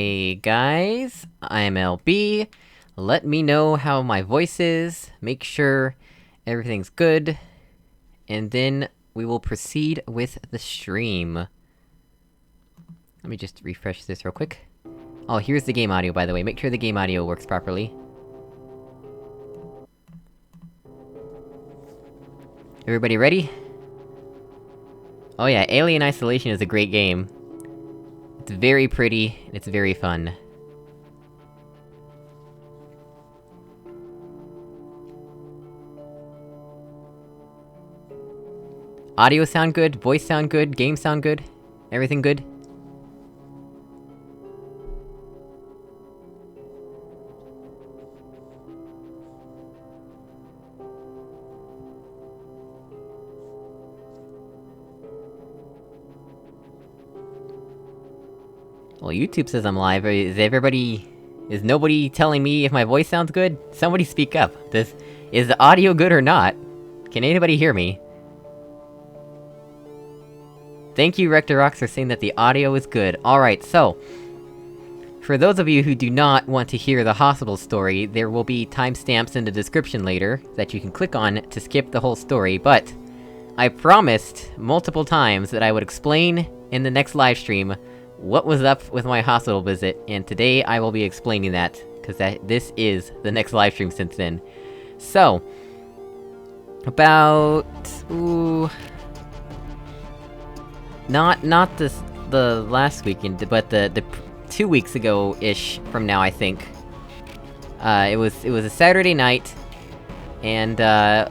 Hey guys, I'm LB. Let me know how my voice is, make sure everything's good, and then we will proceed with the stream. Let me just refresh this real quick. Oh, here's the game audio, by the way. Make sure the game audio works properly. Everybody ready? Oh yeah, Alien Isolation is a great game. It's very pretty, and it's very fun. Audio sound good? Voice sound good? Game sound good? Everything good? Well, YouTube says I'm live. Is nobody telling me if my voice sounds good? Somebody speak up. Is the audio good or not? Can anybody hear me? Thank you, Rectorox, for saying that the audio is good. Alright, so... For those of you who do not want to hear the hospital story, there will be timestamps in the description later, that you can click on to skip the whole story, but... I promised, multiple times, that I would explain, in the next livestream, what was up with my hospital visit, and today I will be explaining that, cause this is the next livestream since then. So... About... ooh... Not the last weekend, but the 2 weeks ago-ish from now, I think. It was a Saturday night, and,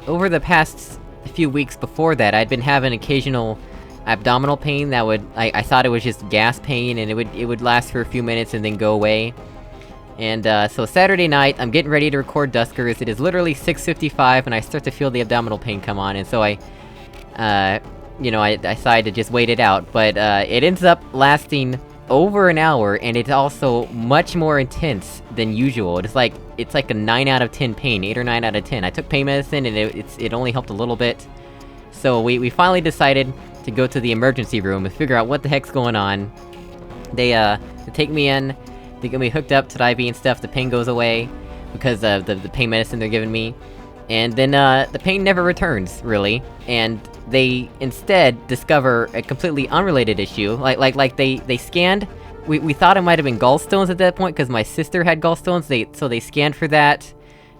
over the past few weeks before that, I'd been having occasional abdominal pain that I thought it was just gas pain, and it would last for a few minutes and then go away. And, so Saturday night, I'm getting ready to record Duskers, it is literally 6:55, and I start to feel the abdominal pain come on, and so I decided to just wait it out, but, it ends up lasting over an hour, and it's also much more intense than usual. It's like a 9 out of 10 pain, 8 or 9 out of 10. I took pain medicine, and it only helped a little bit. So we finally decided to go to the emergency room and figure out what the heck's going on. They take me in, they get me hooked up to the IV and stuff, the pain goes away, because of the pain medicine they're giving me. And then, the pain never returns, really, and they instead discover a completely unrelated issue, like they scanned... We thought it might have been gallstones at that point, cause my sister had gallstones, so they scanned for that,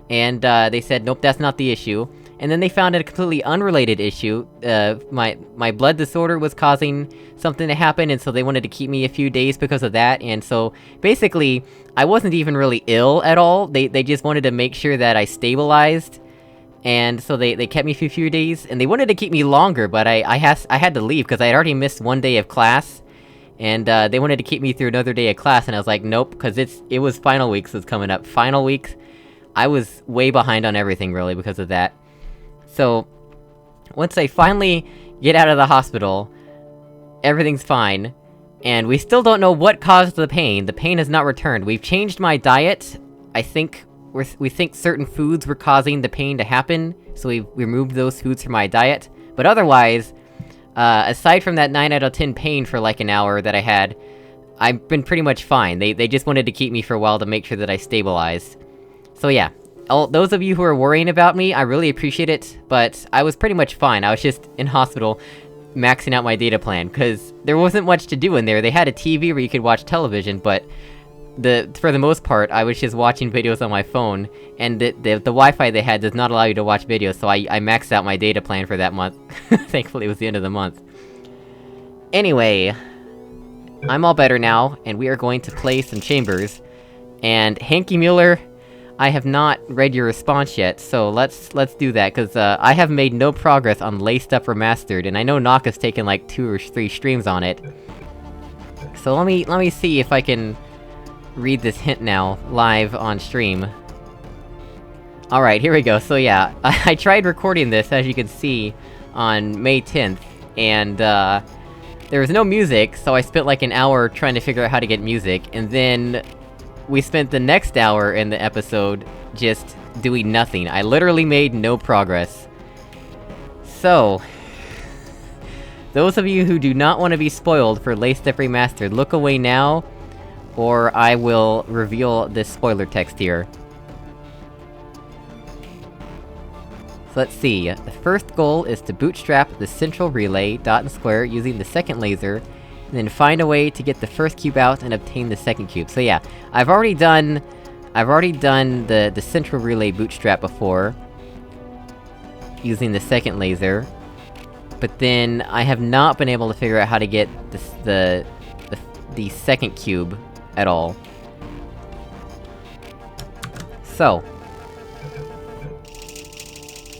and, they said, nope, that's not the issue. And then they found a completely unrelated issue, my blood disorder was causing something to happen, and so they wanted to keep me a few days because of that, and so, basically, I wasn't even really ill at all, they just wanted to make sure that I stabilized. And so they kept me for a few days, and they wanted to keep me longer, but I had to leave, because I had already missed 1 day of class. And, they wanted to keep me through another day of class, and I was like, nope, cause it was final weeks was coming up. Final weeks, I was way behind on everything, really, because of that. So, once I finally get out of the hospital, everything's fine, and we still don't know what caused the pain. The pain has not returned. We've changed my diet, I think... We think certain foods were causing the pain to happen, so we removed those foods from my diet. But otherwise, aside from that 9 out of 10 pain for like an hour that I had, I've been pretty much fine. They just wanted to keep me for a while to make sure that I stabilized. So yeah, those of you who are worrying about me, I really appreciate it, but I was pretty much fine. I was just in hospital, maxing out my data plan, cause there wasn't much to do in there. They had a TV where you could watch television, but... for the most part, I was just watching videos on my phone, and the Wi-Fi they had does not allow you to watch videos, so I maxed out my data plan for that month. Thankfully, it was the end of the month. Anyway, I'm all better now, and we are going to play some chambers. And HankyMueller, I have not read your response yet, so let's do that, cause I have made no progress on Laced Up Remastered, and I know Naka's taken like 2 or 3 streams on it. So let me see if I can... read this hint now, live on stream. Alright, here we go. So yeah, I tried recording this, as you can see, on May 10th, and, there was no music, so I spent like an hour trying to figure out how to get music, and then... we spent the next hour in the episode just doing nothing. I literally made no progress. So... those of you who do not want to be spoiled for Laced Up Remastered, look away now, or I will reveal this spoiler text here. So let's see, the first goal is to bootstrap the central relay, dot and square, using the second laser, and then find a way to get the first cube out and obtain the second cube. So yeah, I've already done the central relay bootstrap before, using the second laser, but then I have not been able to figure out how to get the second cube at all. So...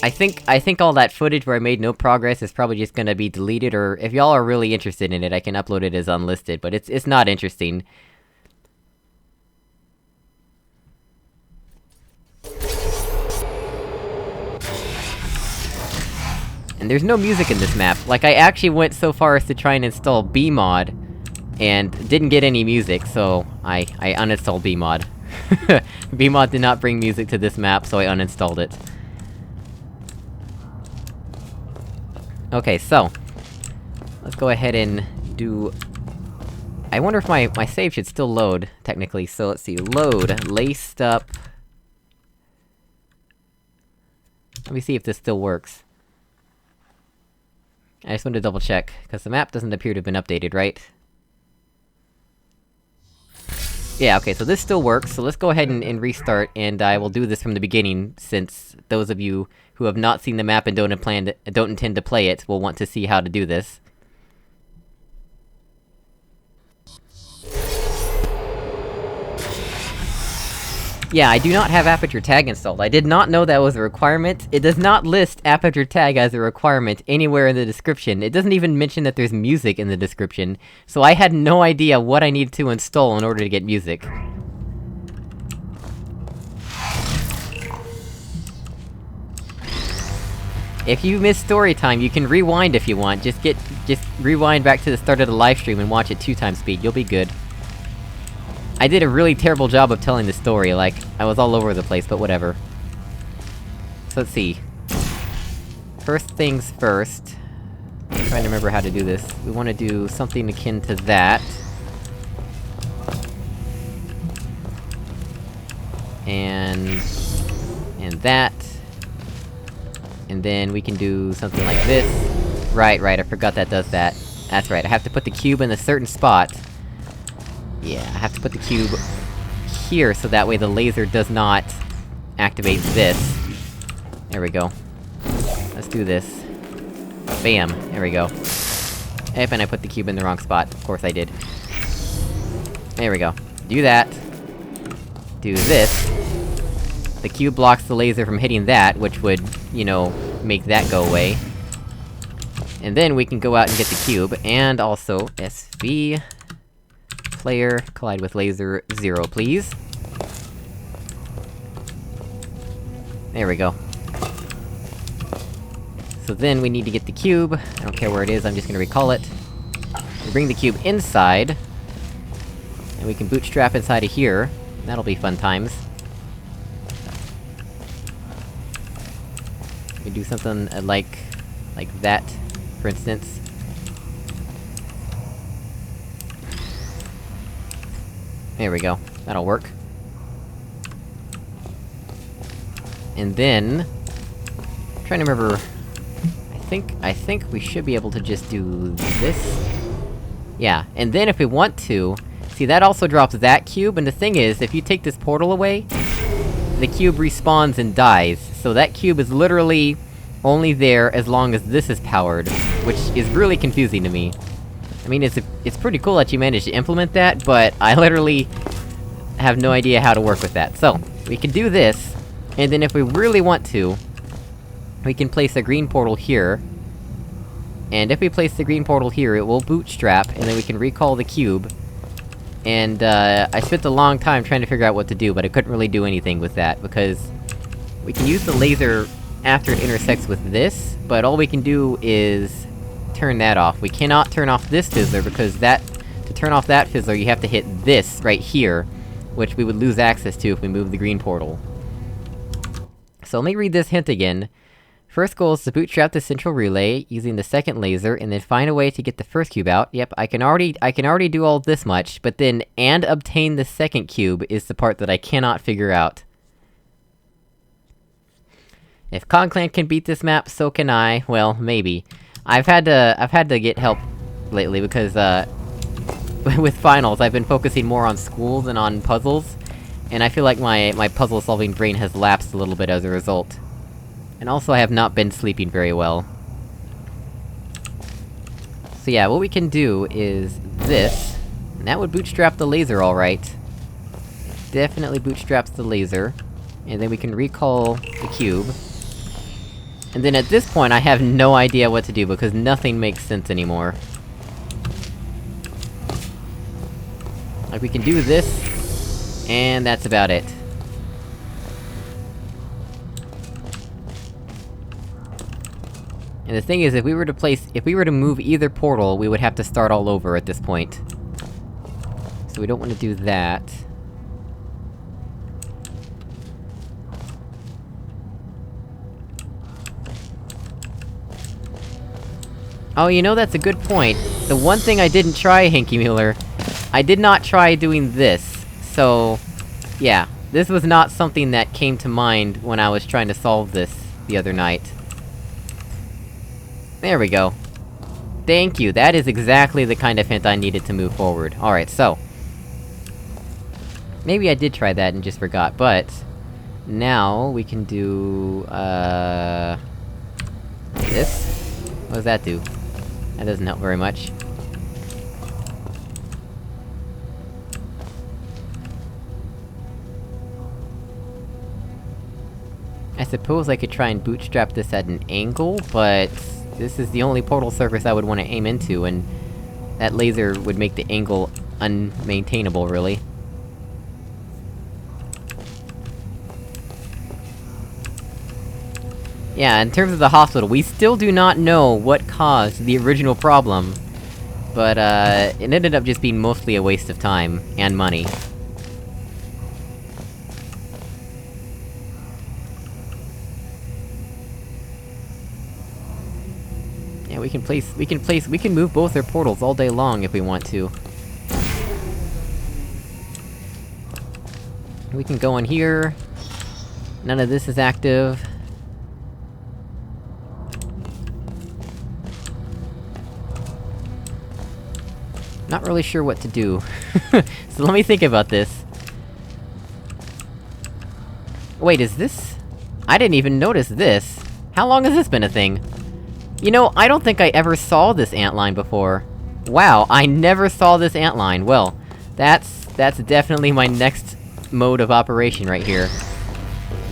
I think all that footage where I made no progress is probably just gonna be deleted, or if y'all are really interested in it, I can upload it as unlisted, but it's not interesting. And there's no music in this map. Like, I actually went so far as to try and install Bmod, and didn't get any music, so I uninstalled Bmod. Bmod did not bring music to this map, so I uninstalled it. Okay, so... let's go ahead and do... I wonder if my save should still load, technically, so let's see, load, laced up... Let me see if this still works. I just wanted to double check, because the map doesn't appear to have been updated, right? Yeah, okay, so this still works, so let's go ahead and restart, and I will do this from the beginning, since those of you who have not seen the map and don't intend to play it will want to see how to do this. Yeah, I do not have Aperture tag installed. I did not know that was a requirement. It does not list Aperture tag as a requirement anywhere in the description. It doesn't even mention that there's music in the description, so I had no idea what I needed to install in order to get music. If you miss story time, you can rewind if you want. Just rewind back to the start of the livestream and watch it 2x speed, you'll be good. I did a really terrible job of telling the story, like, I was all over the place, but whatever. So let's see. First things first... I'm trying to remember how to do this. We wanna do something akin to that. And that. And then we can do something like this. Right, I forgot that does that. That's right, I have to put the cube in a certain spot. Yeah, I have to put the cube here, so that way the laser does not activate this. There we go. Let's do this. Bam! There we go. Yep, and I put the cube in the wrong spot. Of course I did. There we go. Do that. Do this. The cube blocks the laser from hitting that, which would, you know, make that go away. And then we can go out and get the cube, and also SV... player, collide with laser, 0 please. There we go. So then we need to get the cube, I don't care where it is, I'm just gonna recall it. We bring the cube inside, and we can bootstrap inside of here. That'll be fun times. We can do something like that, for instance. There we go. That'll work. And then... I'm trying to remember... I think we should be able to just do this? Yeah, and then if we want to... See, that also drops that cube, and the thing is, if you take this portal away, the cube respawns and dies. So that cube is literally only there as long as this is powered, which is really confusing to me. I mean, it's pretty cool that you managed to implement that, but I literally have no idea how to work with that. So, we can do this, and then if we really want to, we can place a green portal here. And if we place the green portal here, it will bootstrap, and then we can recall the cube. And, I spent a long time trying to figure out what to do, but I couldn't really do anything with that, because... we can use the laser after it intersects with this, but all we can do is... turn that off. We cannot turn off this fizzler, because to turn off that fizzler, you have to hit this right here, which we would lose access to if we move the green portal. So let me read this hint again. First goal is to bootstrap the central relay, using the second laser, and then find a way to get the first cube out. Yep, I can already do all this much, but then, and obtain the second cube is the part that I cannot figure out. If Conclan can beat this map, so can I. Well, maybe. I've had to get help lately, because, with finals, I've been focusing more on schools than on puzzles, and I feel like my puzzle-solving brain has lapsed a little bit as a result. And also I have not been sleeping very well. So yeah, what we can do is this, and that would bootstrap the laser alright. Definitely bootstraps the laser. And then we can recall the cube. And then at this point I have no idea what to do, because nothing makes sense anymore. Like, we can do this, and that's about it. And the thing is, if we were to move either portal, we would have to start all over at this point. So we don't want to do that. Oh, you know, that's a good point. The one thing I didn't try, HankyMueller, I did not try doing this. So, yeah. This was not something that came to mind when I was trying to solve this the other night. There we go. Thank you, that is exactly the kind of hint I needed to move forward. Alright, so... maybe I did try that and just forgot, but... now, we can do... this? What does that do? That doesn't help very much. I suppose I could try and bootstrap this at an angle, but... this is the only portal surface I would want to aim into, and... that laser would make the angle unmaintainable, really. Yeah, in terms of the hospital, we still do not know what caused the original problem. But, it ended up just being mostly a waste of time, and money. Yeah, we can move both their portals all day long if we want to. We can go in here. None of this is active. Not really sure what to do. So let me think about this. Wait, is this... I didn't even notice this! How long has this been a thing? You know, I don't think I ever saw this antline before. Wow, I never saw this antline. Well, that's definitely my next mode of operation right here.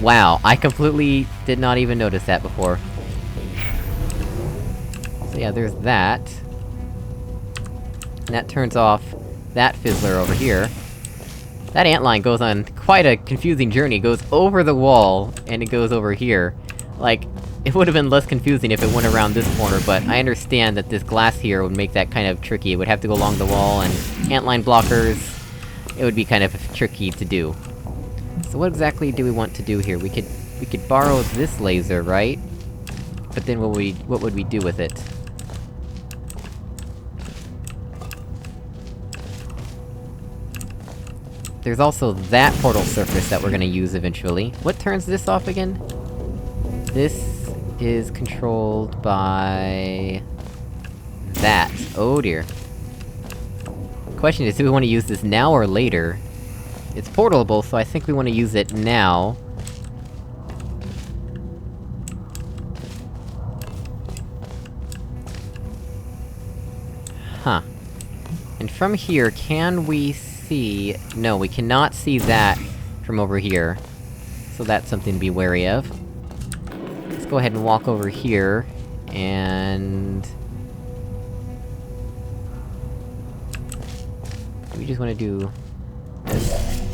Wow, I completely did not even notice that before. So yeah, there's that. And that turns off that fizzler over here. That antline goes on quite a confusing journey. It goes over the wall, and it goes over here. Like, it would've been less confusing if it went around this corner, but I understand that this glass here would make that kind of tricky. It would have to go along the wall, and antline blockers... it would be kind of tricky to do. So what exactly do we want to do here? We could borrow this laser, right? But then what would we do with it? There's also that portal surface that we're gonna use eventually. What turns this off again? This is controlled by... that. Oh dear. Question is, do we want to use this now or later? It's portable, so I think we want to use it now. Huh. And from here, can we see... no, we cannot see that from over here. So that's something to be wary of. Let's go ahead and walk over here, and... we just wanna do... this.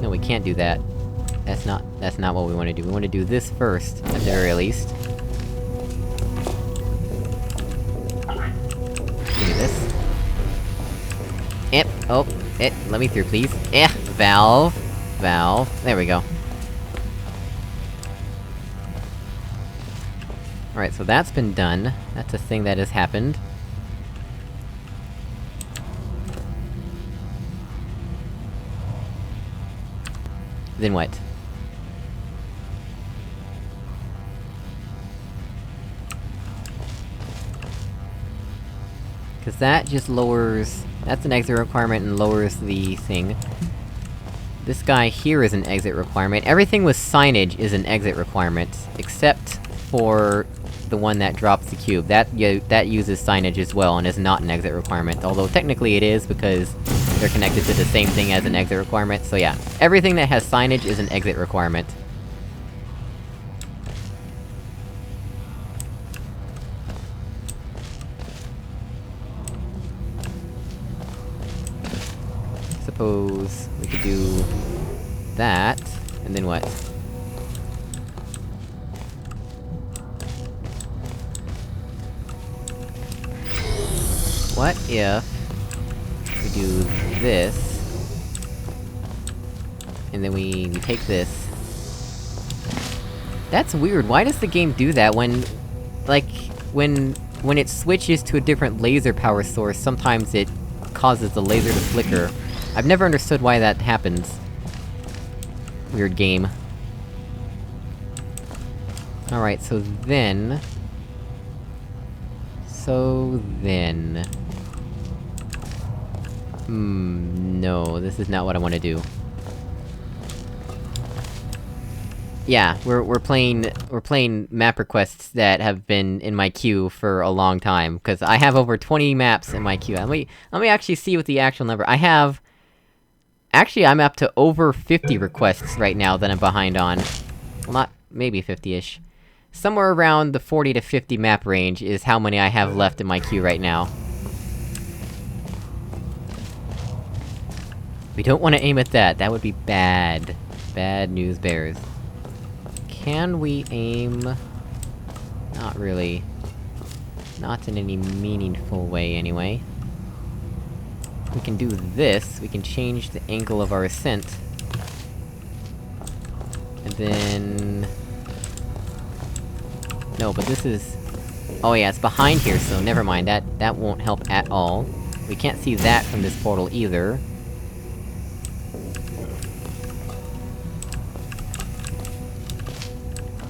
No, we can't do that. That's not what we wanna do. We wanna do this first, at the very least. Give me this. Oh, let me through, please. Valve. There we go. Alright, so that's been done. That's a thing that has happened. Then what? Cause that just lowers... That's an exit requirement and lowers the thing. This guy here is an exit requirement. Everything with signage is an exit requirement, except for the one that drops the cube. That uses signage as well, and is not an exit requirement. Although technically it is, because they're connected to the same thing as an exit requirement, so yeah. Everything that has signage is an exit requirement. Suppose we could do... that, and then what? What if... we do this... and then we take this... That's weird, why does the game do that when... like, when it switches to a different laser power source, sometimes it causes the laser to flicker. I've never understood why that happens. Weird game. Alright, so then... no, this is not what I wanna do. Yeah, we're playing map requests that have been in my queue for a long time, cause I have over 20 maps in my queue. Let me actually see what the actual number- I have... Actually, I'm up to over 50 requests right now that I'm behind on. Well, not- maybe 50-ish. Somewhere around the 40 to 50 map range is how many I have left in my queue right now. We don't want to aim at that, that would be bad. Bad news bears. Can we aim... Not really. Not in any meaningful way, anyway. We can do this, we can change the angle of our ascent. And then... No, but this is... Oh yeah, it's behind here, so never mind, that won't help at all. We can't see that from this portal either.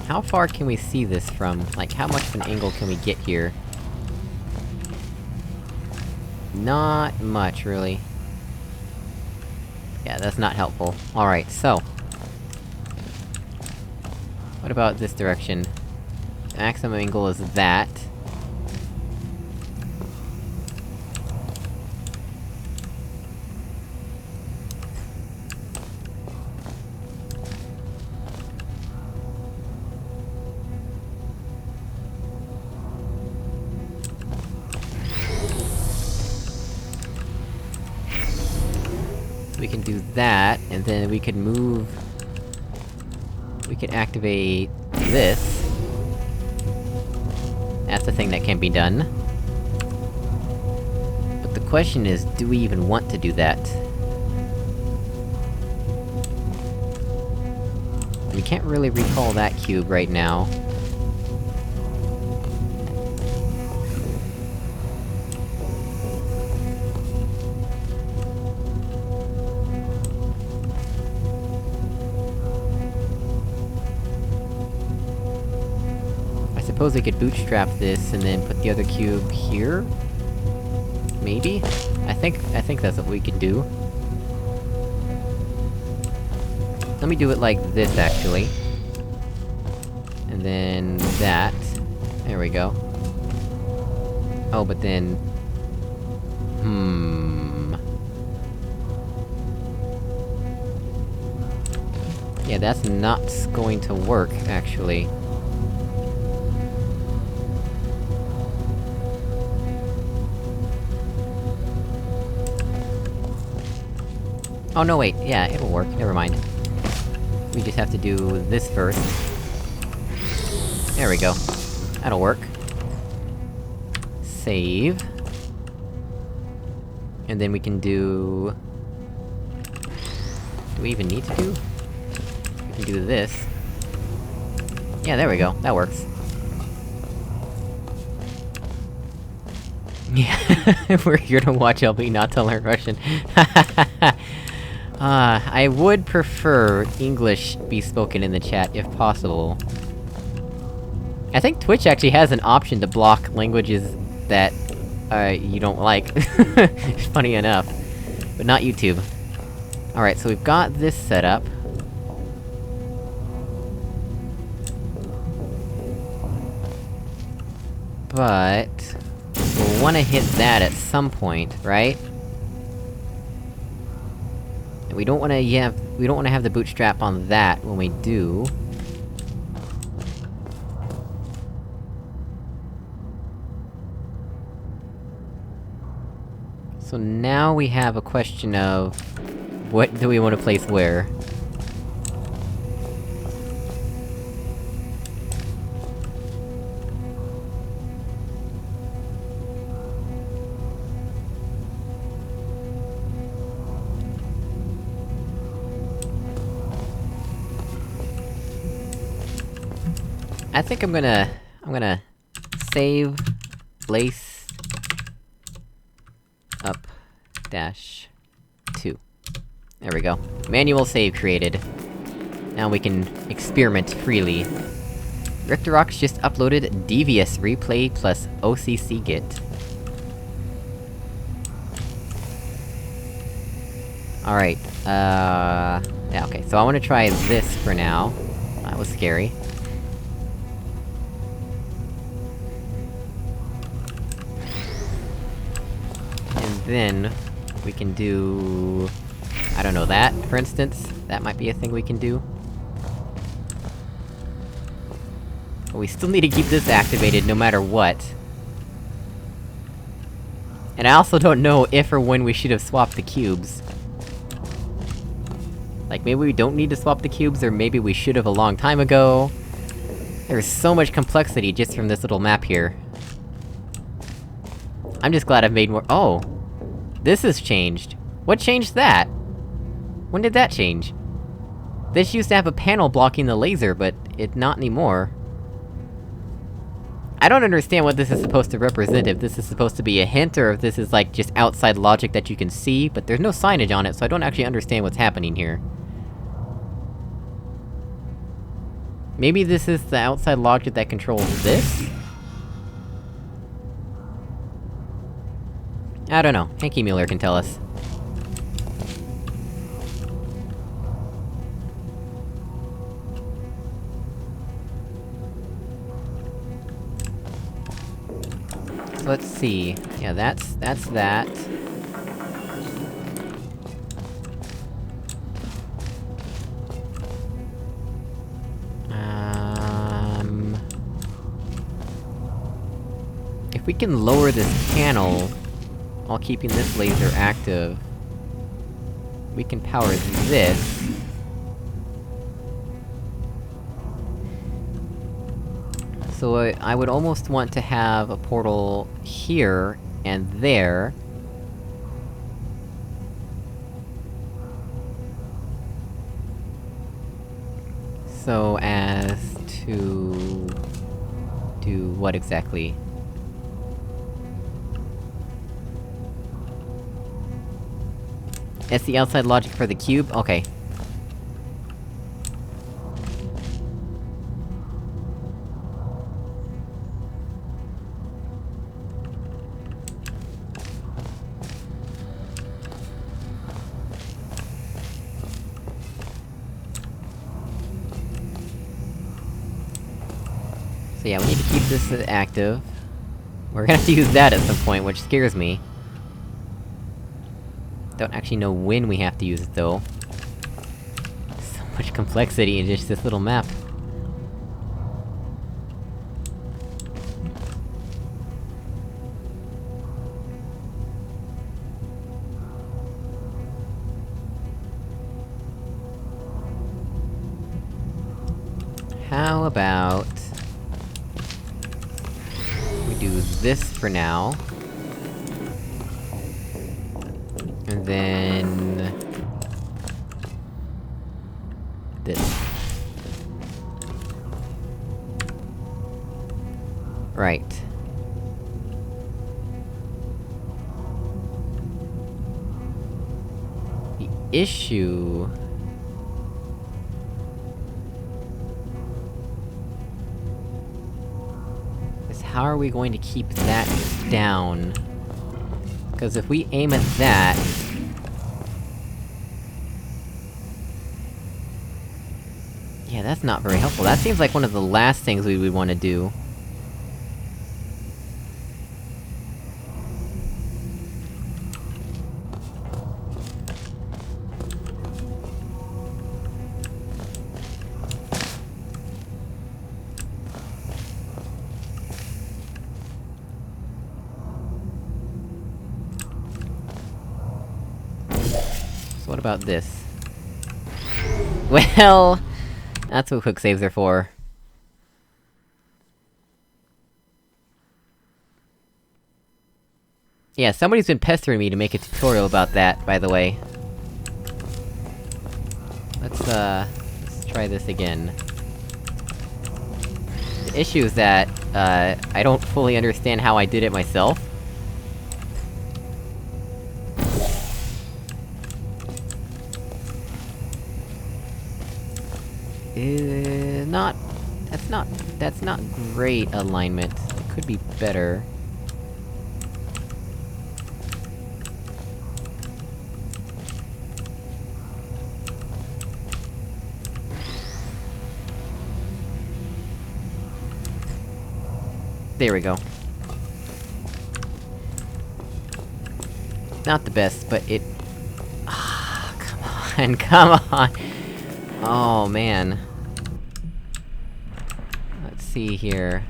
How far can we see this from? Like, how much of an angle can we get here? Not much, really. Yeah, that's not helpful. Alright, so... what about this direction? The maximum angle is that. We can do that, and then we could move... we could activate... this. That's the thing that can be done. But the question is, do we even want to do that? We can't really recall that cube right now. I suppose we could bootstrap this, and then put the other cube here? Maybe? I think that's what we can do. Let me do it like this, actually. And then... that. There we go. Oh, but then... Yeah, that's not going to work, actually. Oh no, wait, yeah, it'll work, never mind. We just have to do this first. There we go. That'll work. Save. And then we can do... do we even need to do? We can do this. Yeah, there we go, that works. Yeah, we're here to watch LB, not to learn Russian. I would prefer English be spoken in the chat, if possible. I think Twitch actually has an option to block languages that, you don't like. Funny enough. But not YouTube. Alright, so we've got this set up. But... we'll wanna hit that at some point, right? And we don't wanna have the bootstrap on that when we do. So now we have a question of... what do we want to place where? I think I'm gonna save place up dash 2. There we go. Manual save created. Now we can experiment freely. Rictorox just uploaded Devious Replay plus OCC Git. Alright, yeah, okay, so I wanna try this for now. That was scary. And then... we can do... I don't know, that, for instance? That might be a thing we can do. But we still need to keep this activated no matter what. And I also don't know if or when we should have swapped the cubes. Like, maybe we don't need to swap the cubes, or maybe we should've a long time ago. There's so much complexity just from this little map here. I'm just glad I've made more- oh! This has changed! What changed that? When did that change? This used to have a panel blocking the laser, but not anymore. I don't understand what this is supposed to represent, if this is supposed to be a hint, or if this is like, just outside logic that you can see, but there's no signage on it, so I don't actually understand what's happening here. Maybe this is the outside logic that controls this? I don't know. HankyMueller can tell us. So let's see. Yeah, that's that. If we can lower this panel, while keeping this laser active, we can power this. So I would almost want to have a portal here, and there. So as to... do what exactly? It's the outside logic for the cube? Okay. So yeah, we need to keep this active. We're gonna have to use that at some point, which scares me. Don't actually know when we have to use it, though. So much complexity in just this little map. How about... we do this for now. And then... this. Right. issue... is how are we going to keep that down? Because if we aim at that... yeah, that's not very helpful. That seems like one of the last things we would want to do. So what about this? Well... that's what quick saves are for. Yeah, somebody's been pestering me to make a tutorial about that, by the way. Let's try this again. The issue is that, I don't fully understand how I did it myself. That's not great alignment. It could be better. There we go. Not the best, but it... ah, come on, come on! Oh, man. Let's see here...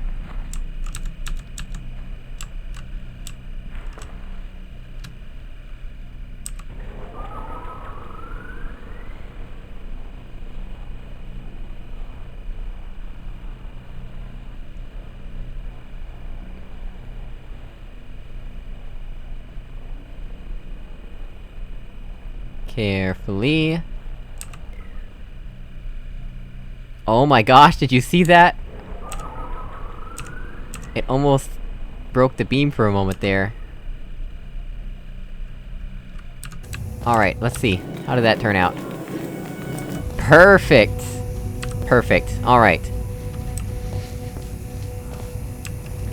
carefully... oh my gosh, did you see that? It almost broke the beam for a moment there. Alright, let's see. How did that turn out? Perfect! Perfect, alright.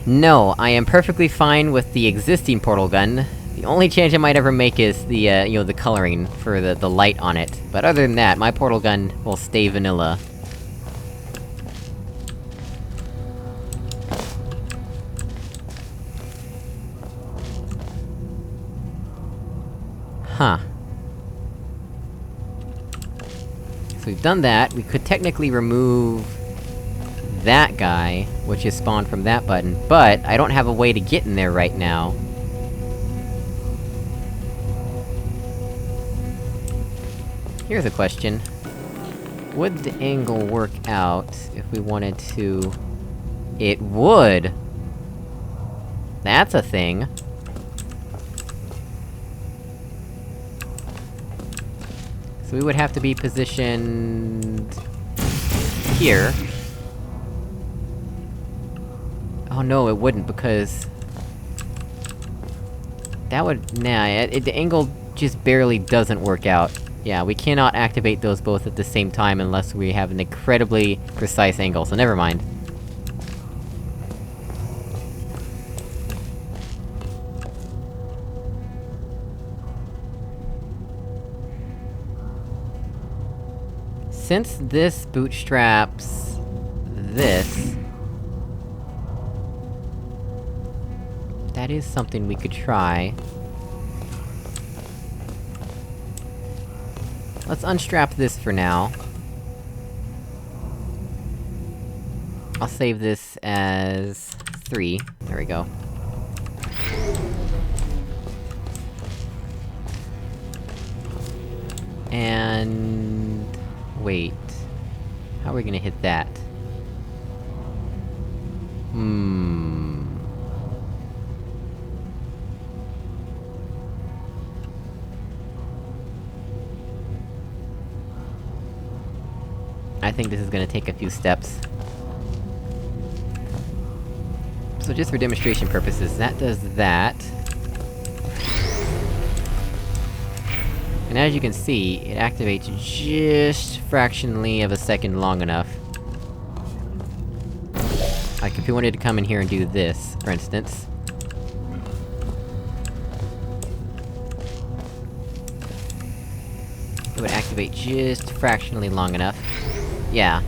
No, I am perfectly fine with the existing portal gun. The only change I might ever make is the, you know, the coloring for the light on it. But other than that, my portal gun will stay vanilla. Huh. So we've done that, we could technically remove... that guy, which is spawned from that button, but I don't have a way to get in there right now. Here's a question. Would the angle work out if we wanted to... it would! That's a thing! So we would have to be positioned... here. Oh no, it wouldn't, because... that would... nah, the angle just barely doesn't work out. Yeah, we cannot activate those both at the same time unless we have an incredibly precise angle, so never mind. Since this bootstraps... this... that is something we could try. Let's unstrap this for now. I'll save this as... 3. There we go. And... wait... how are we gonna hit that? I think this is gonna take a few steps. So just for demonstration purposes, that does that. And as you can see, it activates just fractionally of a second long enough. Like, if we wanted to come in here and do this, for instance. It would activate just fractionally long enough. Yeah,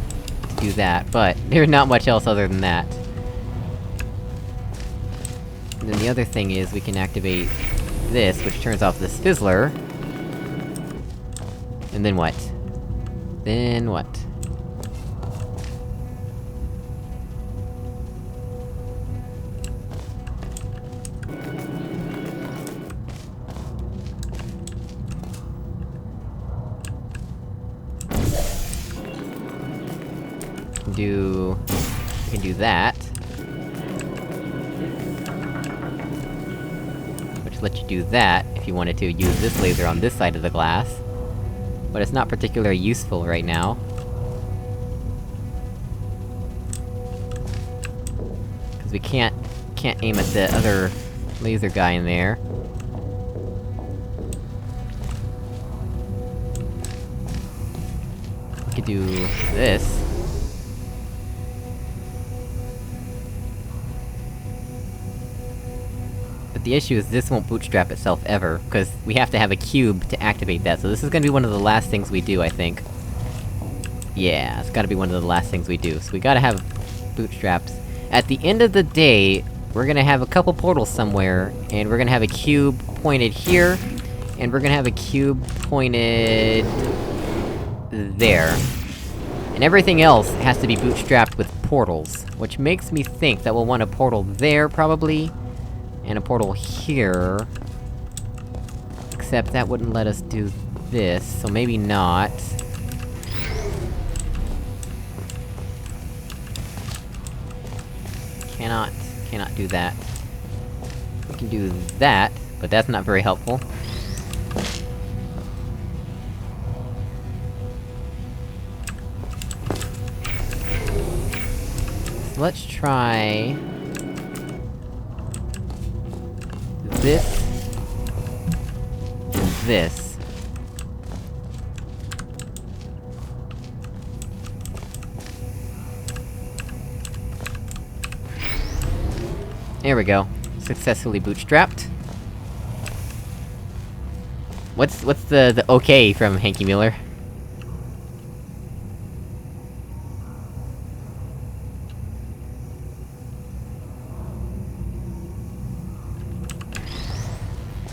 to do that, but there's not much else other than that. And then the other thing is, we can activate this, which turns off this fizzler. And then what? Then what? We can do that. Which lets you do that, if you wanted to use this laser on this side of the glass. But it's not particularly useful right now. Cause we can't aim at the other laser guy in there. We could do this. But the issue is this won't bootstrap itself ever, because we have to have a cube to activate that, so this is gonna be one of the last things we do, I think. Yeah, it's gotta be one of the last things we do, so we gotta have bootstraps. At the end of the day, we're gonna have a couple portals somewhere, and we're gonna have a cube pointed here, and we're gonna have a cube pointed... there. And everything else has to be bootstrapped with portals, which makes me think that we'll want a portal there, probably. And a portal here... except that wouldn't let us do this, so maybe not. Cannot do that. We can do that, but that's not very helpful. So let's try... this... and this. There we go. Successfully bootstrapped. What's the okay from HankyMueller?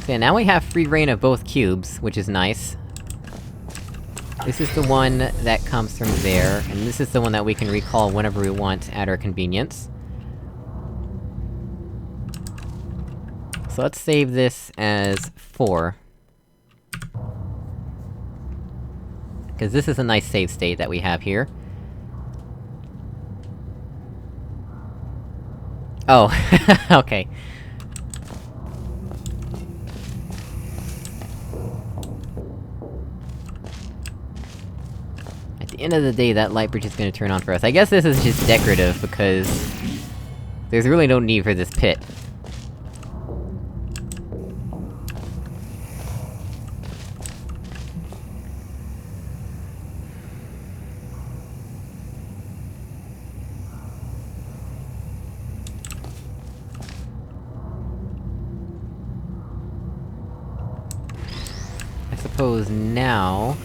So yeah, now we have free reign of both cubes, which is nice. This is the one that comes from there, and this is the one that we can recall whenever we want at our convenience. So let's save this as 4. Cause this is a nice save state that we have here. Oh, okay. At the end of the day, that light bridge is gonna turn on for us. I guess this is just decorative, because... there's really no need for this pit. I suppose now...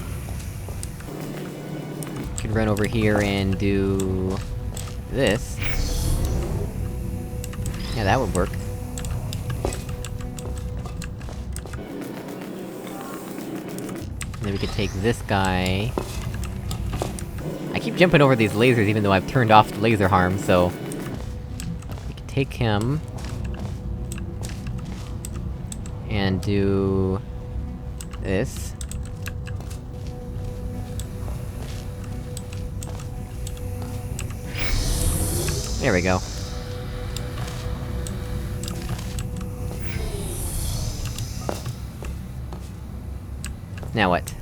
we could run over here and do... this. Yeah, that would work. And then we could take this guy... I keep jumping over these lasers even though I've turned off the laser harm, so... we could take him... and do... this. There we go. Now what?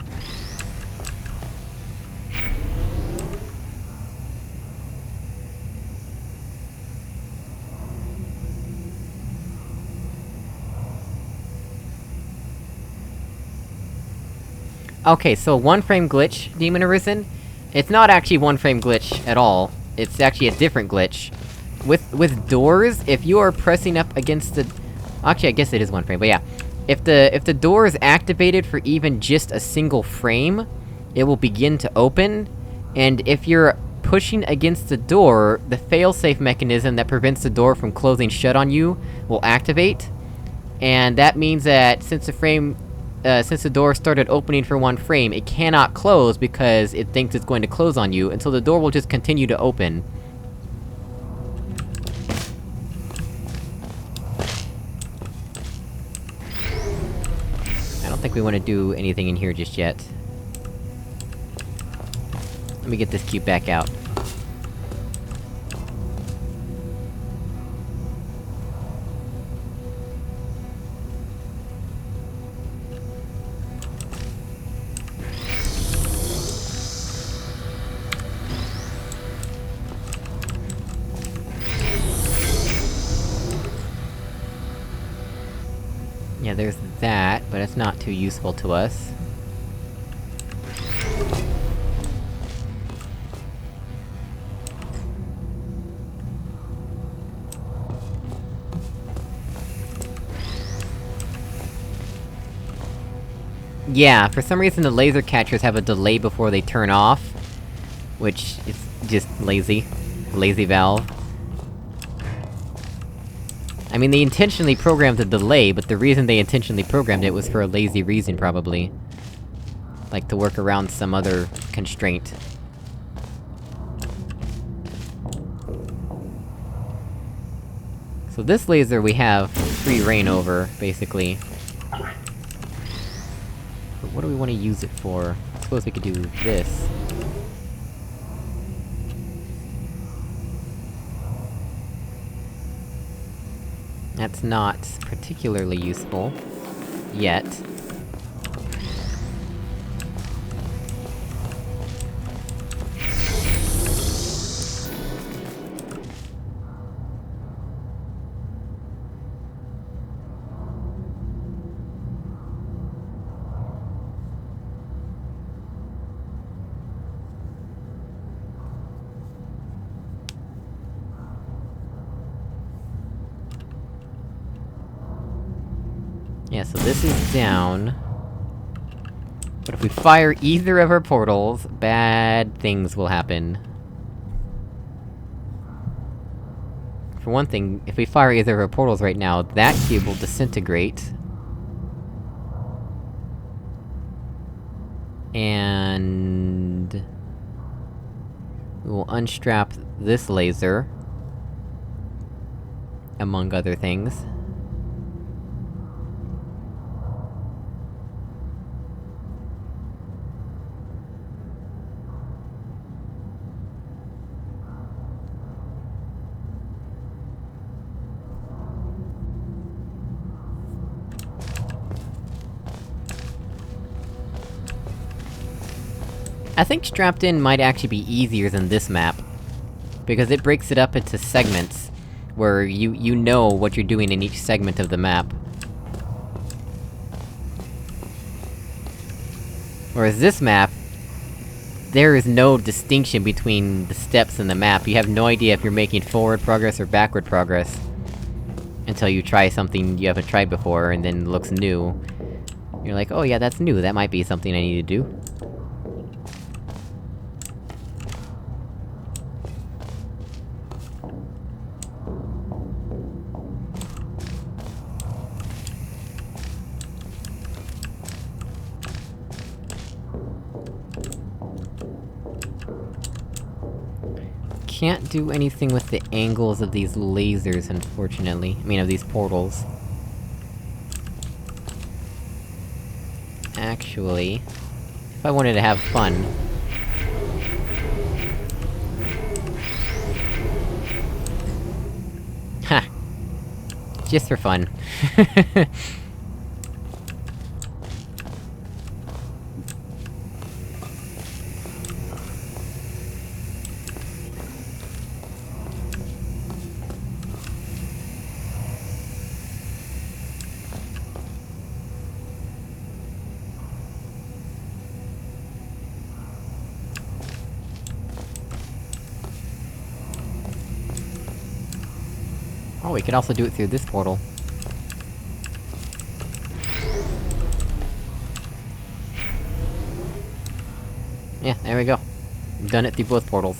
Okay, so one frame glitch, Demon Arisen? It's not actually one frame glitch at all. It's actually a different glitch. With doors, if you are pressing up against the... Actually, I guess it is one frame, but yeah. If the door is activated for even just a single frame, it will begin to open, and if you're pushing against the door, the failsafe mechanism that prevents the door from closing shut on you will activate. And that means that since the door started opening for one frame, it cannot close because it thinks it's going to close on you, and so the door will just continue to open. I don't think we want to do anything in here just yet. Let me get this cube back out. Yeah, there's that, but it's not too useful to us. Yeah, for some reason the laser catchers have a delay before they turn off. Which is just lazy. Lazy valve. I mean, they intentionally programmed the delay, but the reason they intentionally programmed it was for a lazy reason, probably. Like, to work around some other constraint. So this laser we have free reign over, basically. But what do we want to use it for? I suppose we could do this. That's not particularly useful. Yet. Yeah, so this is down. But if we fire either of our portals, bad things will happen. For one thing, if we fire either of our portals right now, that cube will disintegrate. And... we will unstrap this laser. Among other things. I think strapped in might actually be easier than this map. Because it breaks it up into segments, where you know what you're doing in each segment of the map. Whereas this map, there is no distinction between the steps in the map. You have no idea if you're making forward progress or backward progress. Until you try something you haven't tried before, and then it looks new. You're like, oh yeah, that's new, that might be something I need to do. Can't do anything with the angles of these lasers, unfortunately. I mean, of these portals. Actually... if I wanted to have fun... Ha! Just for fun. Oh, we could also do it through this portal. Yeah, there we go. We've done it through both portals.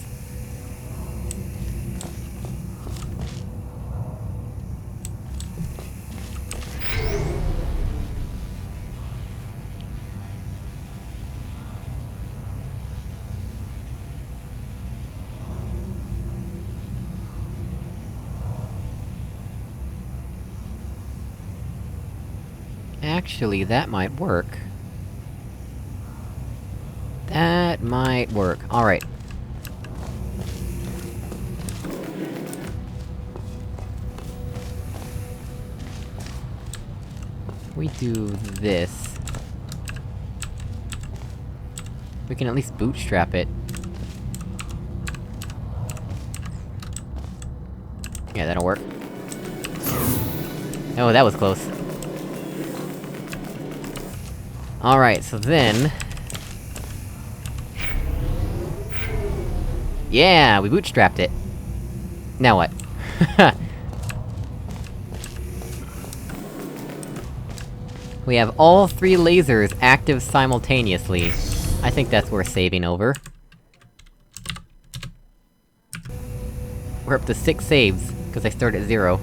Actually, that might work. That might work. Alright. We do this. We can at least bootstrap it. Yeah, that'll work. Oh, that was close. Alright, so then... Yeah, we bootstrapped it! Now what? We have all 3 lasers active simultaneously. I think that's worth saving over. We're up to 6 saves, cause I start at 0.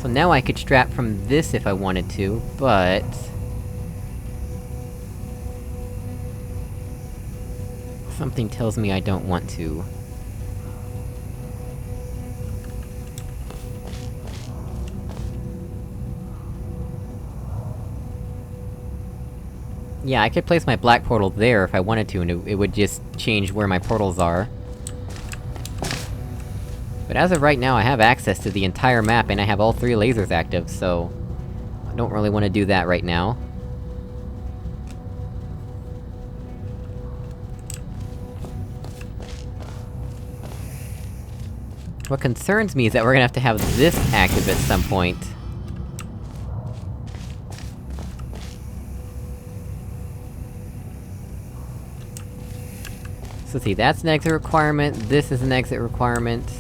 So now I could strap from this if I wanted to, but... something tells me I don't want to. Yeah, I could place my black portal there if I wanted to, and it would just change where my portals are. But as of right now, I have access to the entire map, and I have all 3 lasers active, so... I don't really want to do that right now. What concerns me is that we're gonna have this active at some point. So see, that's an exit requirement, this is an exit requirement...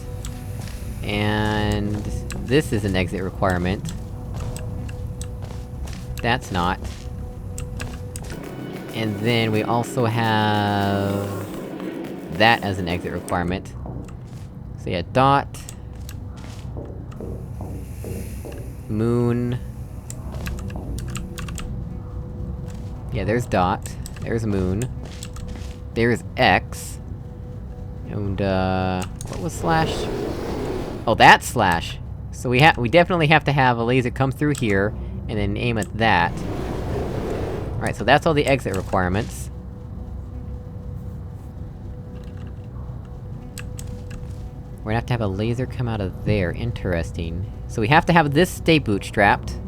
and... this is an exit requirement. That's not. And then we also have... that as an exit requirement. So yeah, dot... moon... yeah, there's dot, there's moon... there's X... and what was slash? Oh, that's slash! So we definitely have to have a laser come through here, and then aim at that. Alright, so that's all the exit requirements. We're gonna have a laser come out of there, interesting. So we have to have this stay bootstrapped.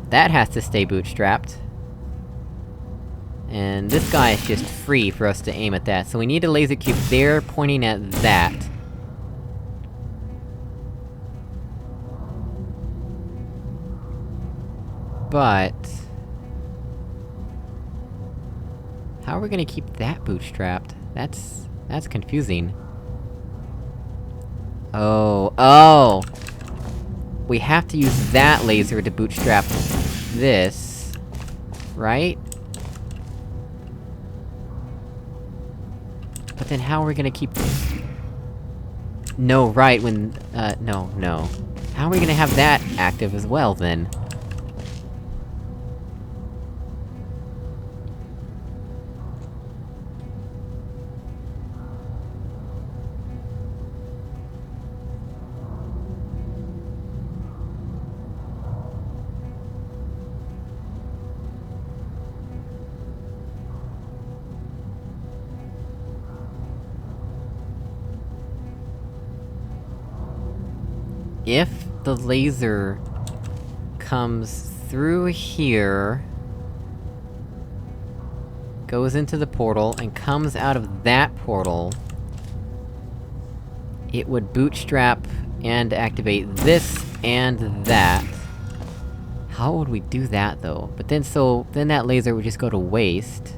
That has to stay bootstrapped. And this guy is just free for us to aim at that, so we need a laser cube there, pointing at that. But... how are we gonna keep that bootstrapped? That's confusing. Oh! We have to use that laser to bootstrap this... right? But then how are we gonna keep... no, right, when... no. How are we gonna have that active as well, then? If the laser comes through here, goes into the portal, and comes out of that portal, it would bootstrap and activate this and that. How would we do that, though? But then then that laser would just go to waste.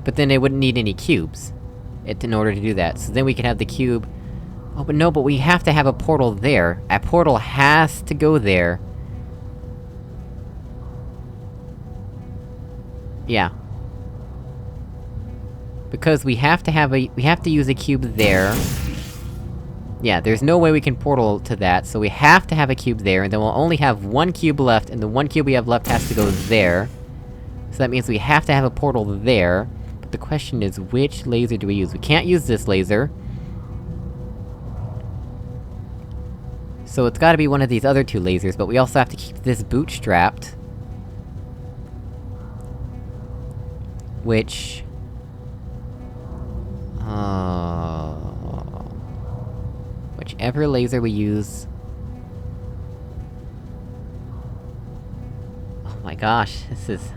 But then it wouldn't need any cubes in order to do that, so then we could have the cube... Oh, but no, but we have to have a portal there. A portal has to go there. Yeah. Because we have to use a cube there. Yeah, there's no way we can portal to that, so we have to have a cube there, and then we'll only have one cube left, and the one cube we have left has to go there. So that means we have to have a portal there. But the question is, which laser do we use? We can't use this laser. So it's gotta be one of these other two lasers, but we also have to keep this bootstrapped. Which... whichever laser we use... Oh my gosh, this is...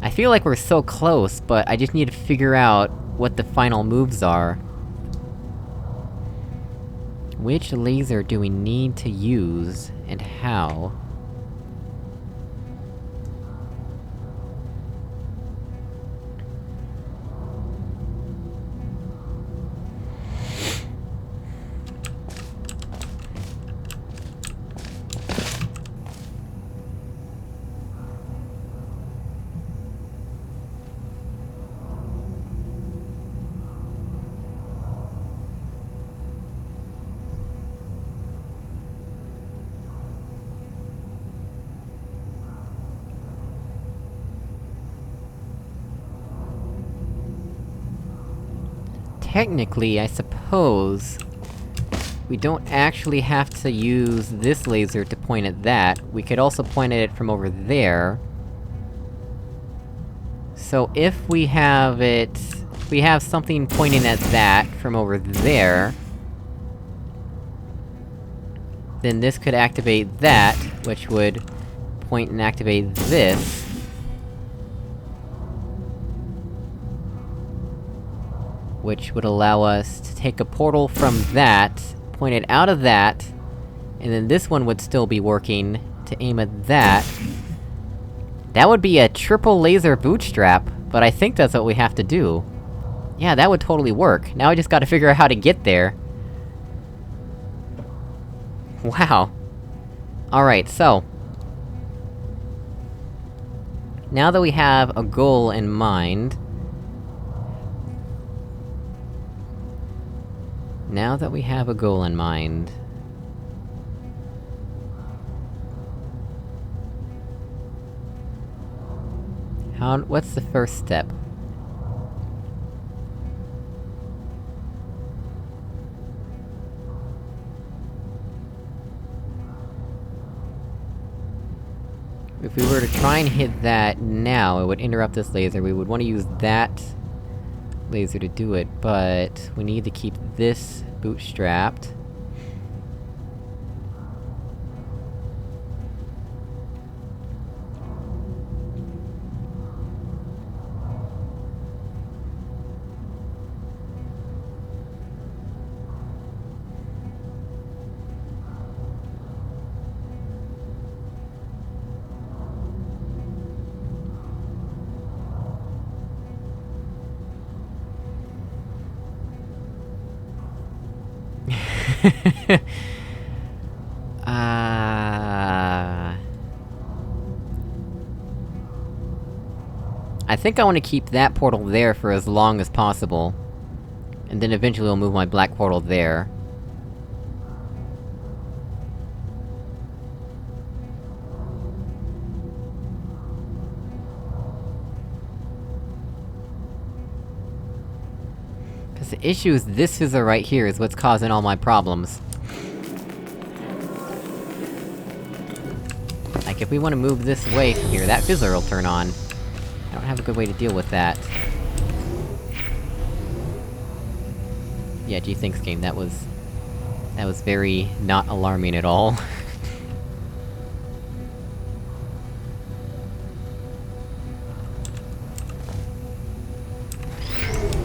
I feel like we're so close, but I just need to figure out what the final moves are. Which laser do we need to use, and how? Technically, I suppose... we don't actually have to use this laser to point at that, we could also point at it from over there. So if we have it... if we have something pointing at that from over there... then this could activate that, which would point and activate this. Which would allow us to take a portal from that, point it out of that, and then this one would still be working to aim at that. That would be a triple laser bootstrap, but I think that's what we have to do. Yeah, that would totally work. Now I just gotta figure out how to get there. Wow. Alright, so... now that we have a goal in mind... now that we have a goal in mind... what's the first step? If we were to try and hit that now, it would interrupt this laser. We would want to use that laser to do it, but... we need to keep this bootstrapped. I think I want to keep that portal there for as long as possible. And then eventually I'll move my black portal there. Cause the issue is this fizzle right here is what's causing all my problems. Like, if we want to move this way from here, that fizzler will turn on. I don't have a good way to deal with that. Yeah, gee thanks game, that was very not alarming at all.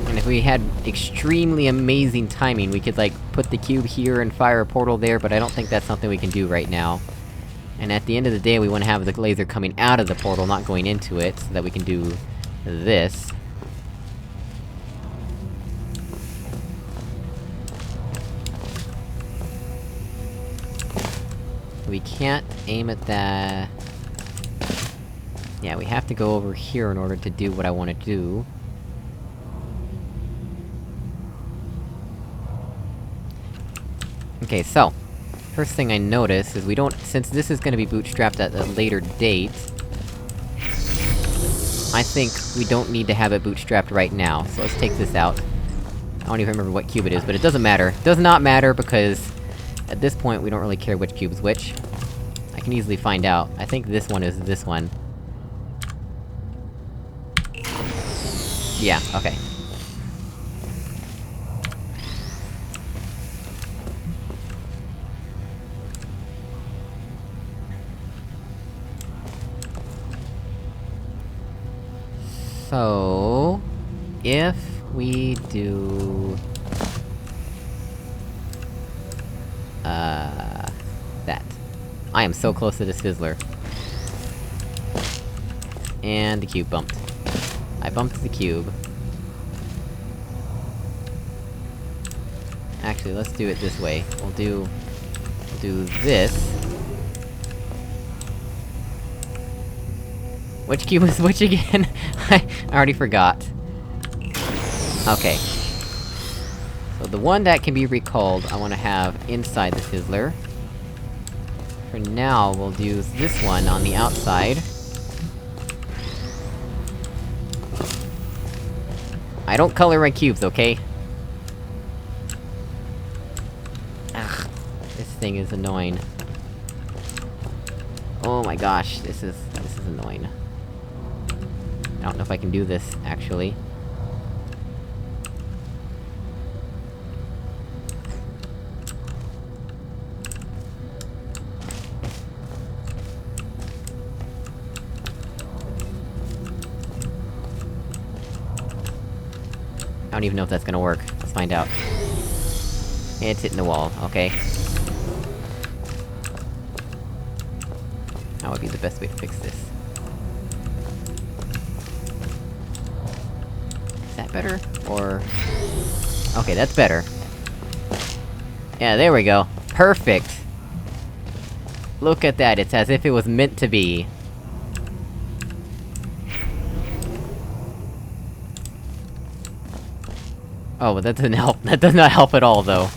And if we had extremely amazing timing, we could, like, put the cube here and fire a portal there, but I don't think that's something we can do right now. And at the end of the day, we wanna have the laser coming out of the portal, not going into it, so that we can do this. We can't aim at that... Yeah, we have to go over here in order to do what I wanna do. Okay, so... First thing I notice is we don't- since this is gonna be bootstrapped at a later date... I think we don't need to have it bootstrapped right now, so let's take this out. I don't even remember what cube it is, but it doesn't matter. It does not matter, because... at this point, we don't really care which cube is which. I can easily find out. I think this one is this one. Yeah, okay. So... if we do... that. I am so close to this fizzler. And the cube bumped. I bumped the cube. Actually, let's do it this way. We'll do this. Which cube was which again? I already forgot. Okay. So the one that can be recalled, I wanna have inside the fizzler. For now, we'll do this one on the outside. I don't color my cubes, okay? Ugh, this thing is annoying. Oh my gosh, this is annoying. I don't know if I can do this, actually. I don't even know if that's gonna work. Let's find out. It's hitting the wall, okay. That would be the best way to fix this. Is that better? Or... okay, that's better. Yeah, there we go. Perfect! Look at that, it's as if it was meant to be. Oh, but that doesn't help. That does not help at all, though.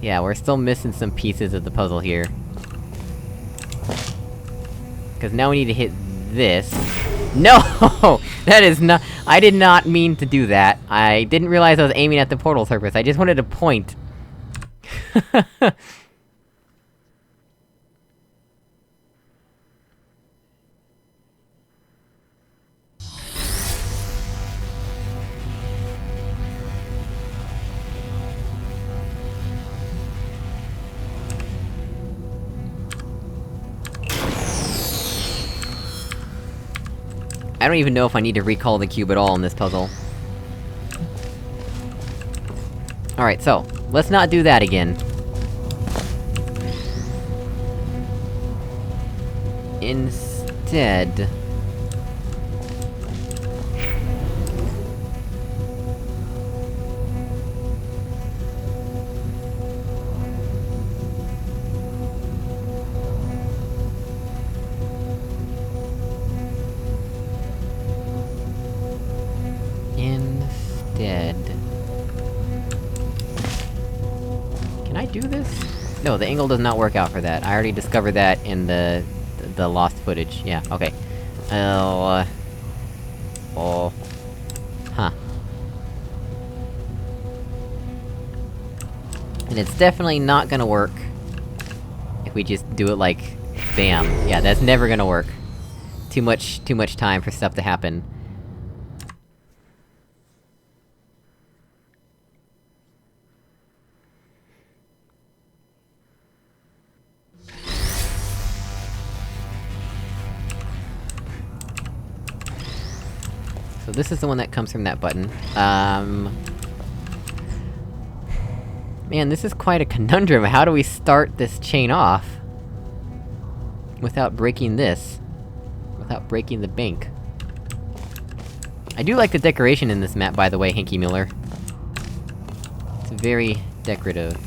Yeah, we're still missing some pieces of the puzzle here. Cause now we need to hit this. No! That is not- I did not mean to do that. I didn't realize I was aiming at the portal surface, I just wanted to point. I don't even know if I need to recall the cube at all in this puzzle. Alright, so, let's not do that again. Instead... Can I do this? No, the angle does not work out for that. I already discovered that in the lost footage. Yeah, okay. Oh... Huh. And it's definitely not gonna work if we just do it like... bam. Yeah, that's never gonna work. Too much time for stuff to happen. So this is the one that comes from that button. Man, this is quite a conundrum. How do we start this chain off? Without breaking this. Without breaking the bank. I do like the decoration in this map, by the way, HankyMueller. It's very decorative.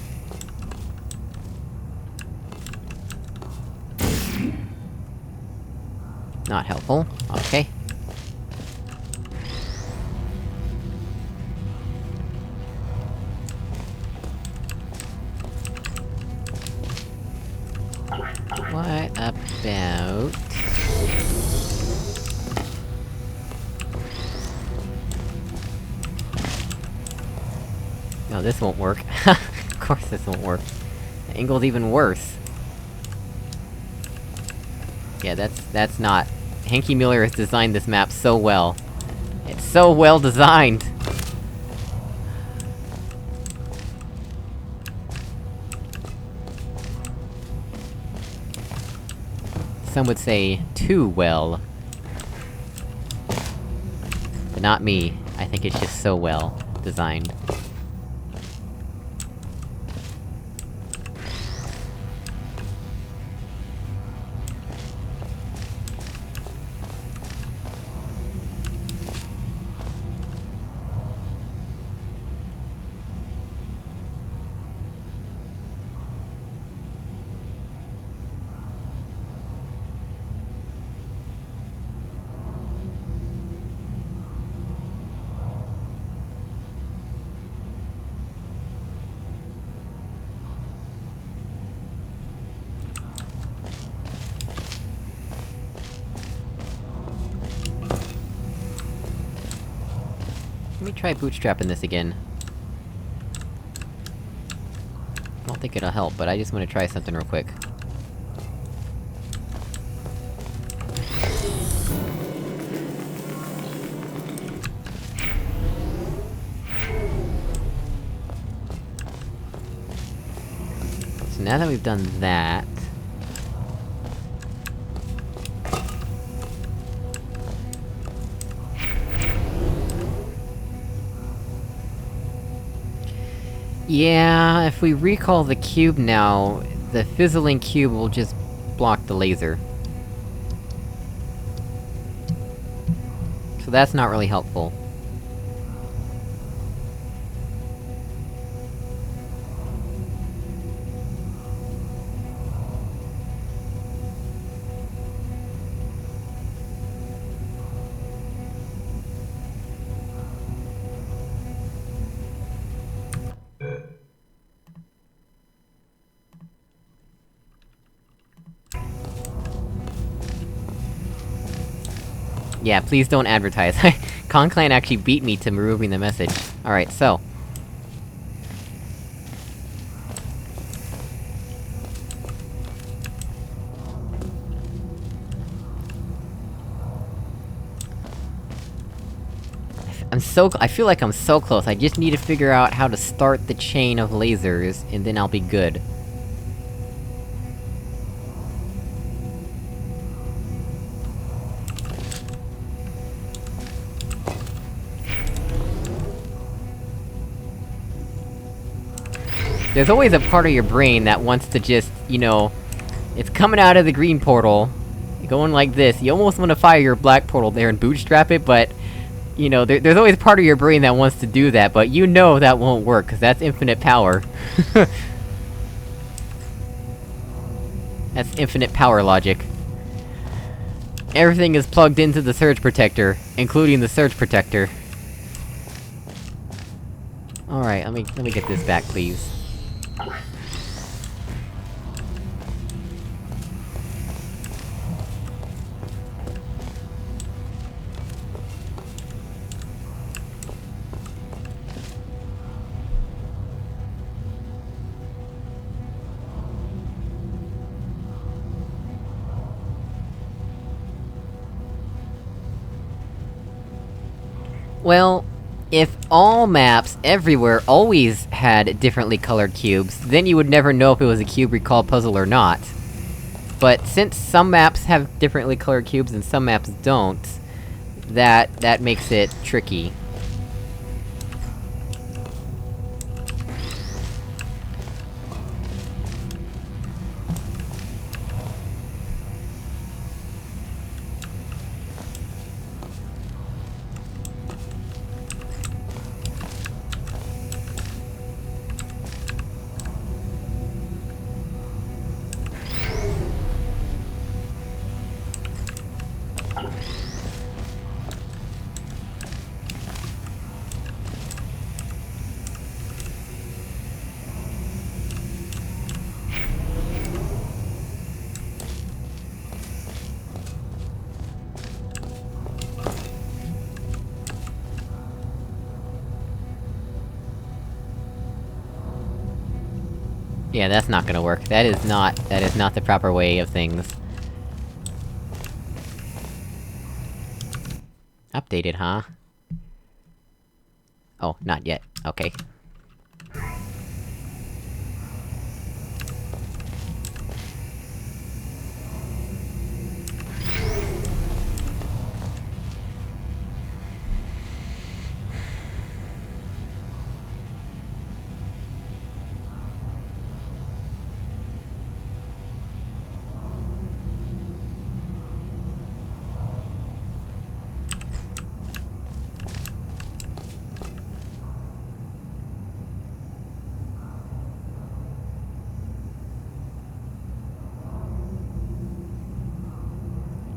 Not helpful. Okay. What about... No, this won't work. Of course this won't work. The angle's even worse. Yeah, that's not... HankyMueller has designed this map so well. It's so well designed! Some would say, too well. But not me. I think it's just so well designed. Let me try bootstrapping this again. I don't think it'll help, but I just wanna try something real quick. So now that we've done that... Yeah, if we recall the cube now, the fizzling cube will just block the laser. So that's not really helpful. Yeah, please don't advertise. Conclan actually beat me to removing the message. Alright, so... I feel like I'm so close, I just need to figure out how to start the chain of lasers, and then I'll be good. There's always a part of your brain that wants to just, you know... It's coming out of the green portal, going like this, you almost wanna fire your black portal there and bootstrap it, but... You know, there's always part of your brain that wants to do that, but you know that won't work, cause that's infinite power. That's infinite power logic. Everything is plugged into the surge protector, including the surge protector. Alright, let me get this back, please. Well, if all maps, everywhere, always had differently colored cubes, then you would never know if it was a cube recall puzzle or not. But since some maps have differently colored cubes and some maps don't, that makes it tricky. Yeah, that's not gonna work. That is not the proper way of things. Updated, huh? Oh, not yet. Okay.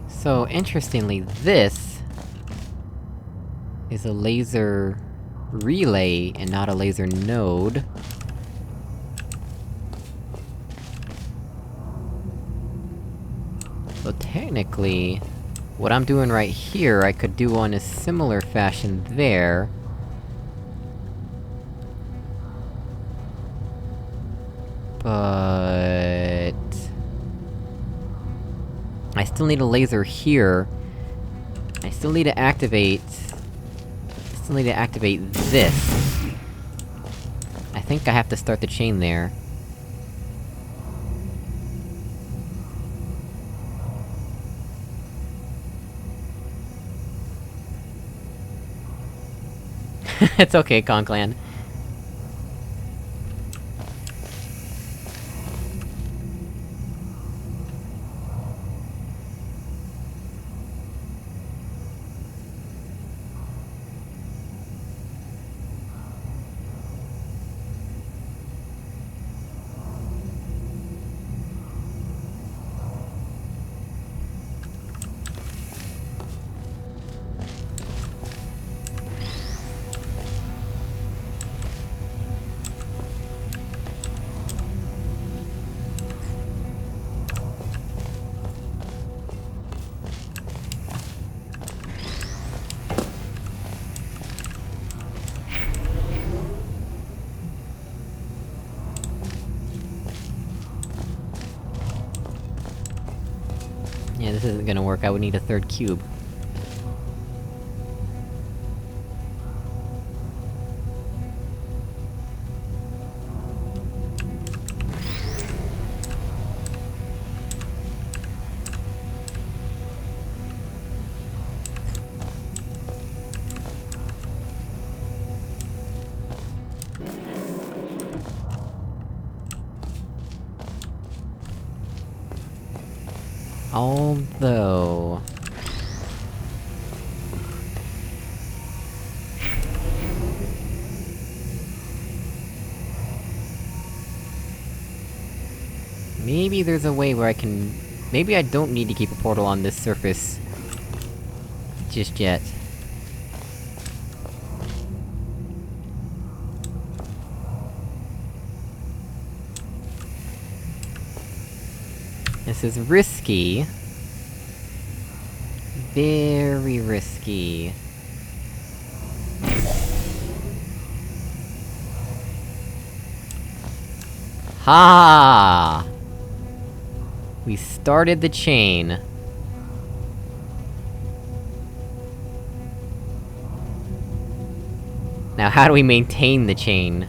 So, interestingly, this is a laser relay, and not a laser node. So technically, what I'm doing right here, I could do on a similar fashion there. But... I still need a laser here. I still need to activate... this. I think I have to start the chain there. It's okay, Conclan. Yeah, this isn't gonna work, I would need a third cube. Although... maybe there's a way where I can... maybe I don't need to keep a portal on this surface... just yet. This is risky. Very risky. Ha! We started the chain. Now how do we maintain the chain?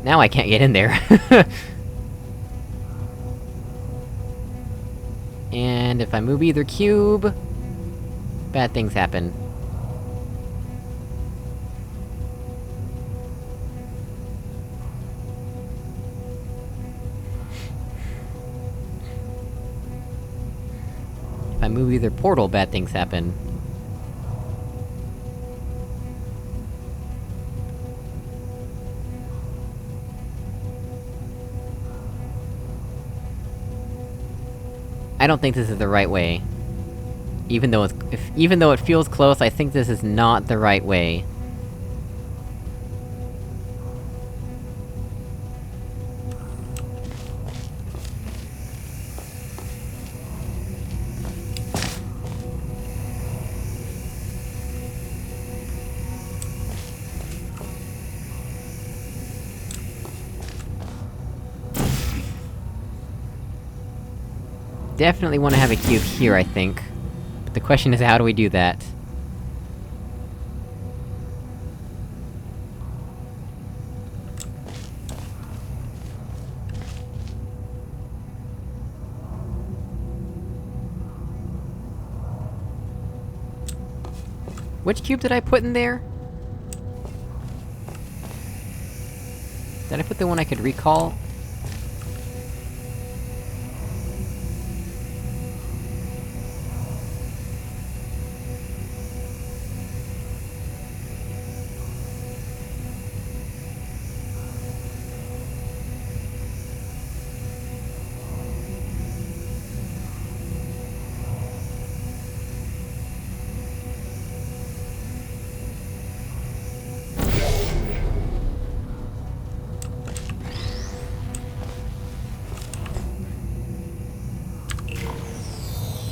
Now I can't get in there. And if I move either cube... bad things happen. If I move either portal, bad things happen. I don't think this is the right way. Even though it feels close, I think this is not the right way. definitely want to have a cube here, I think. But the question is, how do we do that? Which cube did I put in there? Did I put the one I could recall?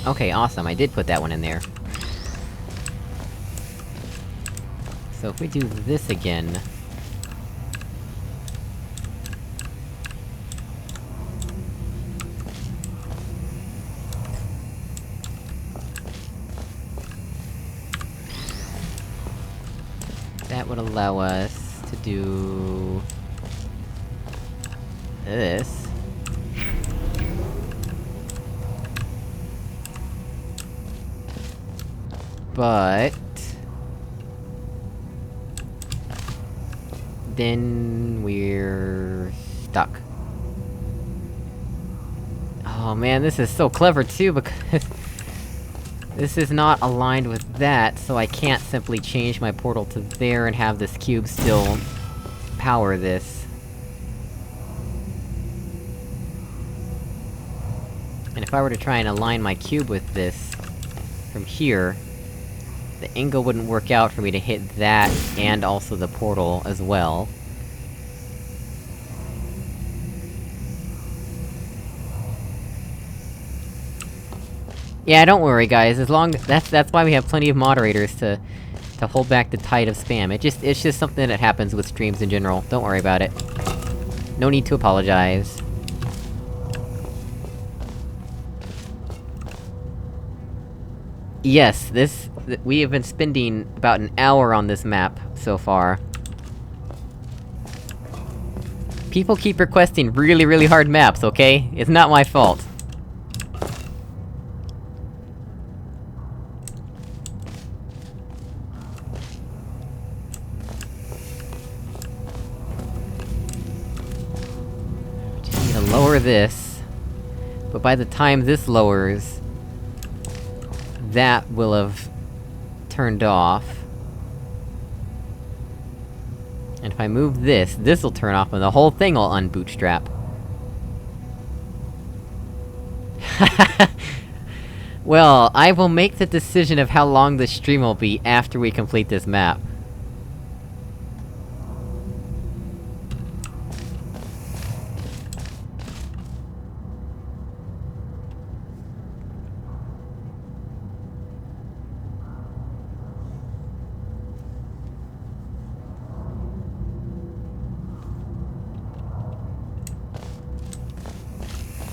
Okay, awesome, I did put that one in there. So if we do this again... that would allow us to do... this. But... then... we're... stuck. Oh man, this is so clever too, because... this is not aligned with that, so I can't simply change my portal to there and have this cube still... power this. And if I were to try and align my cube with this... from here... the angle wouldn't work out for me to hit that, and also the portal as well. Yeah, don't worry guys, as long- that's why we have plenty of moderators to hold back the tide of spam. It's just something that happens with streams in general, don't worry about it. No need to apologize. Yes, we have been spending about an hour on this map, so far. People keep requesting really, really hard maps, okay? It's not my fault. Just need to lower this. But by the time this lowers... that will have... turned off. And if I move this, this'll turn off and the whole thing will unbootstrap. Well, I will make the decision of how long this stream will be after we complete this map.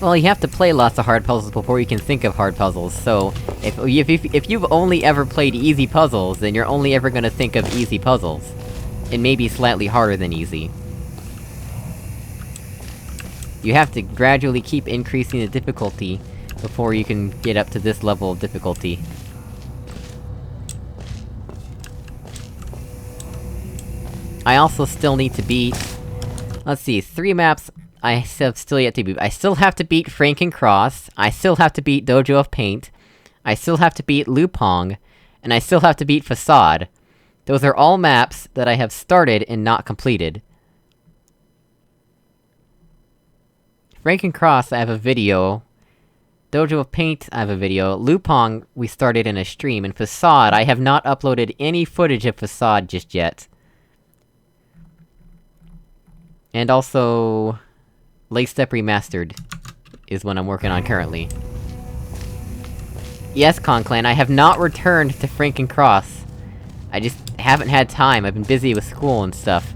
Well, you have to play lots of hard puzzles before you can think of hard puzzles, so... If you've only ever played easy puzzles, then you're only ever gonna think of easy puzzles. It may be slightly harder than easy. You have to gradually keep increasing the difficulty before you can get up to this level of difficulty. I also still need to beat... let's see, 3 maps... I have still yet to beat. I still have to beat Frankencross, I still have to beat Dojo of Paint, I still have to beat Lupong, and I still have to beat Facade. Those are all maps that I have started and not completed. Frankencross, I have a video. Dojo of Paint, I have a video. Lupong, we started in a stream, and Facade, I have not uploaded any footage of Facade just yet. And also... Late Step Remastered is what I'm working on currently. Yes, Conclan, I have not returned to Frankencross. I just haven't had time, I've been busy with school and stuff.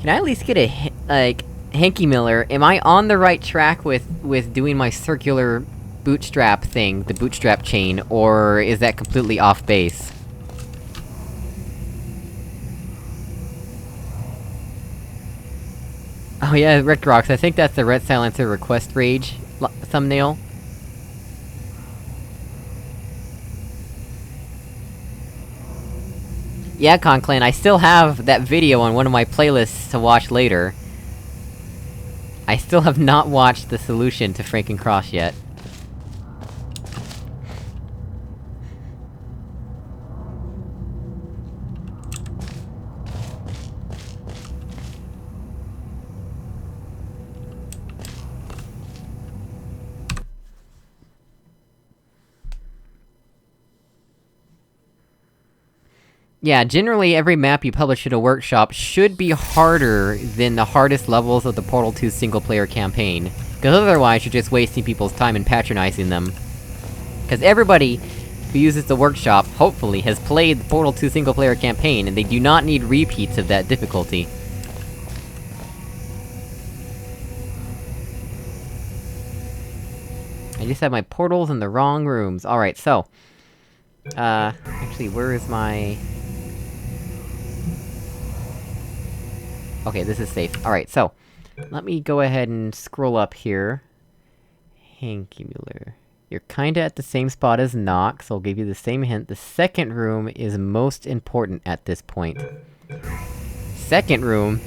Can I at least get a like, HankyMueller, am I on the right track with doing my circular bootstrap thing, the bootstrap chain, or is that completely off base? Oh yeah, Rectrox, I think that's the Red Silencer Request Rage thumbnail. Yeah, Conclan, I still have that video on one of my playlists to watch later. I still have not watched the solution to Frankencross yet. Yeah, generally every map you publish at a workshop should be harder than the hardest levels of the Portal 2 single-player campaign. Cause otherwise you're just wasting people's time and patronizing them. Cause everybody who uses the workshop, hopefully, has played the Portal 2 single-player campaign, and they do not need repeats of that difficulty. I just have my portals in the wrong rooms. Alright, so... actually, where is my... Okay, this is safe. Alright, so... let me go ahead and scroll up here. HankyMueller. You're kinda at the same spot as Nox, so I'll give you the same hint. The second room is most important at this point. Second room...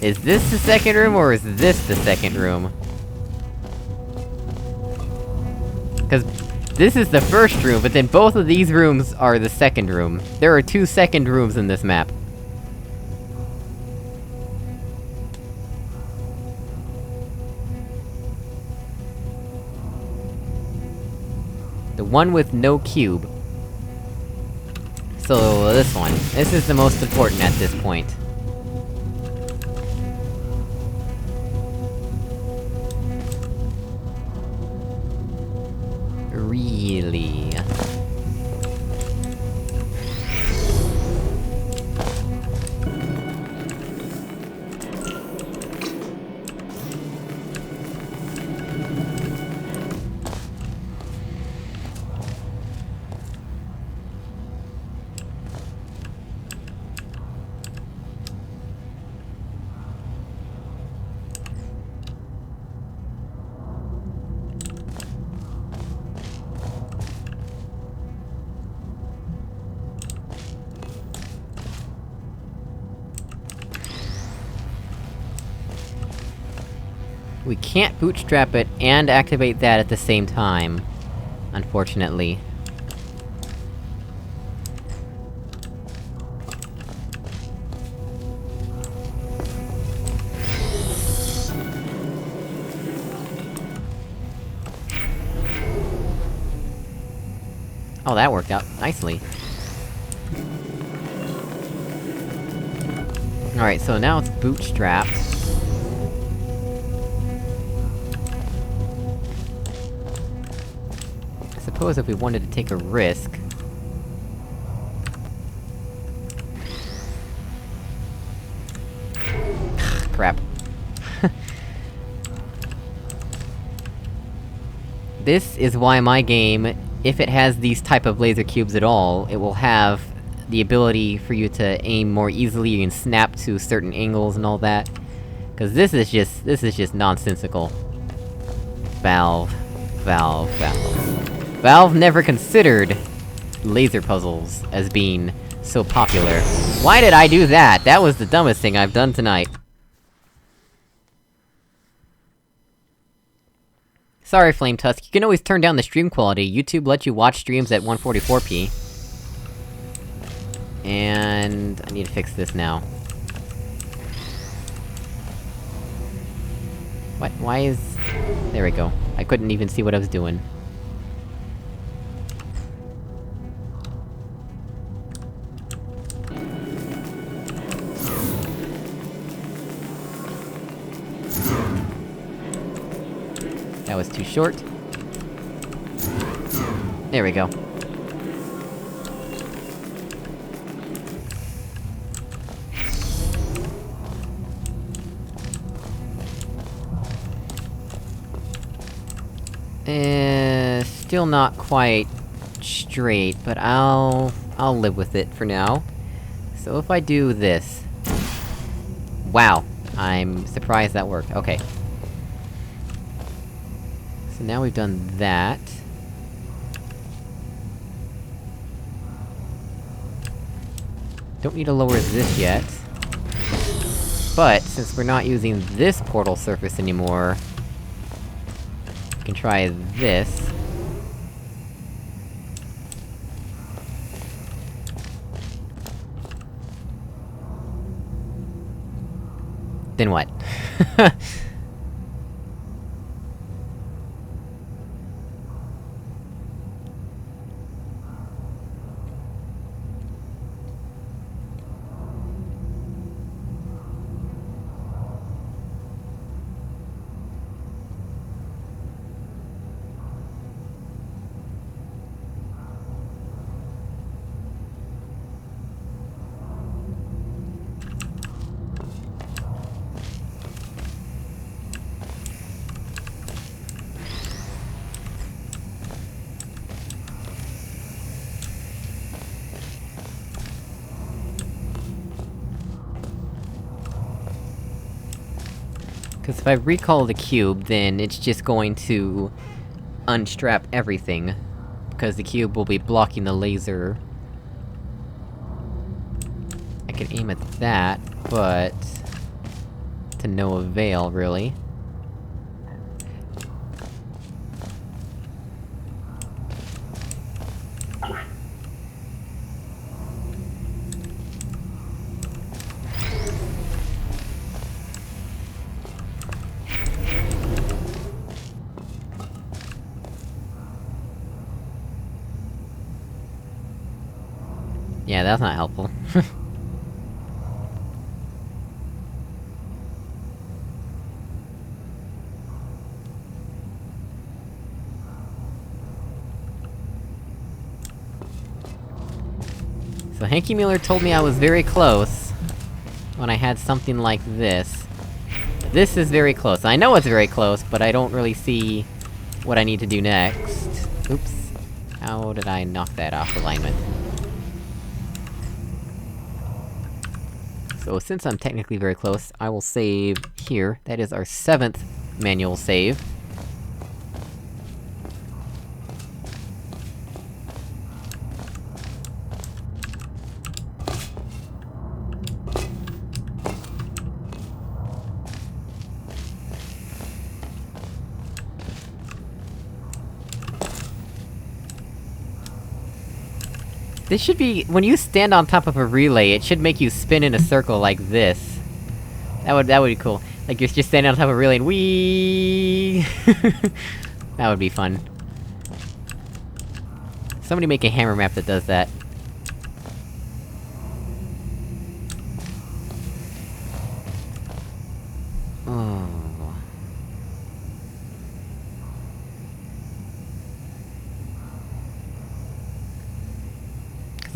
Is this the second room, or is this the second room? Cause... this is the first room, but then both of these rooms are the second room. There are 2 second rooms in this map. The one with no cube. So, this one. This is the most important at this point. Really? We can't bootstrap it and activate that at the same time, unfortunately. Oh, that worked out nicely. Alright, so now it's bootstrapped. I suppose if we wanted to take a risk... Crap. This is why my game, if it has these type of laser cubes at all, it will have the ability for you to aim more easily, you can snap to certain angles and all that. Cause this is just nonsensical. Valve. Valve never considered laser puzzles as being so popular. Why did I do that? That was the dumbest thing I've done tonight. Sorry, Flametusk, you can always turn down the stream quality. YouTube lets you watch streams at 144p. And... I need to fix this now. What? Why is... There we go. I couldn't even see what I was doing. That was too short. There we go. Still not quite straight, but I'll live with it for now. So if I do this... Wow! I'm surprised that worked. Okay. So now we've done that. Don't need to lower this yet. But, since we're not using this portal surface anymore... we can try this. Then what? Because if I recall the cube, then it's just going to... unstrap everything. Because the cube will be blocking the laser. I can aim at that, but... to no avail, really. Yeah, that's not helpful. So HankyMueller told me I was very close... when I had something like this. This is very close. I know it's very close, but I don't really see... what I need to do next. Oops. How did I knock that off alignment? So since I'm technically very close, I will save here. That is our 7th manual save. This should be- when you stand on top of a relay, it should make you spin in a circle like this. That would be cool. Like, you're just standing on top of a relay and whee. That would be fun. Somebody make a hammer map that does that. Oh...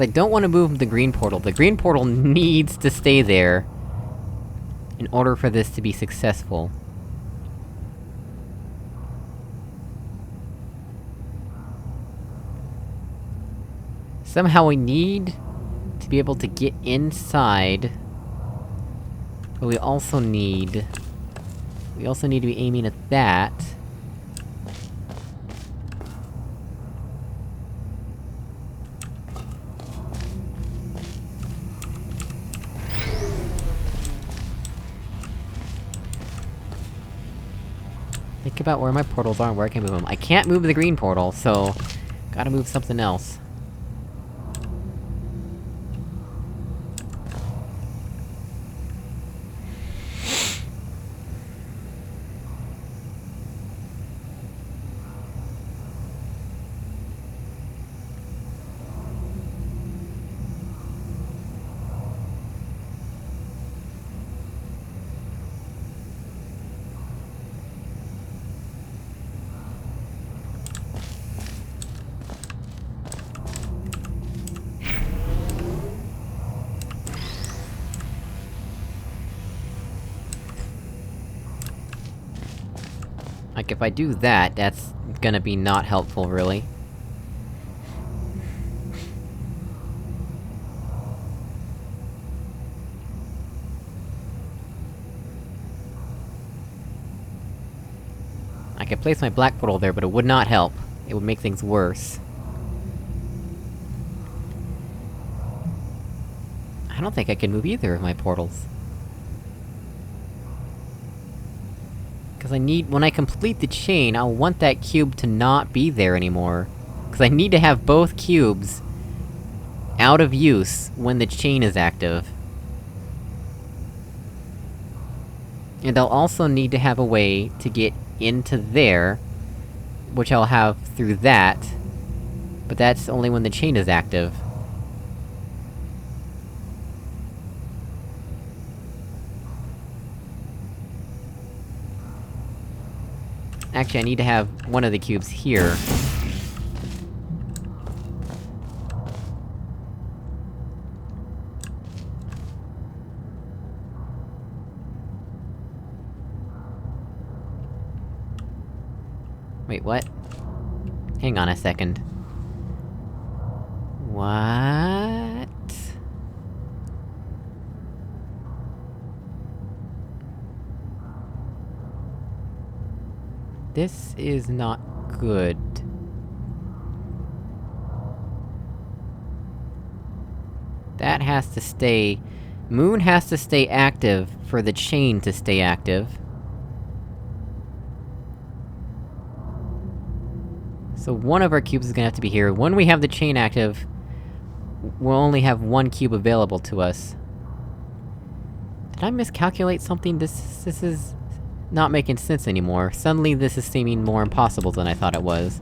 I don't want to move the green portal. The green portal needs to stay there... in order for this to be successful. Somehow we need... to be able to get inside... but we also need... we also need to be aiming at that... Think about where my portals are and where I can move them. I can't move the green portal, so... gotta move something else. Like, if I do that, that's gonna be not helpful, really. I could place my black portal there, but it would not help. It would make things worse. I don't think I can move either of my portals. Cause I need- when I complete the chain, I'll want that cube to not be there anymore. Cause I need to have both cubes out of use when the chain is active. And I'll also need to have a way to get into there, which I'll have through that, but that's only when the chain is active. Actually, I need to have one of the cubes here. Wait, what? Hang on a second. What? This is not good. That has to stay... Moon has to stay active for the chain to stay active. So one of our cubes is gonna have to be here. When we have the chain active, we'll only have one cube available to us. Did I miscalculate something? This is not making sense anymore. Suddenly this is seeming more impossible than I thought it was.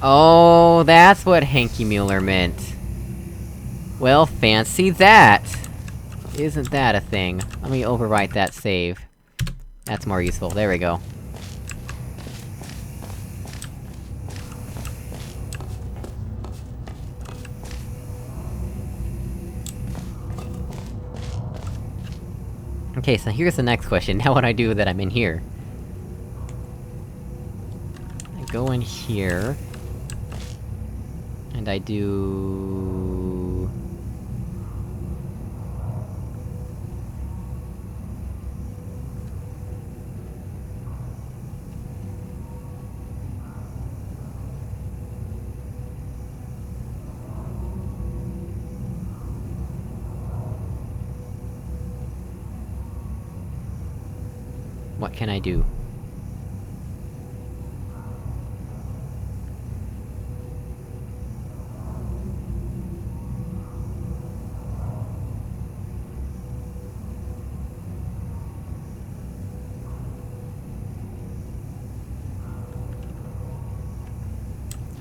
Oh, that's what HankyMueller meant. Well, fancy that! Isn't that a thing? Let me overwrite that save. That's more useful, there we go. Okay, so here's the next question. Now what do I do that I'm in here? I go in here... and I do... What can I do?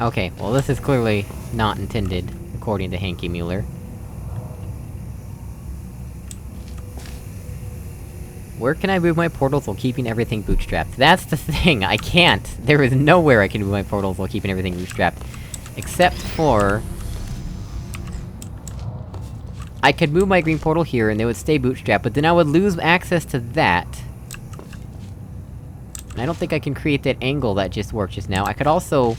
Okay, well this is clearly not intended, according to HankyMueller. Where can I move my portals while keeping everything bootstrapped? That's the thing, I can't! There is nowhere I can move my portals while keeping everything bootstrapped. Except for... I could move my green portal here and they would stay bootstrapped, but then I would lose access to that. And I don't think I can create that angle that just worked just now. I could also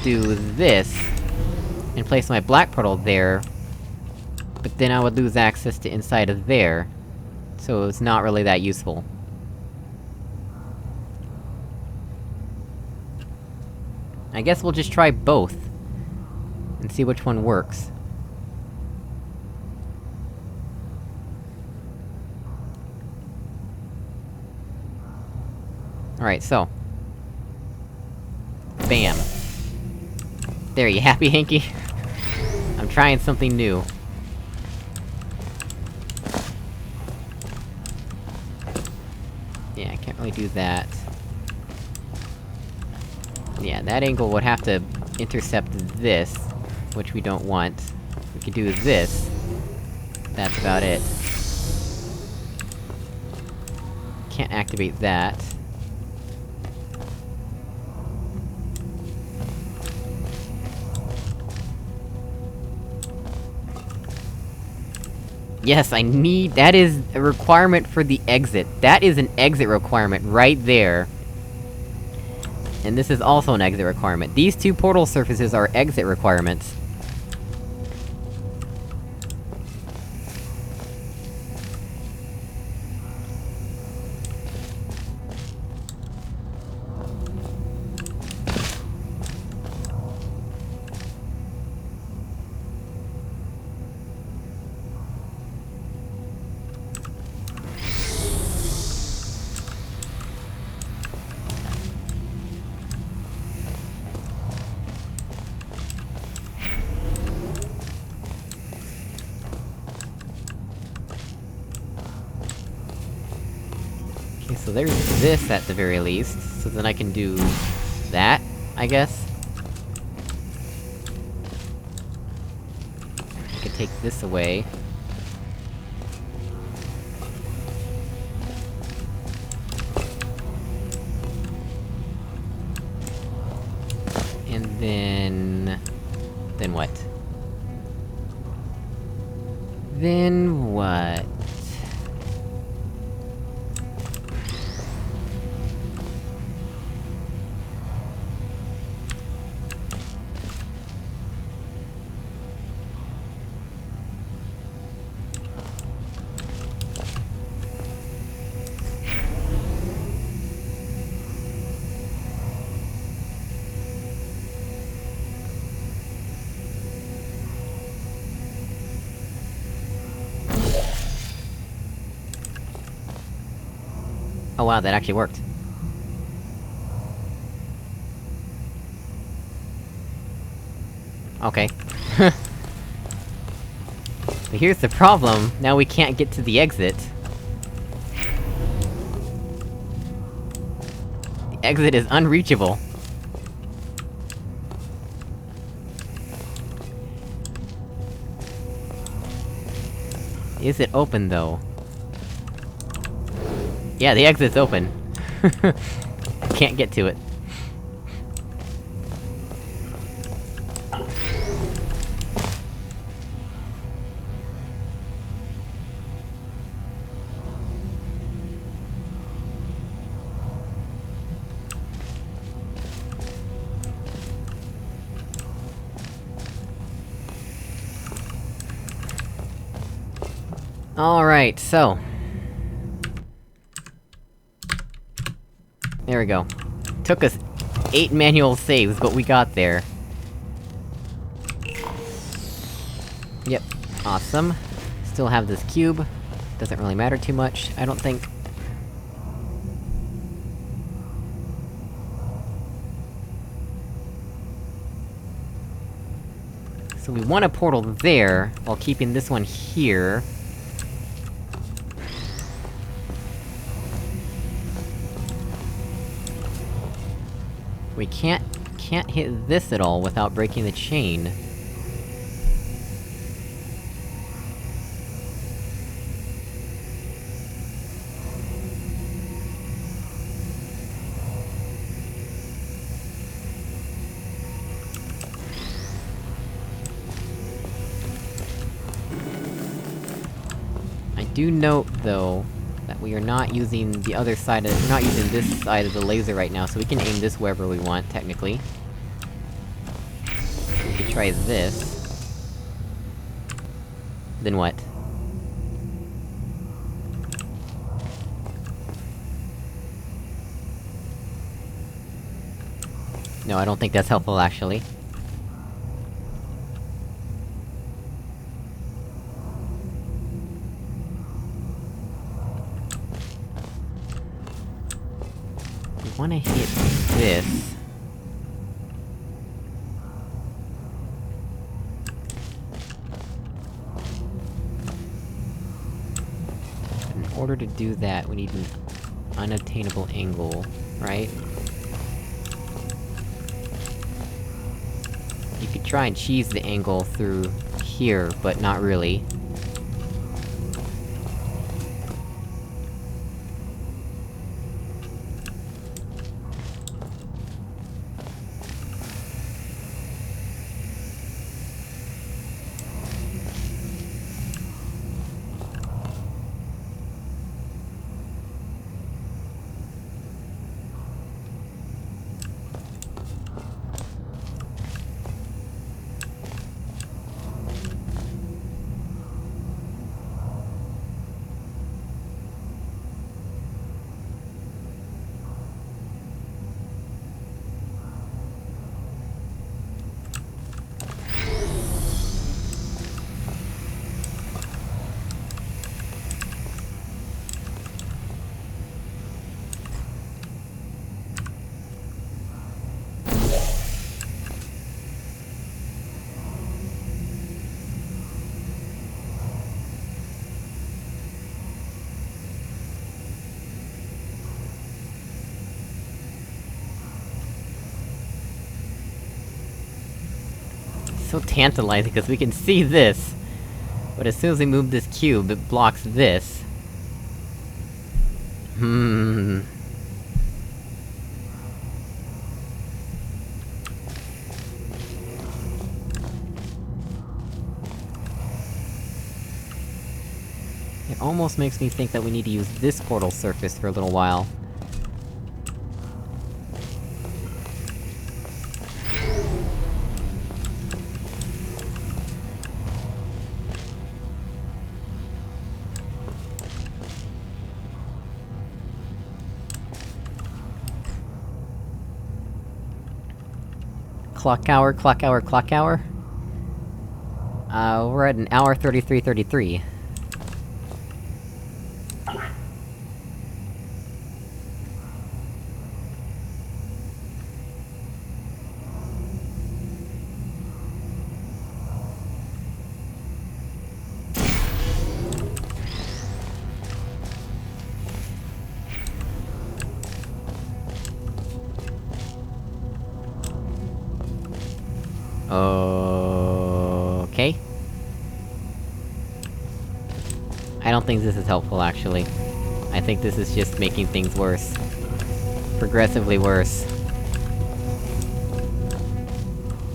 do this, and place my black portal there, but then I would lose access to inside of there. So it's not really that useful. I guess we'll just try both, and see which one works. Alright, so... bam. There, you happy, Hanky? I'm trying something new. we do that. Yeah, that angle would have to intercept this, which we don't want. We could do this. That's about it. Can't activate that. Yes, I need- that is a requirement for the exit. That is an exit requirement right there. And this is also an exit requirement. These two portal surfaces are exit requirements. Okay, so there's this at the very least, so then I can do... that, I guess? I could take this away. And then... then what? Then what? Oh wow, that actually worked. Okay. But here's the problem, now we can't get to the exit. The exit is unreachable. Is it open, though? Yeah, the exit's open. Can't get to it. Alright, so... there we go. Took us 8 manual saves, but we got there. Yep, awesome. Still have this cube. Doesn't really matter too much, I don't think. So we want a portal there, while keeping this one here. We can't hit this at all without breaking the chain. I do note, though, that we are not using the other side of- we're not using this side of the laser right now, so we can aim this wherever we want, technically. We could try this. Then what? No, I don't think that's helpful, actually. We wanna hit this. In order to do that, we need an Unattainable angle, right? You could try and cheese the angle through here, but not really. So tantalizing, because we can see this! But as soon as we move this cube, it blocks this. It almost makes me think that we need to use this portal surface for a little while. Clock hour, clock hour, clock hour? We're at an hour 33:33. Okay. I don't think this is helpful, actually. I think this is just making things worse. Progressively worse.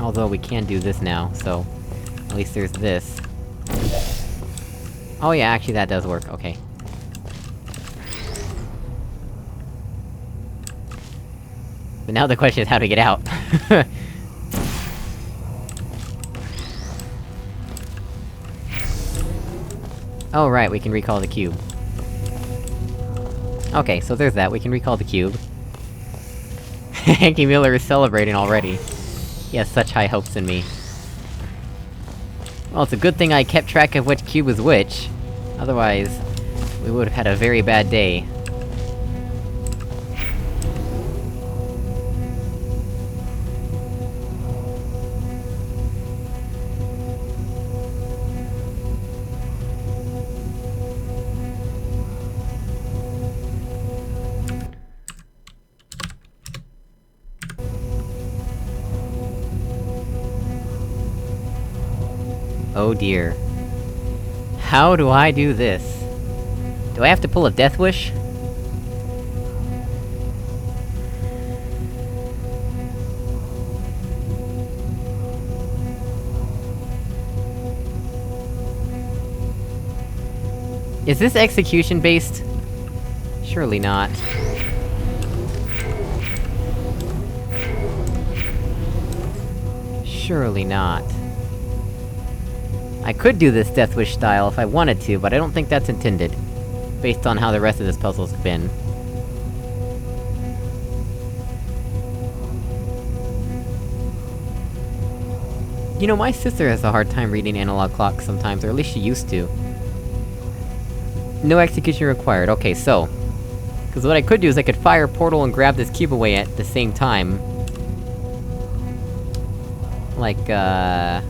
Although we can do this now, so... at least there's this. Oh yeah, actually that does work, okay. But now the question is how to get out. Oh right, we can recall the cube. Okay, so there's that, we can recall the cube. HankyMueller is celebrating already. He has such high hopes in me. Well, it's a good thing I kept track of which cube was which. Otherwise, we would've had a very bad day. Oh dear. How do I do this? Do I have to pull a death wish? Is this execution-based? Surely not. Surely not. I could do this Death Wish style if I wanted to, but I don't think that's intended. Based on how the rest of this puzzle's been. You know, my sister has a hard time reading analog clocks sometimes, or at least she used to. No execution required, okay, so... cause what I could do is I could fire a portal and grab this cube away at the same time. Like that.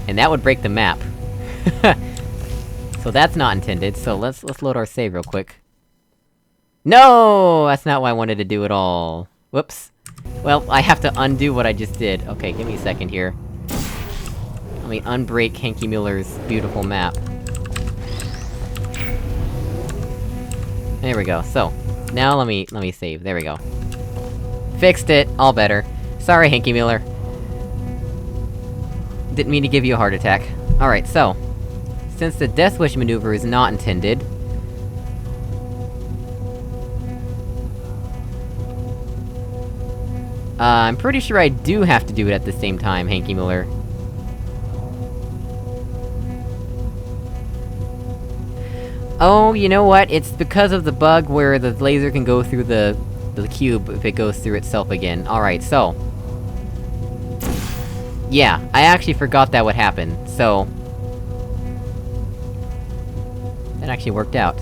And that would break the map. So that's not intended, so let's load our save real quick. No! That's not what I wanted to do at all. Whoops. Well, I have to undo what I just did. Okay, give me a second here. Let me unbreak HankyMueller's beautiful map. There we go, so... Now let me save, there we go. Fixed it, all better. Sorry, HankyMueller. Didn't mean to give you a heart attack. Alright, so... Since the Death Wish maneuver is not intended... I'm pretty sure I do have to do it at the same time, HankyMueller. Oh, you know what? It's because of the bug where the laser can go through the cube if it goes through itself again. Alright, so... Yeah, I actually forgot that would happen, so... That actually worked out.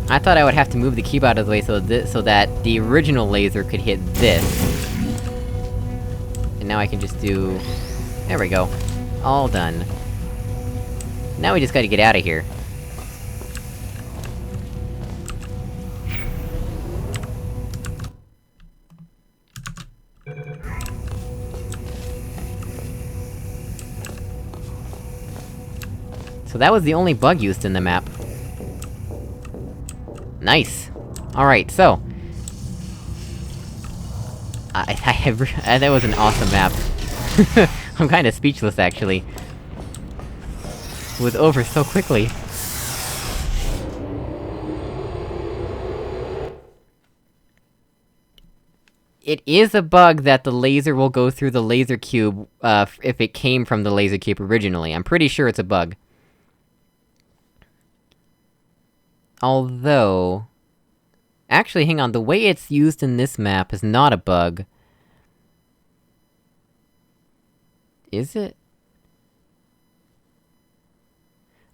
I thought I would have to move the cube out of the way so that the original laser could hit this. And now I can just do... There we go. All done. Now we just gotta get out of here. So that was the only bug used in the map. Nice! Alright, so... that was an awesome map. I'm kinda speechless, actually. It was over so quickly. It is a bug that the laser will go through the laser cube, if it came from the laser cube originally. I'm pretty sure it's a bug. Although... Actually, hang on, the way it's used in this map is not a bug. Is it?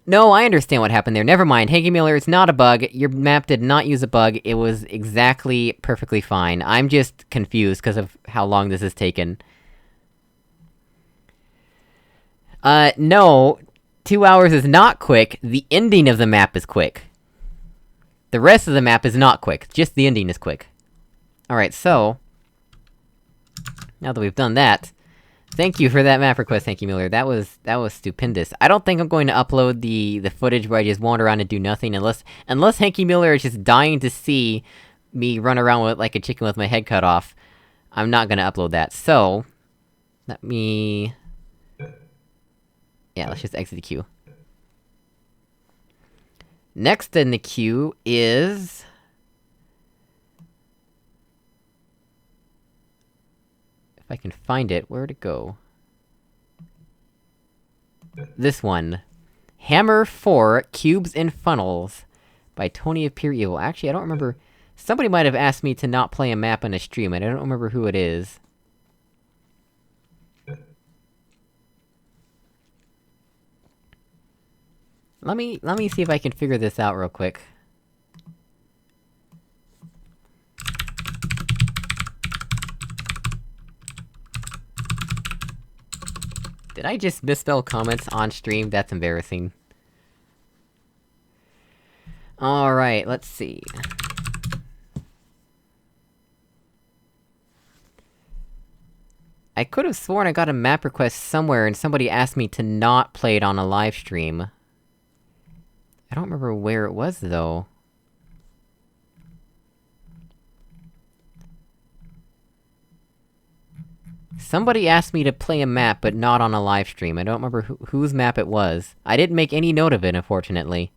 No, I understand what happened there, never mind. HankyMueller, it's not a bug, your map did not use a bug, it was exactly perfectly fine. I'm just confused because of how long this has taken. No, 2 hours is not quick, the ending of the map is quick. The rest of the map is not quick, just the ending is quick. Alright, so... Now that we've done that... Thank you for that map request, HankyMueller, that was stupendous. I don't think I'm going to upload the footage where I just wander around and do nothing, unless HankyMueller is just dying to see me run around with like a chicken with my head cut off. I'm not gonna upload that, so... Let me... Yeah, let's just exit the queue. Next in the queue is... If I can find it, where'd it go? This one. Hammer 4, Cubes and Funnels, by tonyofpureevil. Actually, I don't remember... Somebody might have asked me to not play a map on a stream, and I don't remember who it is. Let me see if I can figure this out real quick. Did I just misspell comments on stream? That's embarrassing. Alright, let's see. I could have sworn I got a map request somewhere and somebody asked me to not play it on a live stream. I don't remember where it was, though. Somebody asked me to play a map, but not on a live stream. I don't remember whose map it was. I didn't make any note of it, unfortunately.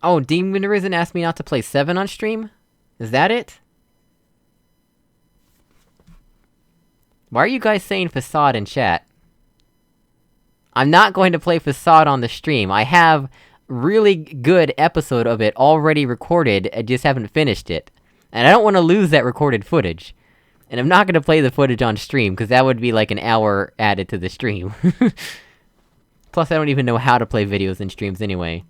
Oh, Demon Arisen asked me not to play 7 on stream? Is that it? Why are you guys saying Facade in chat? I'm not going to play Facade on the stream. I have really good episode of it already recorded, I just haven't finished it. And I don't want to lose that recorded footage. And I'm not gonna play the footage on stream, because that would be like an hour added to the stream. Plus I don't even know how to play videos in streams anyway.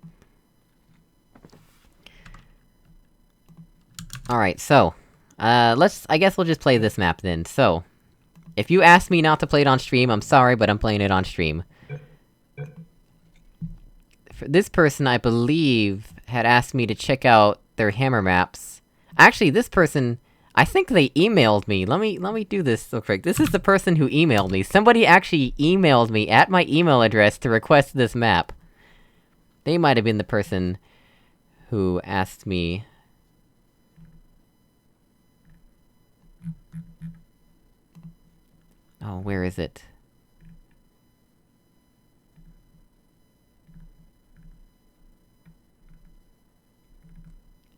Alright, so... I guess we'll just play this map then. So... if you asked me not to play it on stream, I'm sorry, but I'm playing it on stream. For this person, I believe, had asked me to check out their hammer maps. Actually, this person... I think they emailed me. Let me do this real quick. This is the person who emailed me. Somebody actually emailed me at my email address to request this map. They might have been the person who asked me... Oh, where is it?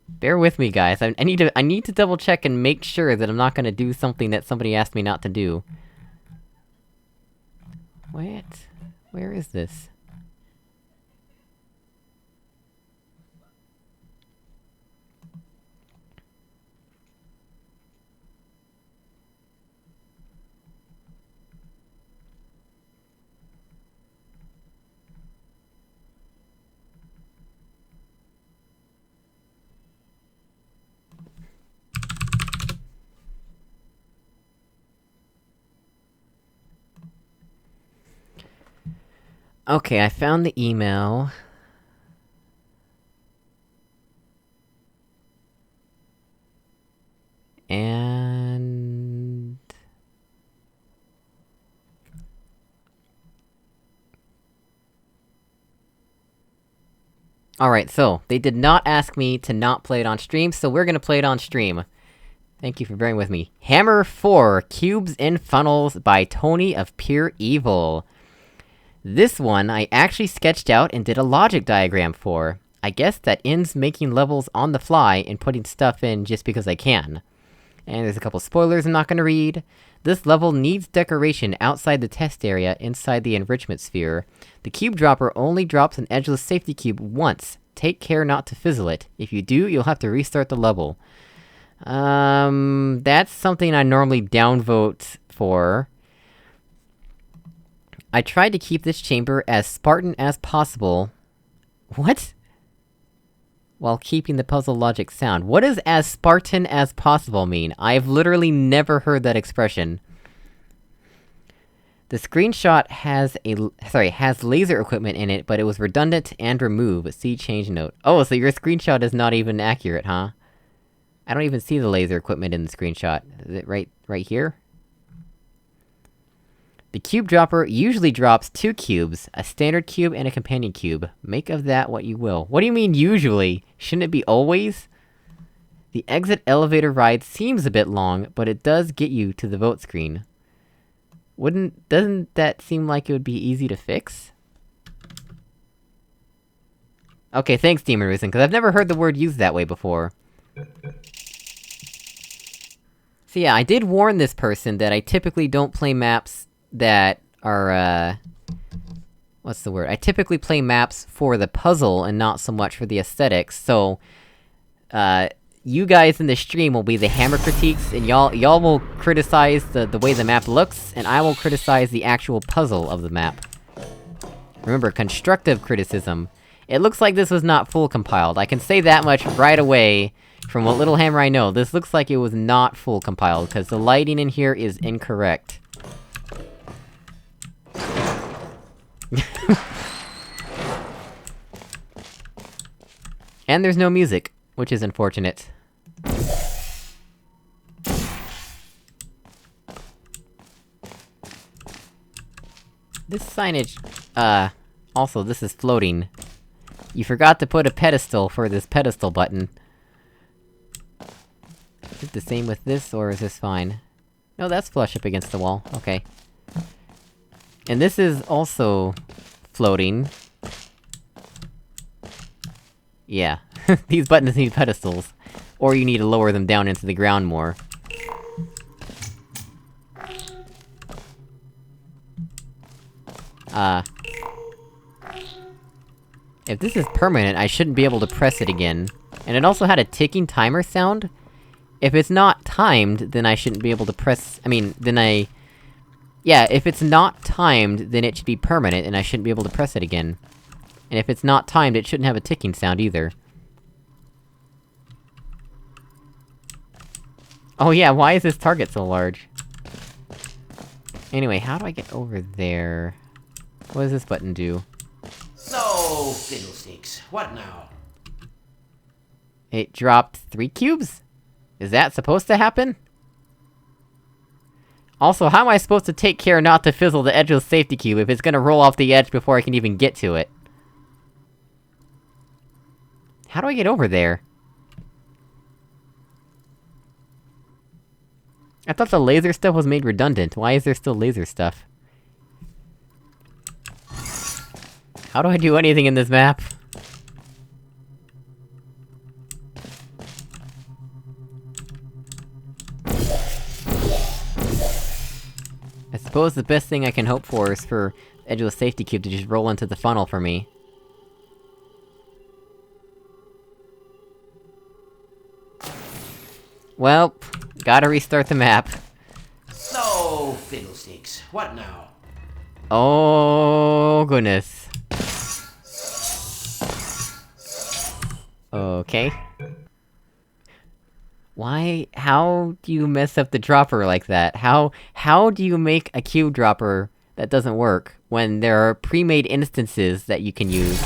Bear with me, guys. I need to double check and make sure that I'm not gonna do something that somebody asked me not to do. What? Where is this? Okay, I found the email. And... Alright, so, they did not ask me to not play it on stream, so we're gonna play it on stream. Thank you for bearing with me. Hammer 4, Cubes and Funnels by Tony of Pure Evil. This one, I actually sketched out and did a logic diagram for. I guess that ends making levels on the fly and putting stuff in just because I can. And there's a couple spoilers I'm not gonna read. This level needs decoration outside the test area, inside the enrichment sphere. The cube dropper only drops an edgeless safety cube once. Take care not to fizzle it. If you do, you'll have to restart the level. That's something I normally downvote for. I tried to keep this chamber as Spartan as possible... What? While keeping the puzzle logic sound. What does as Spartan as possible mean? I've literally never heard that expression. The screenshot has has laser equipment in it, but it was redundant and remove. See change note. Oh, so your screenshot is not even accurate, huh? I don't even see the laser equipment in the screenshot. Is it right here? The cube dropper usually drops 2 cubes, a standard cube and a companion cube. Make of that what you will. What do you mean, usually? Shouldn't it be always? The exit elevator ride seems a bit long, but it does get you to the vote screen. Doesn't that seem like it would be easy to fix? Okay, thanks, Demon Risen, because I've never heard the word used that way before. So yeah, I did warn this person that I typically don't play maps that are, what's the word? I typically play maps for the puzzle and not so much for the aesthetics, so... you guys in the stream will be the hammer critiques, and y'all will criticize the way the map looks, and I will criticize the actual puzzle of the map. Remember, constructive criticism. It looks like this was not full compiled. I can say that much right away, from what little hammer I know. This looks like it was not full compiled, because the lighting in here is incorrect. And there's no music, which is unfortunate. This signage... also, this is floating. You forgot to put a pedestal for this pedestal button. Is it the same with this, or is this fine? No, that's flush up against the wall. Okay. And this is also... floating. Yeah. These buttons need pedestals. Or you need to lower them down into the ground more. If this is permanent, I shouldn't be able to press it again. And it also had a ticking timer sound? If it's not timed, then I shouldn't be able to press- Yeah, if it's not timed, then it should be permanent, and I shouldn't be able to press it again. And if it's not timed, it shouldn't have a ticking sound either. Oh yeah, why is this target so large? Anyway, how do I get over there? What does this button do? No fiddlesticks. What now? It dropped 3 cubes? Is that supposed to happen? Also, how am I supposed to take care not to fizzle the edge of the safety cube if it's gonna roll off the edge before I can even get to it? How do I get over there? I thought the laser stuff was made redundant. Why is there still laser stuff? How do I do anything in this map? I suppose the best thing I can hope for is for the edge of the safety cube to just roll into the funnel for me. Well, gotta restart the map. No fiddlesticks. What now? Oh, goodness. Okay. How do you mess up the dropper like that? How do you make a cube dropper that doesn't work, when there are pre-made instances that you can use?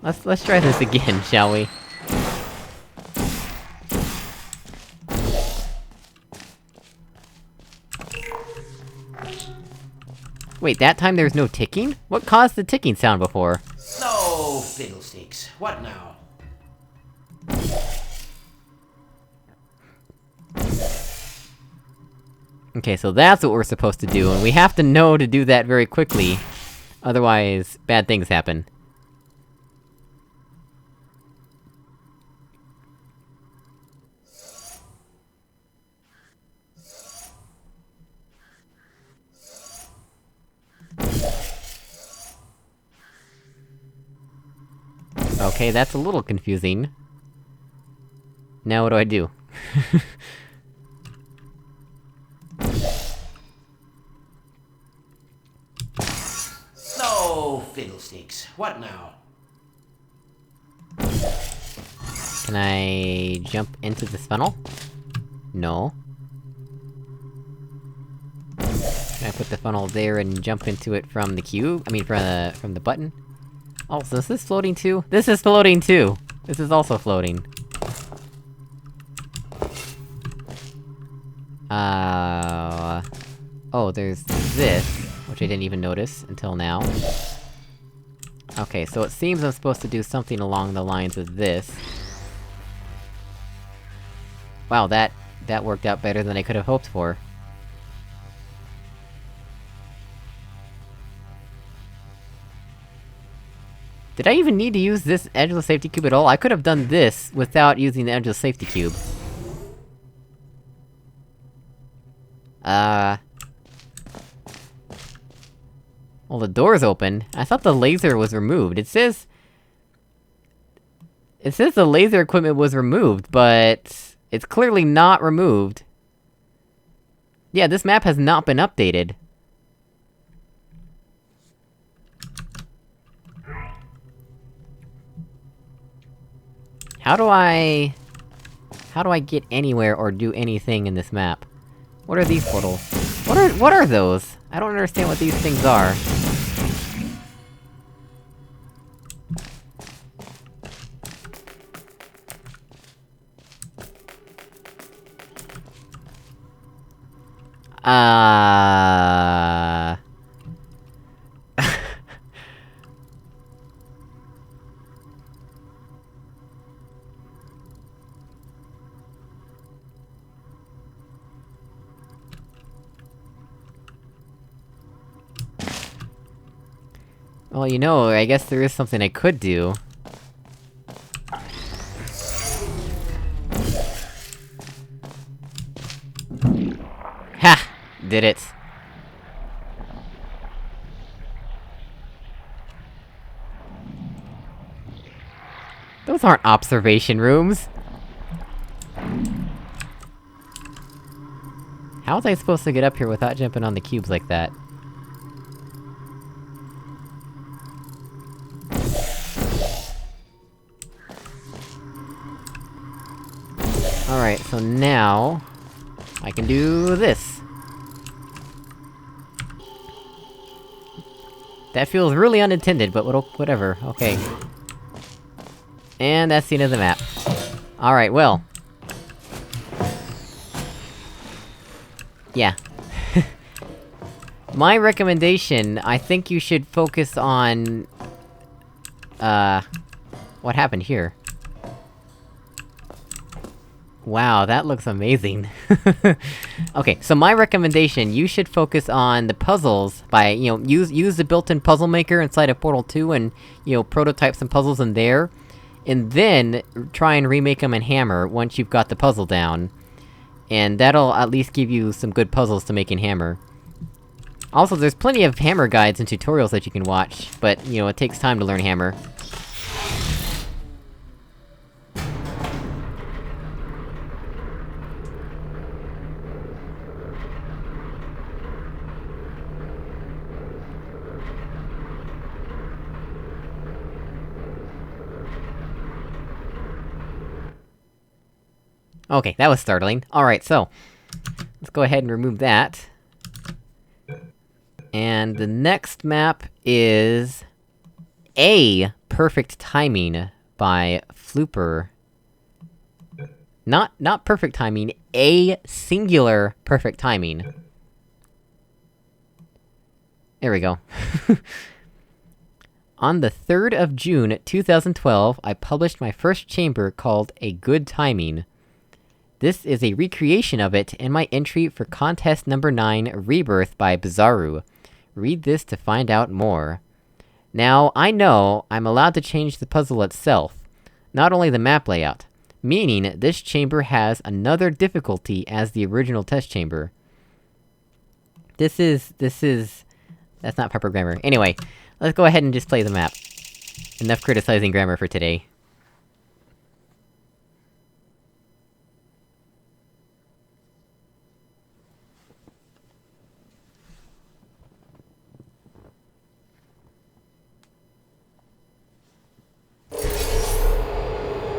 Let's try this again, shall we? Wait, that time there's no ticking? What caused the ticking sound before? No fiddlesticks. What now? Okay, so that's what we're supposed to do, and we have to know to do that very quickly. Otherwise, bad things happen. Okay, that's a little confusing. Now what do I do? No fiddlesticks. What now? Can I jump into this funnel? No. Can I put the funnel there and jump into it from the cube? I mean, from the button? Also, is this floating too? This is floating too! This is also floating. Oh, there's this, which I didn't even notice until now. Okay, so it seems I'm supposed to do something along the lines of this. Wow, that worked out better than I could have hoped for. Did I even need to use this edge of the safety cube at all? I could have done this without using the edge of the safety cube. Well, the door's open. I thought the laser was removed. It says the laser equipment was removed, but it's clearly not removed. Yeah, this map has not been updated. How do I get anywhere or do anything in this map? What are these portals? What are those? I don't understand what these things are. Well, you know, I guess there is something I could do. Ha! Did it. Those aren't observation rooms! How was I supposed to get up here without jumping on the cubes like that? so now... I can do this! That feels really unintended, but whatever, okay. And that's the end of the map. Alright, well... yeah. My recommendation, I think you should focus on... what happened here? Wow, that looks amazing. Okay, so my recommendation, you should focus on the puzzles by, you know, use the built-in puzzle maker inside of Portal 2 and, you know, prototype some puzzles in there. And then, try and remake them in Hammer once you've got the puzzle down. And that'll at least give you some good puzzles to make in Hammer. Also, there's plenty of Hammer guides and tutorials that you can watch, but, you know, it takes time to learn Hammer. Okay, that was startling. Alright, so... let's go ahead and remove that. And the next map is... A Perfect Timing by FLooper. Not perfect timing, a singular perfect timing. There we go. On the 3rd of June, 2012, I published my first chamber called A Good Timing. This is a recreation of it in my entry for contest number 9, Rebirth by Bizarru. Read this to find out more. Now, I know I'm allowed to change the puzzle itself, not only the map layout, meaning this chamber has another difficulty as the original test chamber. That's not proper grammar. Anyway, let's go ahead and just play the map. Enough criticizing grammar for today.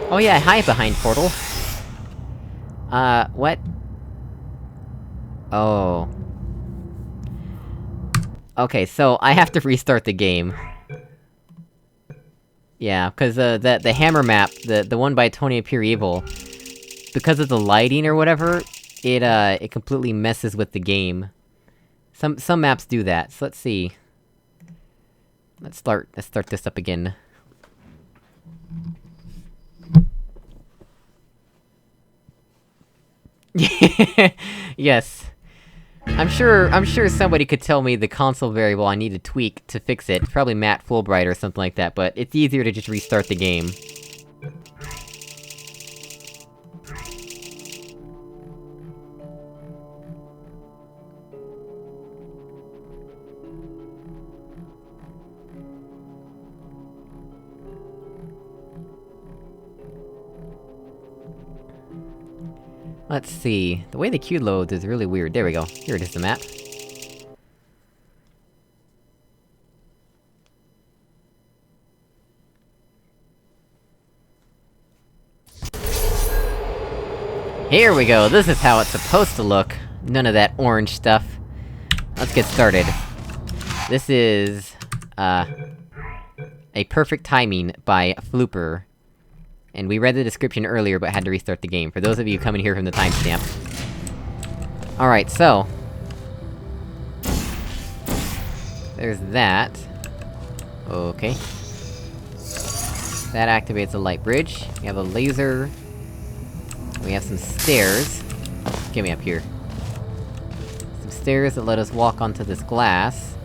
Oh yeah, hide behind Portal. What? Oh. Okay, so I have to restart the game. Yeah, cause the Hammer map, the one by tonyofpureevil, because of the lighting or whatever, it completely messes with the game. Some maps do that, so let's see. Let's start this up again. Yes. I'm sure somebody could tell me the console variable I need to tweak to fix it. Probably Matt Fulbright or something like that, but it's easier to just restart the game. Let's see, the way the queue loads is really weird. There we go, here it is, the map. Here we go, this is how it's supposed to look. None of that orange stuff. Let's get started. This is... A Perfect Timing by FLooper. And we read the description earlier, but had to restart the game, for those of you coming here from the timestamp. Alright, so... there's that. Okay. That activates a light bridge. We have a laser. We have some stairs. Get me up here. Some stairs that let us walk onto this glass.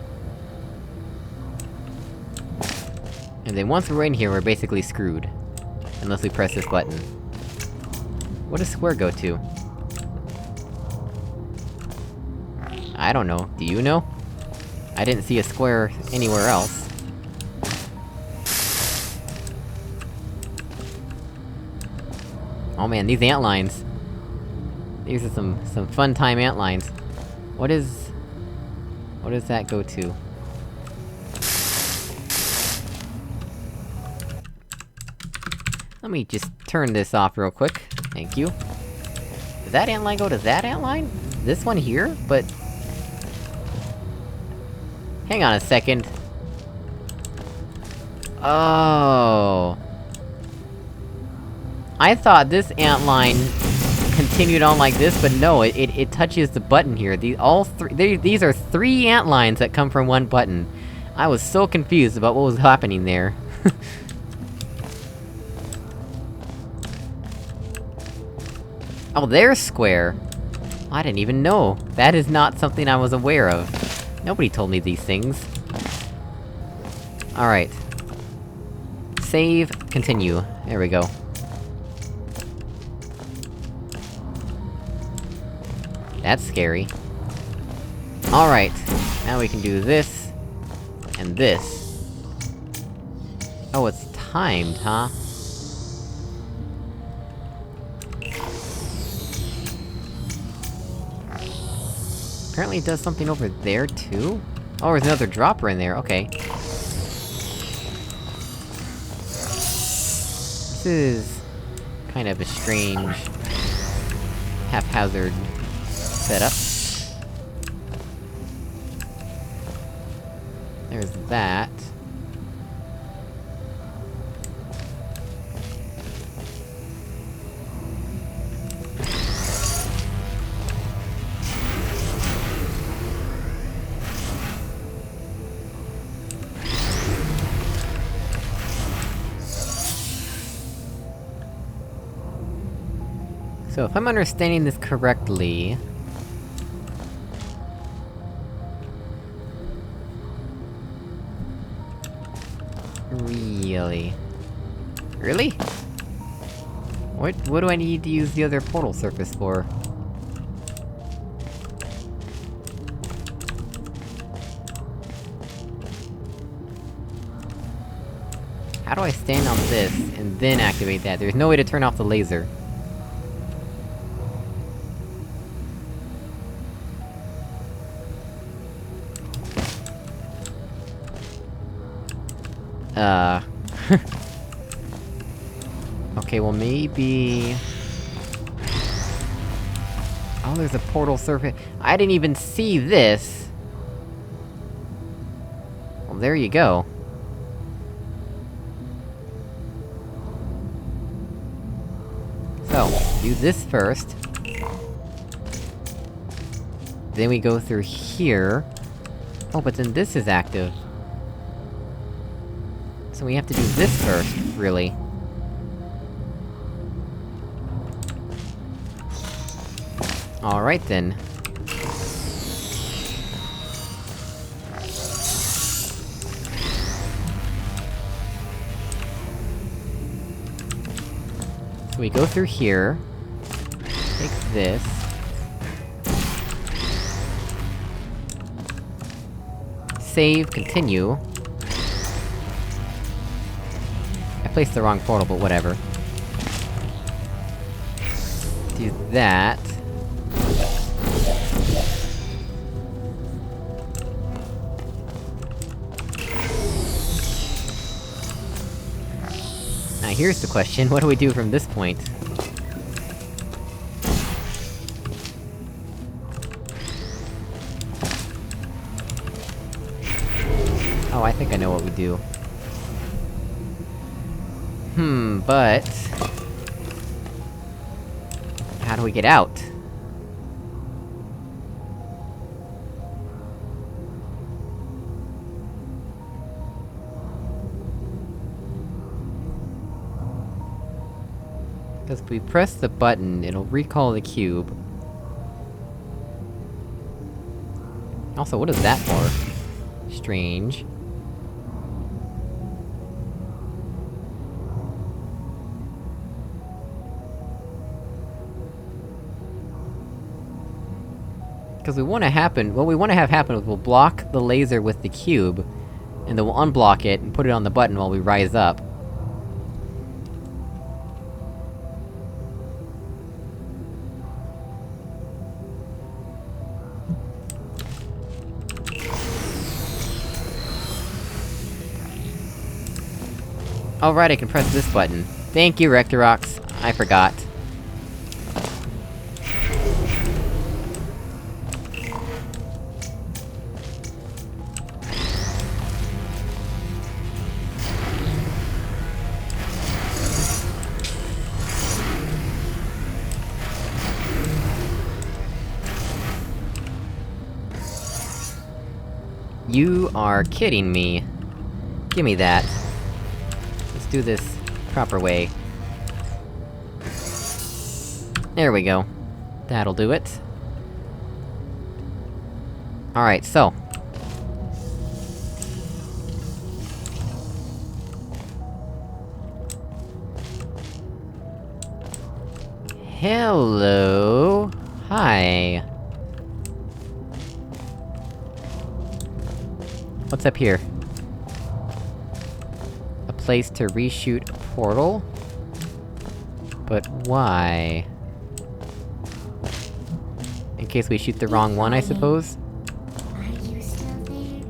And then once we're in here, we're basically screwed. Unless we press this button. What does square go to? I don't know. Do you know? I didn't see a square anywhere else. Oh man, these ant lines. These are some fun time ant lines. What does that go to? Let me just turn this off real quick. Thank you. Does that antline go to that antline? This one here? But... hang on a second. Oh... I thought this antline continued on like this, but no, it touches the button here. These are 3 antlines that come from one button. I was so confused about what was happening there. Oh, there's square! I didn't even know! That is not something I was aware of. Nobody told me these things. Alright. Save, continue. There we go. That's scary. Alright. Now we can do this... and this. Oh, it's timed, huh? Apparently it does something over there, too? Oh, there's another dropper in there, okay. This is... kind of a strange... haphazard... setup. There's that. So if I'm understanding this correctly... Really? Really? What do I need to use the other portal surface for? How do I stand on this, and then activate that? There's no way to turn off the laser. Okay, well maybe... oh, there's a portal surface- I didn't even see this! Well, there you go. So, do this first. Then we go through here. Oh, but then this is active. So we have to do this first, really. Alright then. So we go through here. Take this. Save, continue. I placed the wrong portal, but whatever. Do that. Now here's the question, what do we do from this point? Oh, I think I know what we do. But... how do we get out? Because if we press the button, it'll recall the cube. Also, what is that for? Strange. Because we want to happen- what we want to have happen is we'll block the laser with the cube, and then we'll unblock it and put it on the button while we rise up. Oh right, I can press this button. Thank you, Rectorox. I forgot. You are kidding me. Give me that. Let's do this proper way. There we go. That'll do it. Alright, so. Hello... Hi. What's up here? A place to reshoot a portal? But why? In case we shoot the wrong one, I suppose? Are you still there?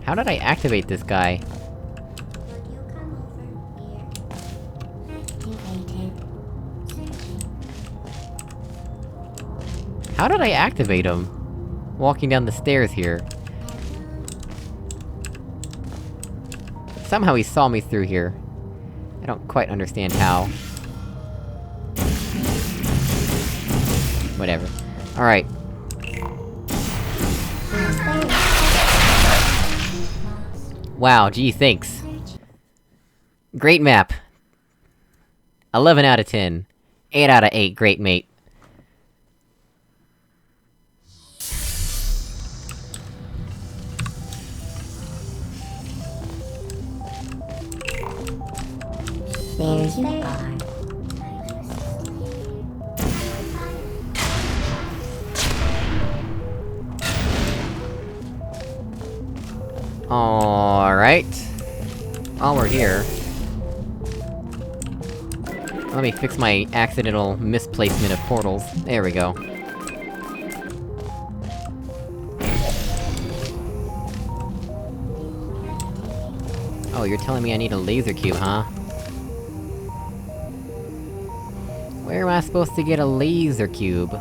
How did I activate this guy? Will you come over here? Activated. Searching. How did I activate him? Walking down the stairs here. Somehow he saw me through here. I don't quite understand how. Whatever. Alright. Wow, gee, thanks. Great map. 11 out of 10. 8 out of 8, great mate. There you are. Alright. While we're here... let me fix my accidental misplacement of portals. There we go. Oh, you're telling me I need a laser cube, huh? Where am I supposed to get a laser cube?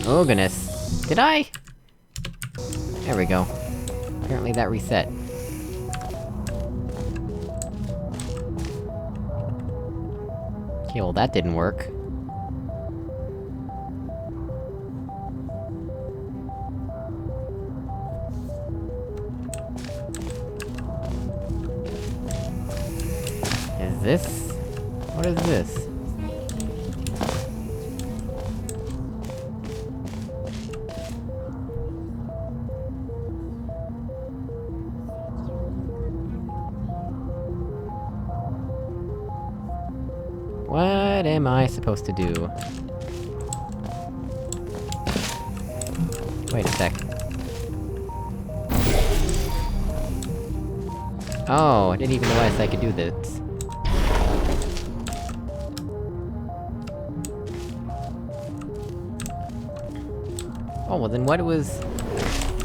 Oh goodness. Did I? There we go. Apparently that reset. Okay, well that didn't work. Is this... what is this? What am I supposed to do? Wait a sec. Oh, I didn't even realize I could do this. Oh, well then what was...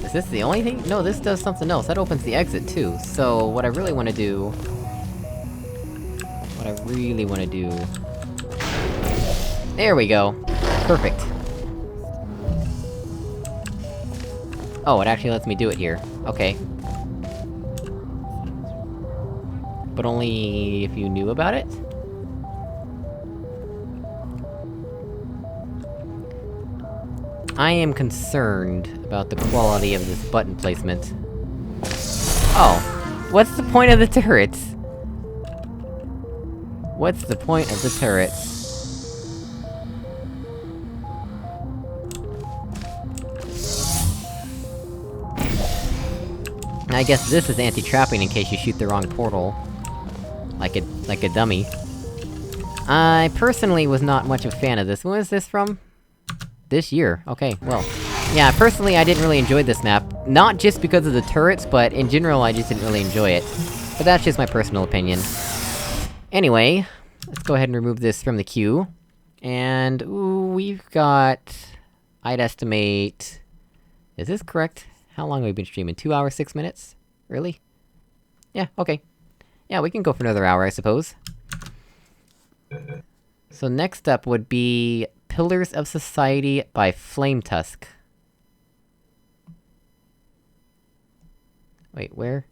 is this the only thing? No, this does something else. That opens the exit too. So, what I really wanna do... what I really wanna do... there we go! Perfect. Oh, it actually lets me do it here. Okay. But only if you knew about it? I am concerned about the quality of this button placement. Oh! What's the point of the turrets? What's the point of the turrets? I guess this is anti-trapping in case you shoot the wrong portal. Like a dummy. I personally was not much of a fan of this. When was this from? This year. Okay, well. Yeah, personally I didn't really enjoy this map. Not just because of the turrets, but in general I just didn't really enjoy it. But that's just my personal opinion. Anyway, let's go ahead and remove this from the queue. And, ooh, we've got... I'd estimate... is this correct? How long have we been streaming? 2 hours, 6 minutes? Really? Yeah, okay. Yeah, we can go for another hour, I suppose. So next up would be... Pillars of Society by Flametusk. Wait, where?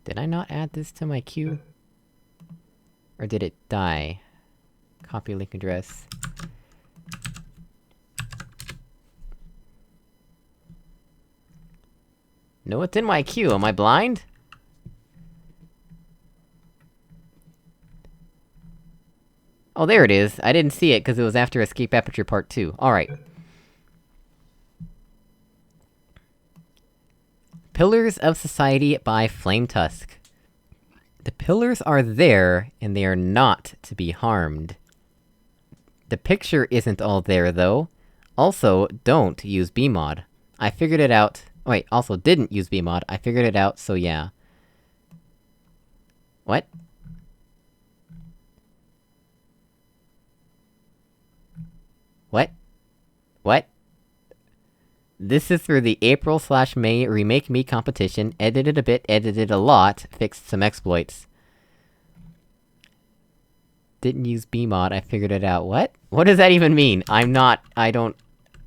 Did I not add this to my queue? Or did it die? Copy link address. No, it's in my queue. Am I blind? Oh, there it is. I didn't see it because it was after Escape Aperture Part 2. Alright. Pillars of Society by Flametusk. The pillars are there, and they are not to be harmed. The picture isn't all there, though. Also, don't use bmod. I figured it out- wait, also didn't use bmod, I figured it out, so yeah. What? What? What? This is for the April/May Remake Me competition, edited a bit, edited a lot, fixed some exploits. Didn't use bmod, I figured it out. What? What does that even mean? I don't...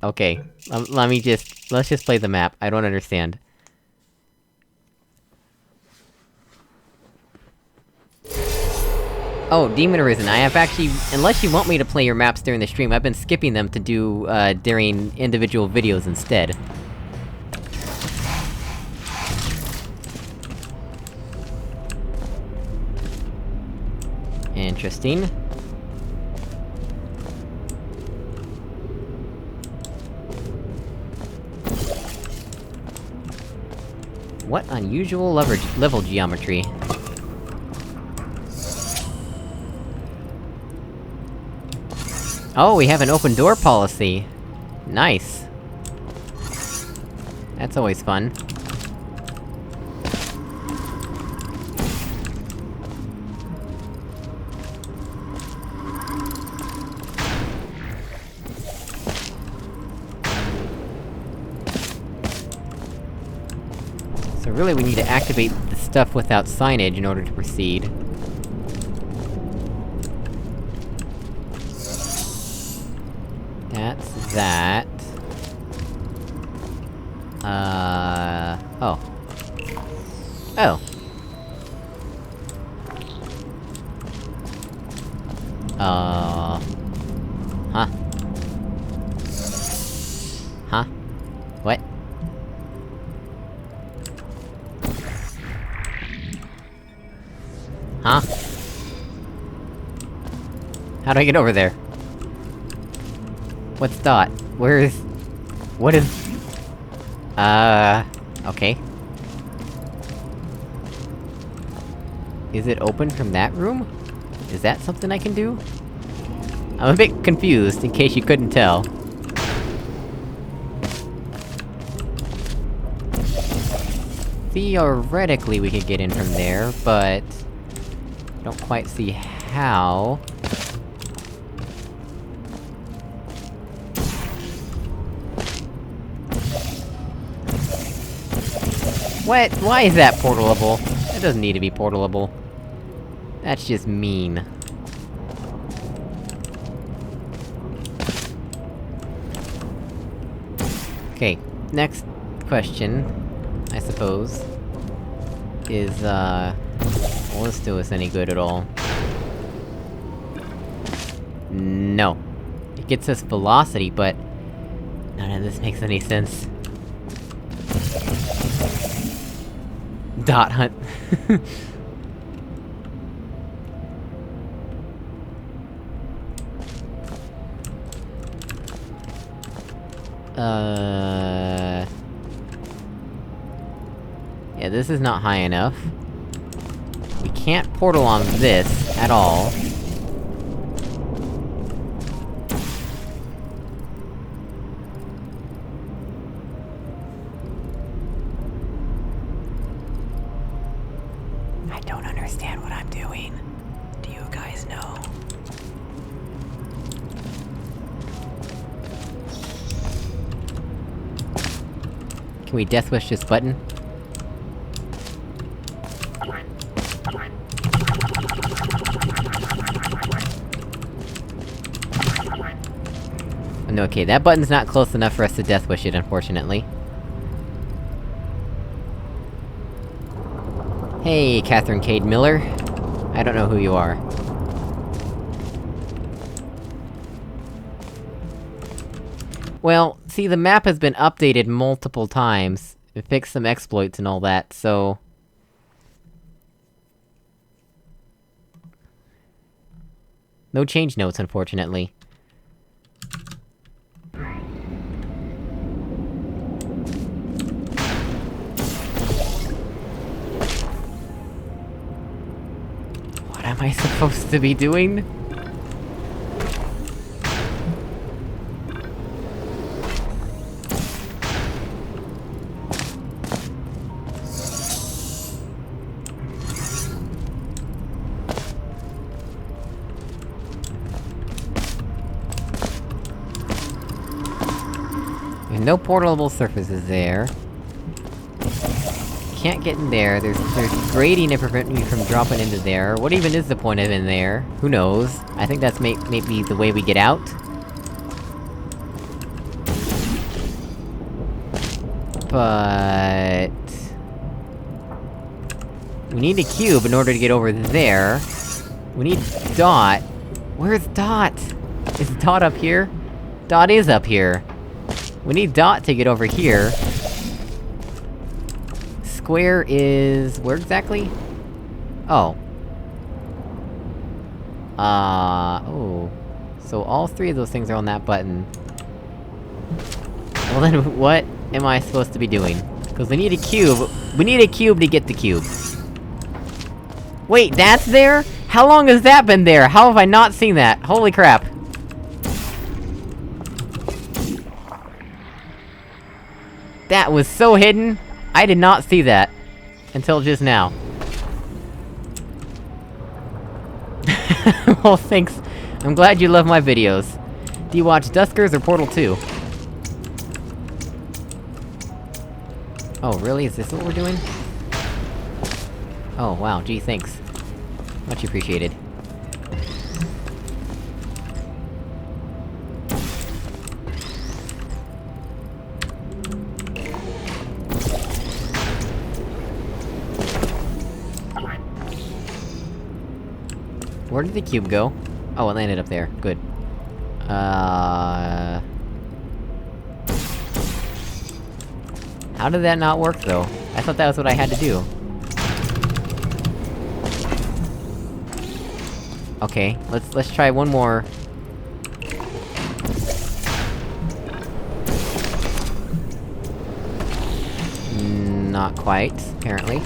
Okay. Let's just play the map. I don't understand. Oh, Demon Arisen, I have actually- unless you want me to play your maps during the stream, I've been skipping them to do, during individual videos instead. Interesting. What unusual level geometry. Oh, we have an open door policy! Nice. That's always fun. So really we need to activate the stuff without signage in order to proceed. That's that. Oh. Oh. Huh? Huh? What? Huh? How do I get over there? What's dot? Where is... what is... okay. Is it open from that room? Is that something I can do? I'm a bit confused, in case you couldn't tell. Theoretically we could get in from there, but... I don't quite see how... What? Why is that portalable? That doesn't need to be portalable. That's just mean. Okay, next question, I suppose, is, will this do us any good at all? No. It gets us velocity, but... none of this makes any sense. Dot hunt. Yeah, this is not high enough. We can't portal on this at all. I don't understand what I'm doing. Do you guys know? Can we death wish this button? No, okay, that button's not close enough for us to death wish it, unfortunately. Hey, Catherine Cade Miller. I don't know who you are. Well, see, the map has been updated multiple times. It fixed some exploits and all that, so... no change notes, unfortunately. What am I supposed to be doing? There's no portable surfaces there. Can't get in there, there's grading to prevent me from dropping into there. What even is the point of in there? Who knows? I think that's maybe the way we get out? But... we need a cube in order to get over there. We need Dot. Where's Dot? Is Dot up here? Dot is up here! We need Dot to get over here. Square is... where exactly? Oh. Oh. So all three of those things are on that button. Well then, what am I supposed to be doing? Cause we need a cube. We need a cube to get the cube. Wait, that's there? How long has that been there? How have I not seen that? Holy crap. That was so hidden! I did not see that. Until just now. Well, thanks. I'm glad you love my videos. Do you watch Duskers or Portal 2? Oh, really? Is this what we're doing? Oh, wow, gee, thanks. Much appreciated. Where did the cube go? Oh, it landed up there. Good. How did that not work, though? I thought that was what I had to do. Okay, let's try one more. Not quite, apparently.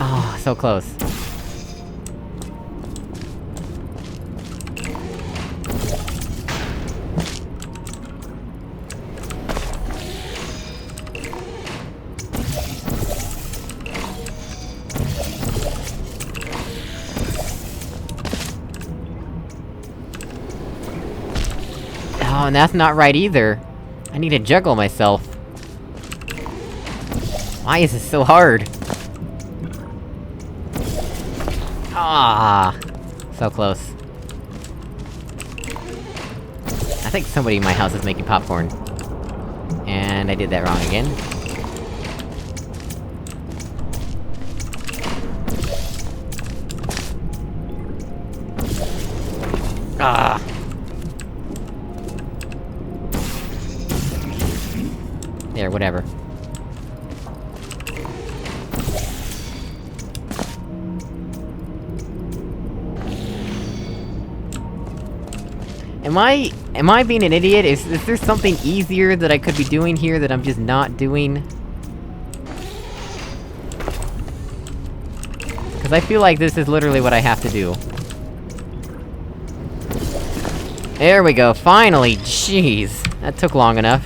Oh, so close. Oh, and that's not right either. I need to juggle myself. Why is this so hard? Ah, so close. I think somebody in my house is making popcorn. And I did that wrong again. Ah! There, whatever. Am I being an idiot? Is there something easier that I could be doing here that I'm just not doing? Cause I feel like this is literally what I have to do. There we go, finally! Jeez! That took long enough.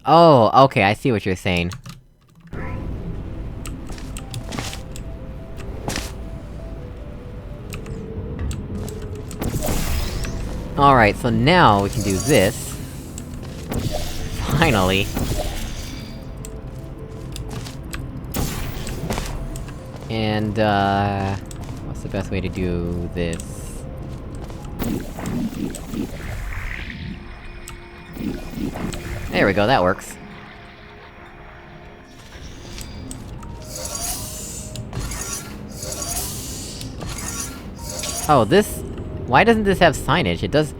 Oh, okay, I see what you're saying. Alright, so now we can do this. Finally. And, what's the best way to do this? There we go, that works. Oh, this... Why doesn't this have signage? It does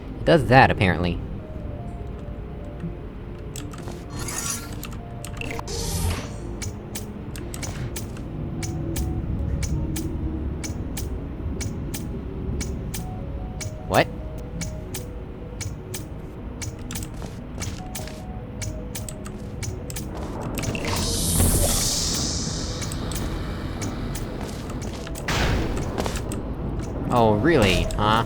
that, apparently. What? Oh, really? Huh?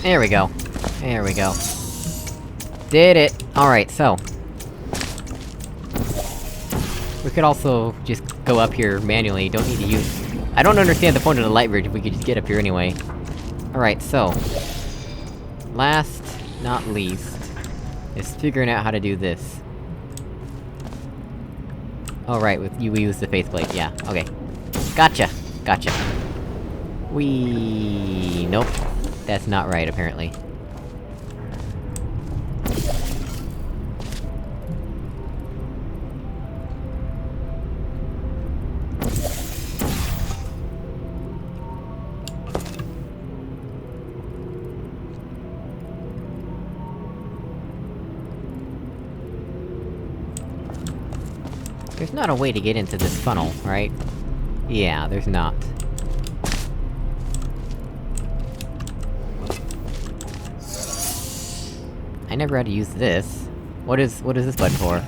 There we go. There we go. Did it! Alright, so... we could also just go up here manually, don't need to use... I don't understand the point of the light bridge if we could just get up here anyway. Alright, so... last, not least, is figuring out how to do this. Oh right, with you we use the faith plate, yeah, okay. Gotcha! Gotcha. Nope. That's not right, apparently. There's not a way to get into this funnel, right? Yeah, there's not. I never had to use this. What is this button for?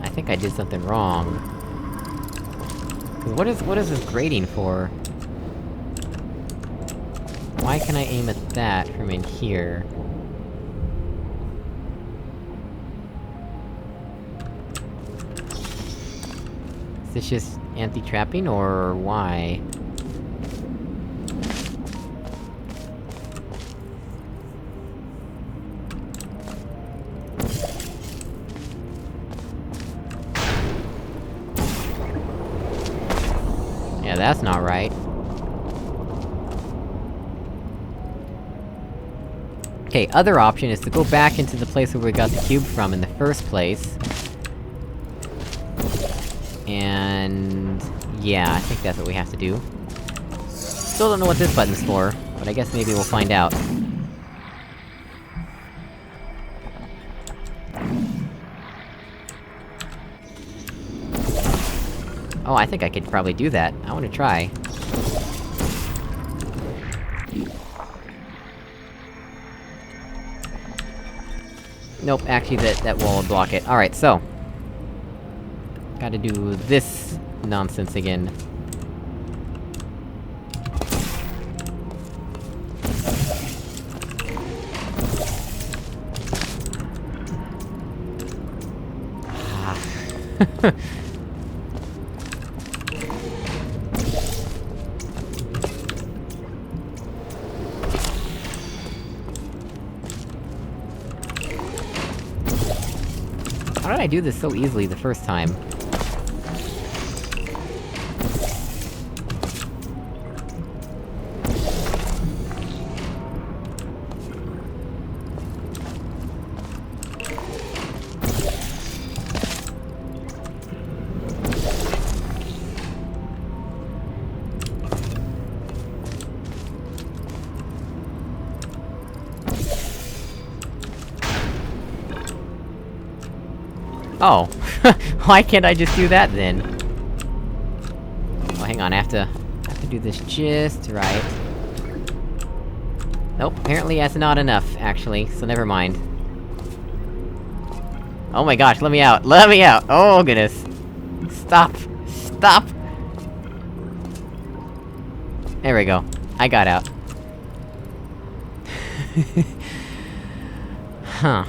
I think I did something wrong. What is this grading for? Why can I aim at that from in here? Is this just anti-trapping, or why? Yeah, that's not right. Okay, other option is to go back into the place where we got the cube from in the first place. And... yeah, I think that's what we have to do. Still don't know what this button's for, but I guess maybe we'll find out. Oh, I think I could probably do that. I wanna try. Nope, actually that wall will block it. Alright, so... gotta do this nonsense again. Ah. How did I do this so easily the first time? Oh. Why can't I just do that, then? Oh, hang on, I have to do this just right. Nope, apparently that's not enough, actually, so never mind. Oh my gosh, let me out! Let me out! Oh goodness! Stop! Stop! There we go. I got out. Huh.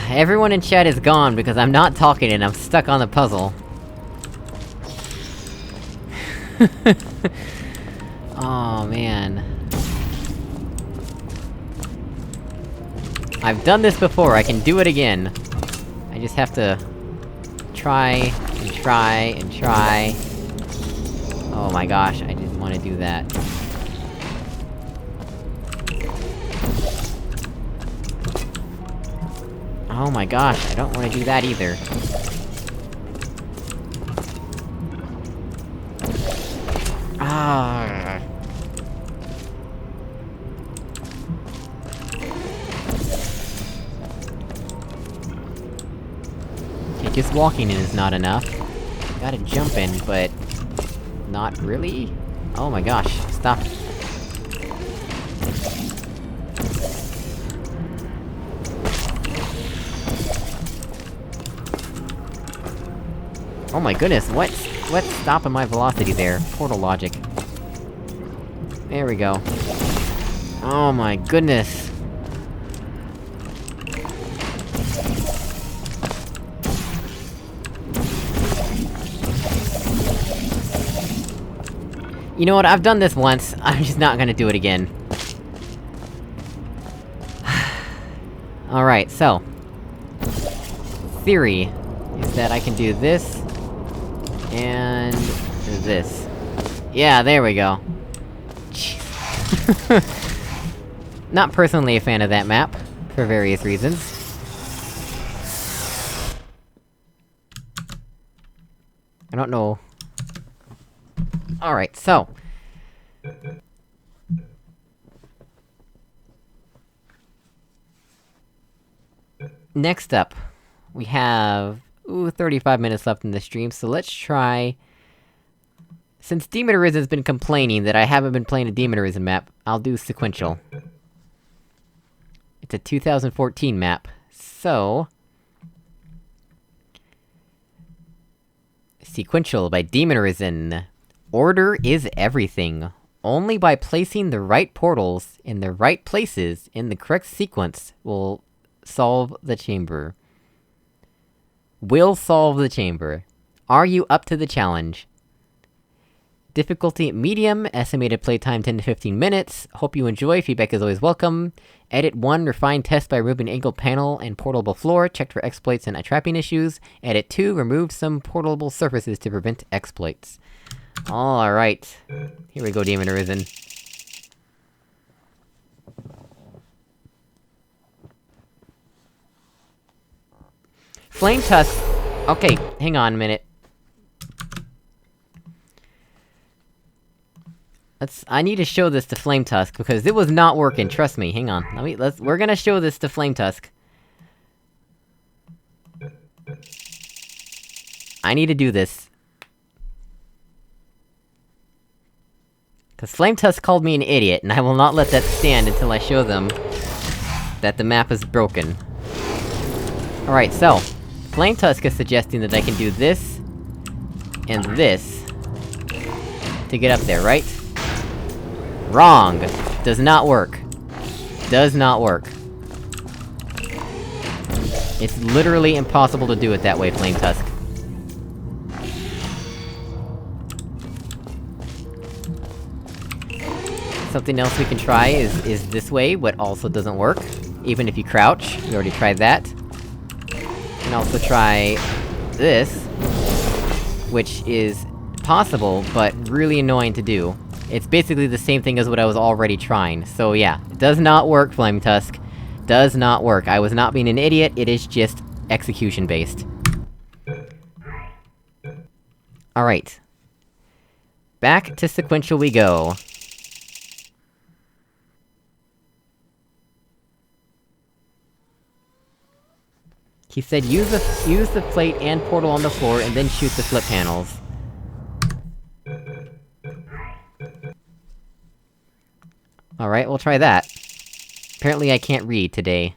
Everyone in chat is gone because I'm not talking and I'm stuck on the puzzle. Oh man. I've done this before, I can do it again. I just have to... try, and try, and try. Oh my gosh, I didn't want to do that. Oh my gosh, I don't want to do that either. Ah. Okay, just walking in is not enough. Gotta jump in, but... not really? Oh my gosh, stop. Oh my goodness, what's stopping my velocity there? Portal logic. There we go. Oh my goodness! You know what, I've done this once, I'm just not gonna do it again. Alright, so... theory is that I can do this... and... this. Yeah, there we go. Jeez. Not personally a fan of that map, for various reasons. I don't know... Alright, so... next up, we have... 35 minutes left in the stream, so let's try... Since Demon Arisen's been complaining that I haven't been playing a Demon Arisen map, I'll do Sequential. It's a 2014 map, so... Sequential by Demon Arisen. Order is everything. Only by placing the right portals in the right places in the correct sequence will solve the chamber. Will solve the chamber. Are you up to the challenge? Difficulty medium, estimated playtime 10 to 15 minutes. Hope you enjoy, feedback is always welcome. Edit 1, refine test by removing angled panel and portable floor, checked for exploits and trapping issues. Edit 2, removed some portable surfaces to prevent exploits. Alright. Here we go, Demon Arisen. Flametusk... okay, hang on a minute. I need to show this to Flametusk, because it was not working, trust me, hang on. We're gonna show this to Flametusk. I need to do this. Cause Flametusk called me an idiot, and I will not let that stand until I show them that the map is broken. Alright, so, Flametusk is suggesting that I can do this, and this, to get up there, right? Wrong! Does not work. Does not work. It's literally impossible to do it that way, Flametusk. Something else we can try is this way, but also doesn't work. Even if you crouch, we already tried that. And also try this, which is possible, but really annoying to do. It's basically the same thing as what I was already trying, so yeah. It does not work, Flametusk. Does not work. I was not being an idiot, it is just execution-based. Alright. Back to Sequential we go. He said use the plate and portal on the floor, and then shoot the flip panels. Alright, we'll try that. Apparently I can't read today.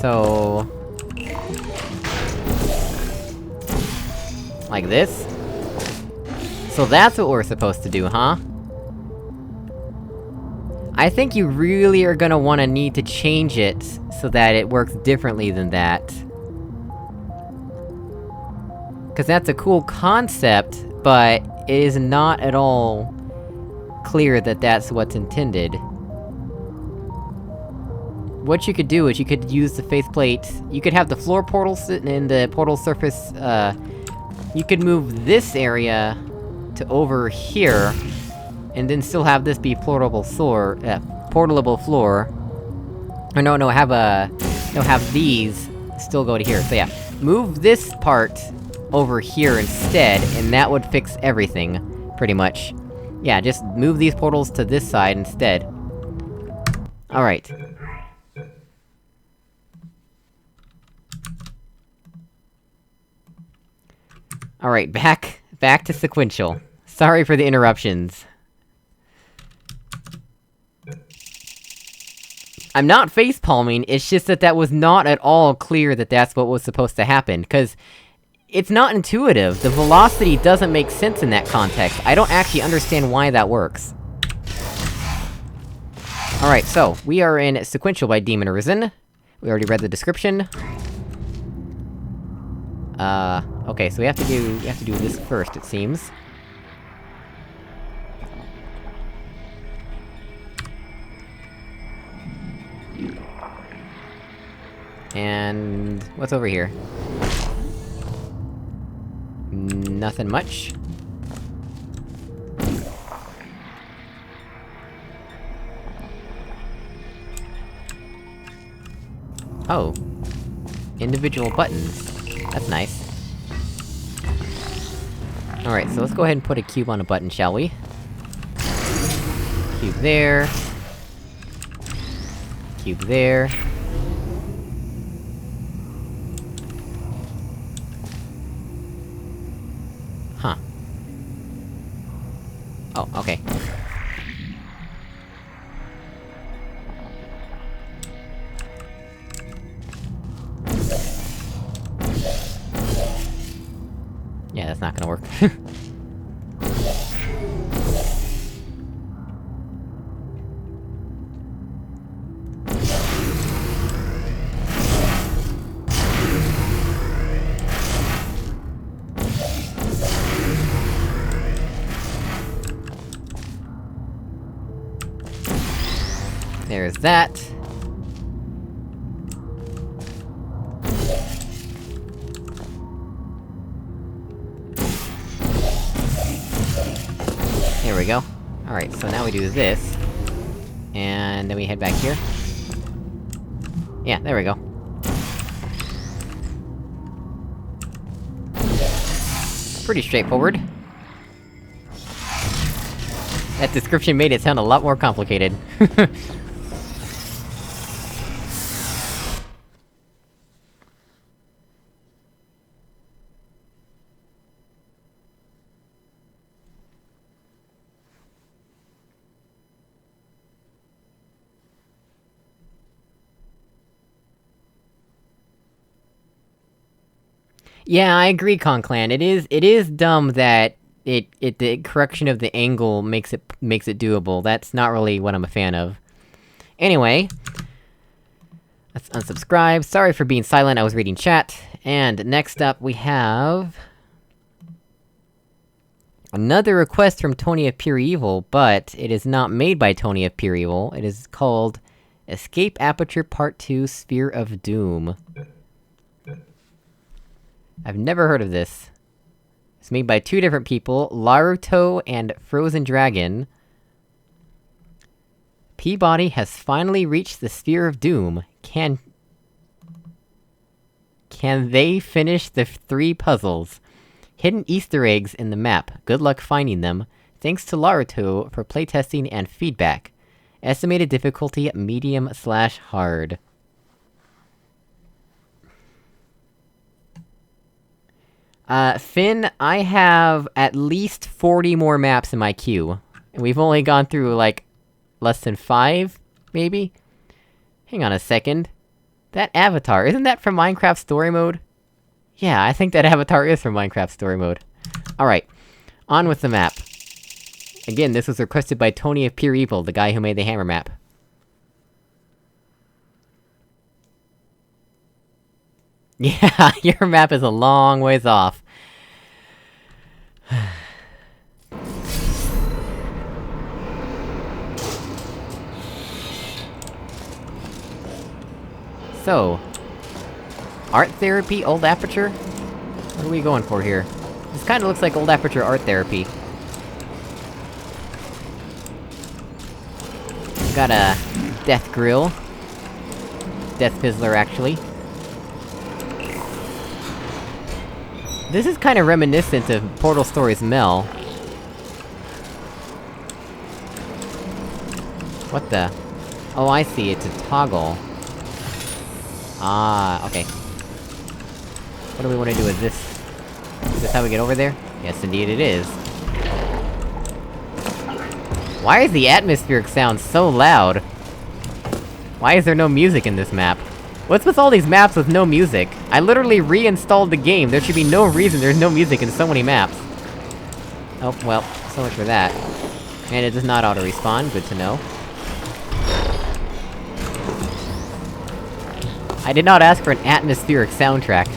So... like this? So that's what we're supposed to do, huh? I think you really are gonna wanna need to change it, so that it works differently than that. Cause that's a cool concept, but it is not at all clear that that's what's intended. What you could do is you could use the faceplate, you could have the floor portal sitting in the portal surface, you could move this area to over here, and then still have this be portable floor, portalable floor. Or no, have these still go to here, so yeah. Move this part over here instead, and that would fix everything, pretty much. Yeah, just move these portals to this side instead. Alright. Alright, back to Sequential. Sorry for the interruptions. I'm not facepalming, it's just that was not at all clear that that's what was supposed to happen, cause it's not intuitive. The velocity doesn't make sense in that context. I don't actually understand why that works. Alright, so, we are in Sequential by Demon Arisen. We already read the description. Okay, so we have to do this first, it seems. And... what's over here? Nothing much. Oh. Individual buttons. That's nice. Alright, so let's go ahead and put a cube on a button, shall we? Cube there. Cube there. Huh. Oh, okay. Yeah, that's not gonna work. There's that. we go. Alright, so now we do this. And then we head back here. Yeah, there we go. Pretty straightforward. That description made it sound a lot more complicated. Yeah, I agree, Conclan. It is dumb that the correction of the angle makes it doable. That's not really what I'm a fan of. Anyway... let's unsubscribe. Sorry for being silent, I was reading chat. And next up we have... another request from Tony of Pure Evil, but it is not made by Tony of Pure Evil. It is called... Escape Aperture Part 2 Sphere of Doom. I've never heard of this. It's made by two different people, Lautaro and FrozenDragon. PeTI has finally reached the Sphere of Doom. Can they finish the 3 puzzles? Hidden Easter eggs in the map. Good luck finding them. Thanks to Lautaro for playtesting and feedback. Estimated difficulty medium/hard. Finn, I have at least 40 more maps in my queue. And we've only gone through, like, less than 5, maybe? Hang on a second. That avatar, isn't that from Minecraft Story Mode? Yeah, I think that avatar is from Minecraft Story Mode. Alright, on with the map. Again, this was requested by Tony of Pure Evil, the guy who made the hammer map. Yeah, your map is a long ways off. So... art therapy, old Aperture? What are we going for here? This kinda looks like old Aperture art therapy. Got a... death grill. Death fizzler, actually. This is kinda reminiscent of Portal Stories Mel. What the? Oh, I see, it's a toggle. Ah, okay. What do we wanna do with this? Is this how we get over there? Yes, indeed it is. Why is the atmospheric sound so loud? Why is there no music in this map? What's with all these maps with no music? I literally reinstalled the game, there should be no reason there's no music in so many maps. Oh, well, so much for that. And it does not auto-respawn, good to know. I did not ask for an atmospheric soundtrack.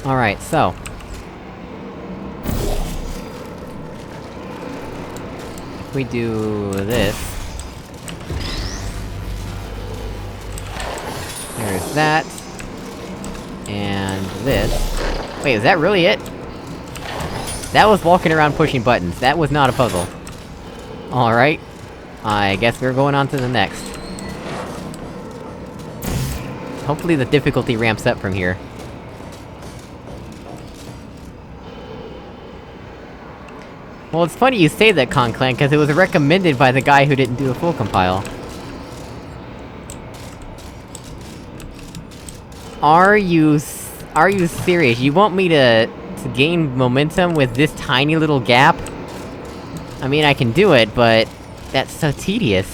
Alright, so... if we do this... there's that... and this... Wait, is that really it? That was walking around pushing buttons, that was not a puzzle. Alright. I guess we're going on to the next. Hopefully the difficulty ramps up from here. Well, it's funny you say that, Conclan, cause it was recommended by the guy who didn't do a full compile. Are you serious? You want me to gain momentum with this tiny little gap? I mean, I can do it, but... that's so tedious.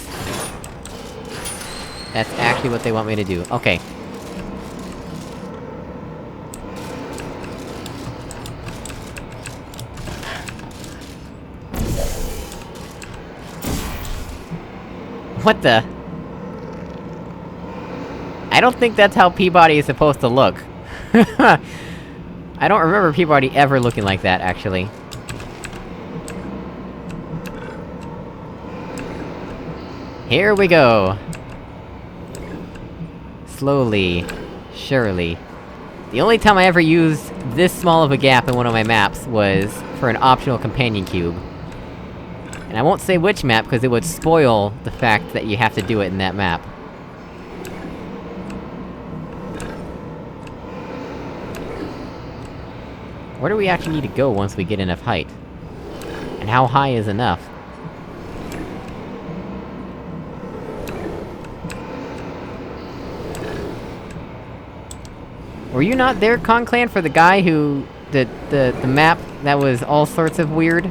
That's actually what they want me to do. Okay. What the? I don't think that's how PeTI is supposed to look. I don't remember PeTI ever looking like that, actually. Here we go! Slowly, surely. The only time I ever used this small of a gap in one of my maps was for an optional companion cube. And I won't say which map, because it would spoil the fact that you have to do it in that map. Where do we actually need to go once we get enough height? And how high is enough? Were you not there, Conclan, for the guy who... the map that was all sorts of weird?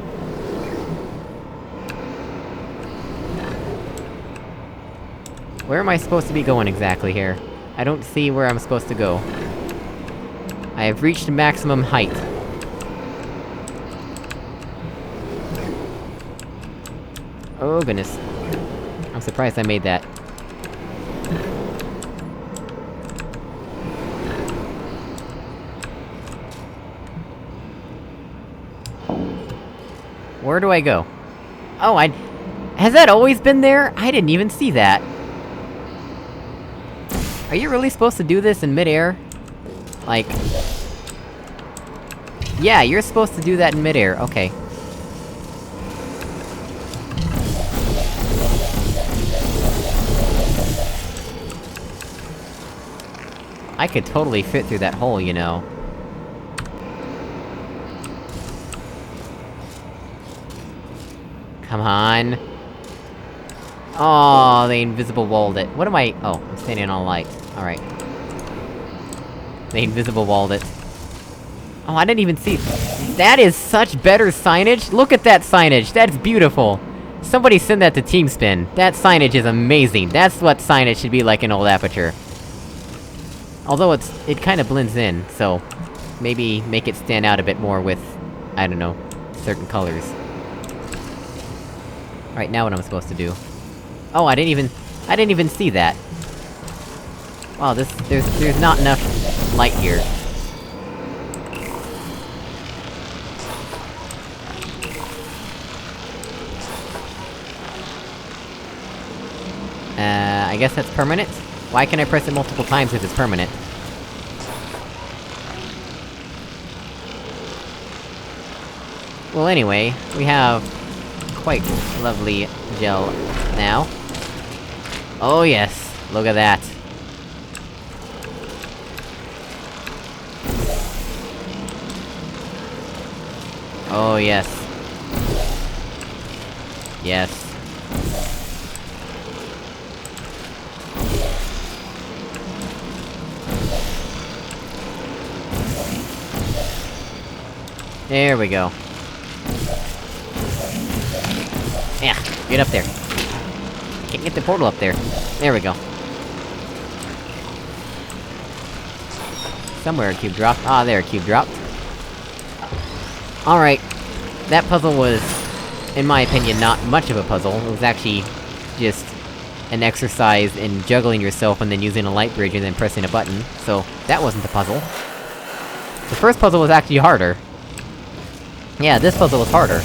Where am I supposed to be going exactly here? I don't see where I'm supposed to go. I have reached maximum height. Oh goodness. I'm surprised I made that. Where do I go? Oh, has that always been there? I didn't even see that. Are you really supposed to do this in midair? Like... Yeah, you're supposed to do that in midair, okay. I could totally fit through that hole, you know. Come on. Oh, they invisible walled it. What am I- oh, I'm standing on light. Alright. They invisible walled it. Oh, I didn't even see- That is such better signage! Look at that signage! That's beautiful! Somebody send that to TeamSpin. That signage is amazing! That's what signage should be like in old Aperture. Although it kinda blends in, so... maybe make it stand out a bit more with... I don't know... certain colors. Alright, now what am I supposed to do? Oh, I didn't even see that! Wow, there's not enough light here. I guess that's permanent? Why can I press it multiple times if it's permanent? Well, anyway, we have... quite lovely gel now. Oh yes! Look at that! Oh yes. Yes. There we go. Yeah, get up there. Can't get the portal up there. There we go. Somewhere a cube dropped. Ah, there, a cube dropped. Alright. That puzzle was, in my opinion, not much of a puzzle. It was actually just an exercise in juggling yourself and then using a light bridge and then pressing a button, so that wasn't the puzzle. The first puzzle was actually harder. Yeah, this puzzle was harder.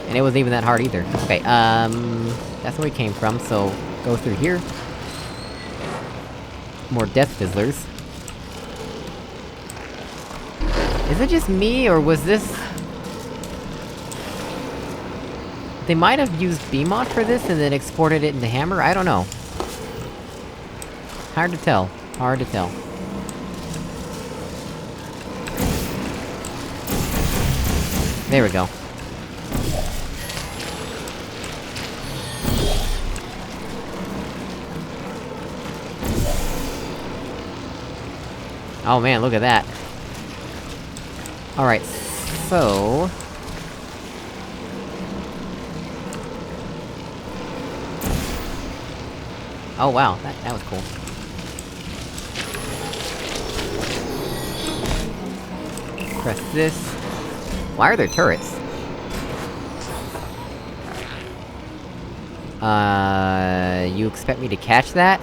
And it wasn't even that hard either. Okay, that's where we came from, so... go through here. More death fizzlers. Is it just me, or was this... They might have used BMod for this and then exported it into Hammer? I don't know. Hard to tell. Hard to tell. There we go. Oh man, look at that. Alright, so... oh wow, that was cool. Press this. Why are there turrets? You expect me to catch that?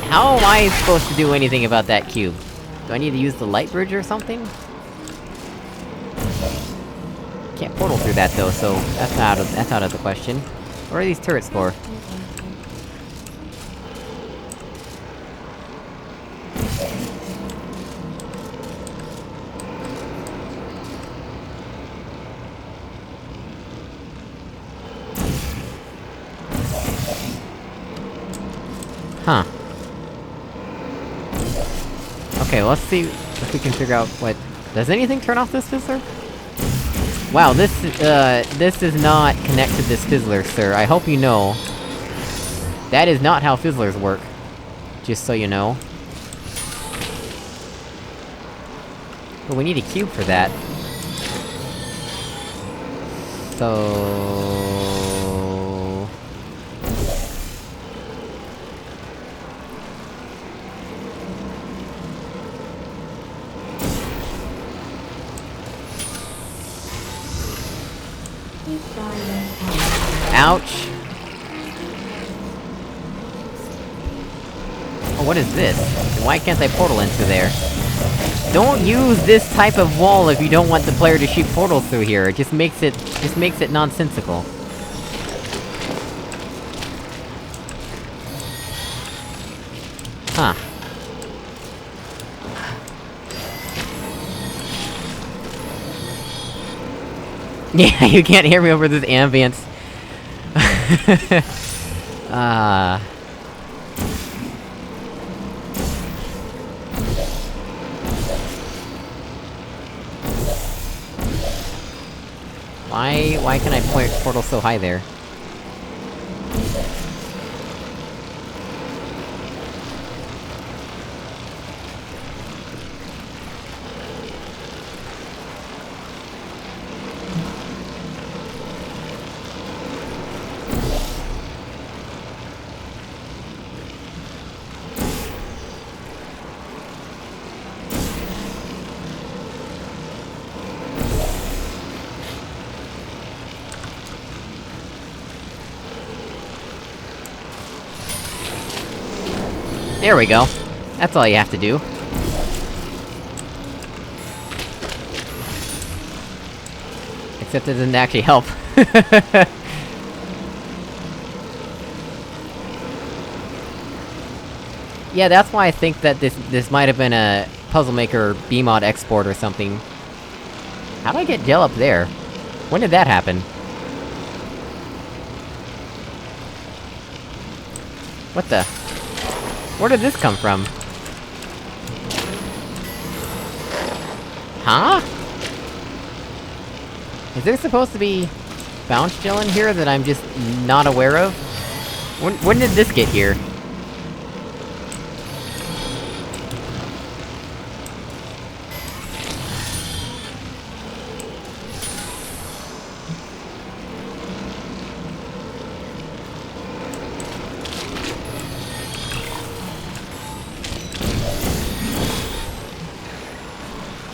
How am I supposed to do anything about that cube? Do I need to use the light bridge or something? Can't portal through that though, so that's out of the question. What are these turrets for? Huh. Okay, let's see if we can figure out what... Does anything turn off this fizzler? Wow, this is not connected to this fizzler, sir. I hope you know. That is not how fizzlers work. Just so you know. But we need a cube for that. So... Ouch! Oh, what is this? Why can't I portal into there? Don't use this type of wall if you don't want the player to shoot portals through here, it just makes it nonsensical. Huh. Yeah, you can't hear me over this ambience. Why can I point portal so high there? There we go. That's all you have to do. Except it doesn't actually help. Yeah, that's why I think that this might have been a Puzzle Maker BMod export or something. How do I get gel up there? When did that happen? What the? Where did this come from? Huh? Is there supposed to be... bounce gel in here that I'm just not aware of? When did this get here?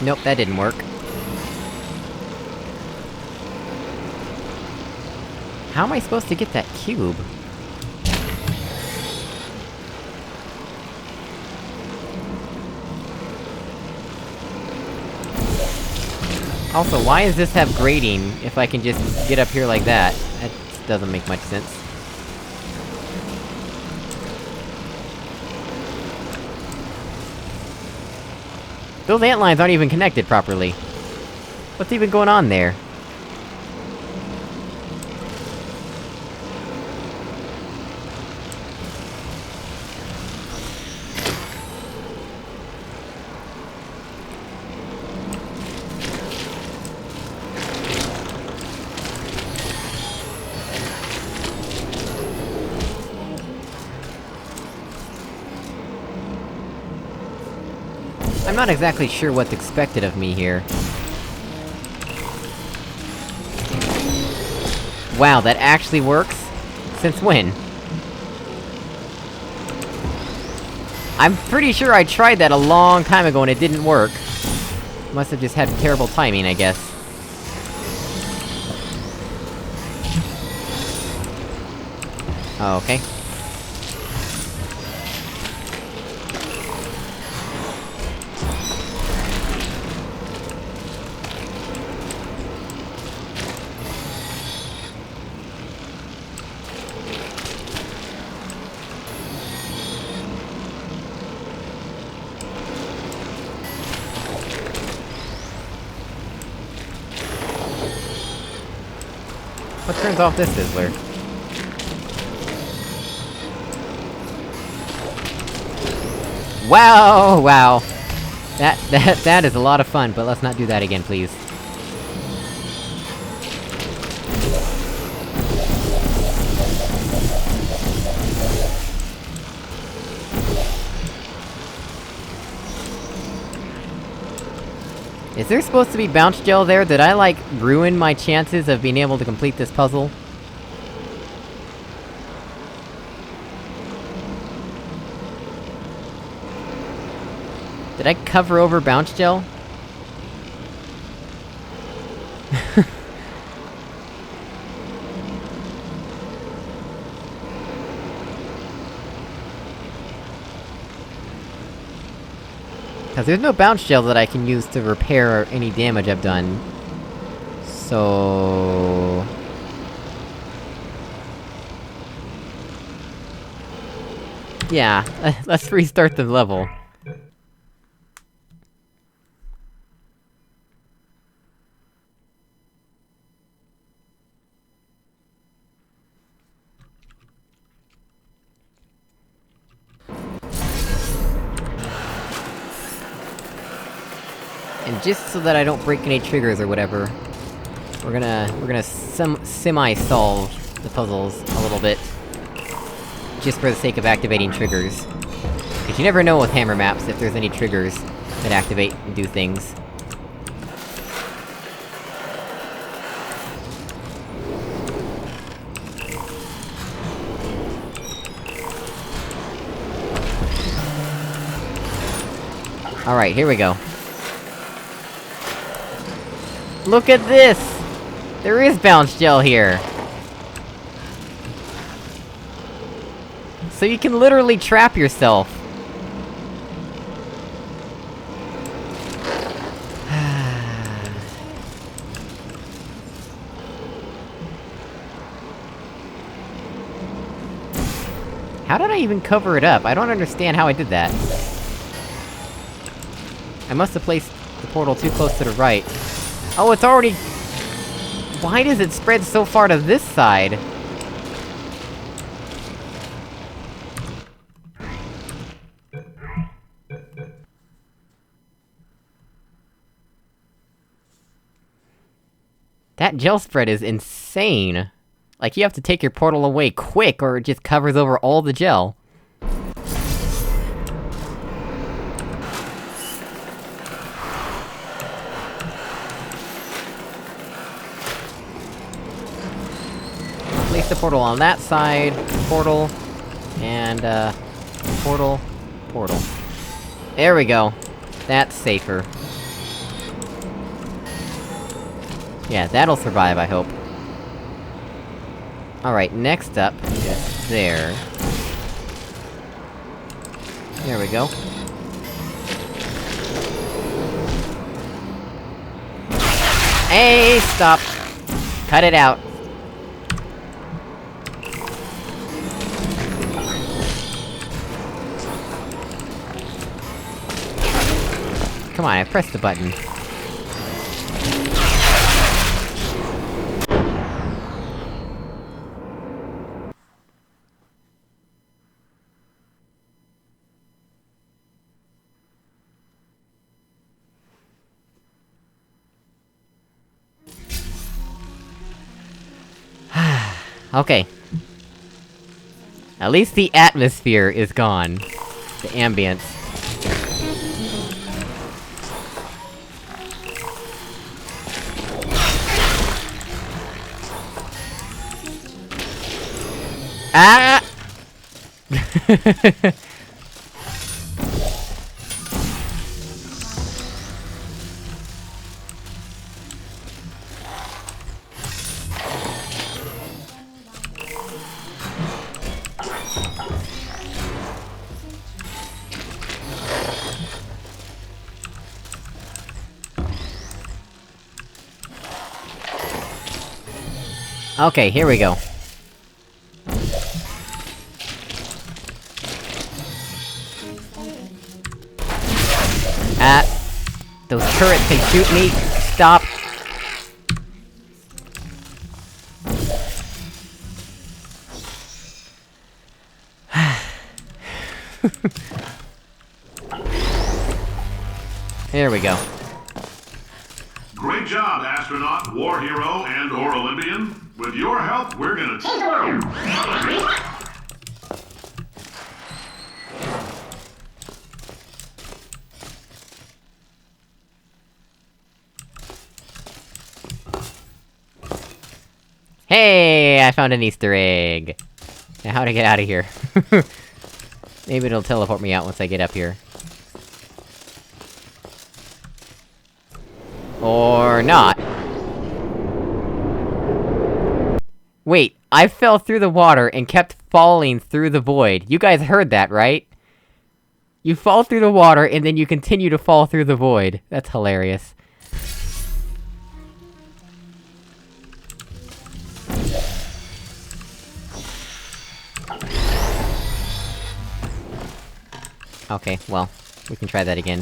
Nope, that didn't work. How am I supposed to get that cube? Also, why does this have grading, if I can just get up here like that? That doesn't make much sense. Those ant lines aren't even connected properly. What's even going on there? I'm not exactly sure what's expected of me here. Wow, that actually works? Since when? I'm pretty sure I tried that a long time ago and it didn't work. Must have just had terrible timing, I guess. Oh, okay. What turns off this fizzler? Wow! Wow! That is a lot of fun, but let's not do that again, please. Is there supposed to be bounce gel there? Did I, like, ruin my chances of being able to complete this puzzle? Did I cover over bounce gel? Cause there's no bounce gel that I can use to repair any damage I've done. So... yeah, let's restart the level. And just so that I don't break any triggers or whatever, we're gonna semi-solve the puzzles a little bit. Just for the sake of activating triggers. Cause you never know with hammer maps if there's any triggers that activate and do things. Alright, here we go. Look at this! There is bounce gel here! So you can literally trap yourself! How did I even cover it up? I don't understand how I did that. I must have placed the portal too close to the right. Oh, it's already... why does it spread so far to this side? That gel spread is insane! Like, you have to take your portal away quick, or it just covers over all the gel. Place the portal on that side, portal, and, portal, portal. There we go. That's safer. Yeah, that'll survive, I hope. Alright, next up is there. There we go. Hey, stop! Cut it out! Come on, I pressed the button. Okay. At least the atmosphere is gone. The ambience. Ah! Okay, here we go. Those turrets can shoot me! Stop! There we go. Great job, astronaut, war hero, and/or Olympian. With your help, we're gonna take the world. Hey! I found an Easter egg! Now how to get out of here? Maybe it'll teleport me out once I get up here. Or not. Wait, I fell through the water and kept falling through the void. You guys heard that, right? You fall through the water and then you continue to fall through the void. That's hilarious. Okay, well, we can try that again.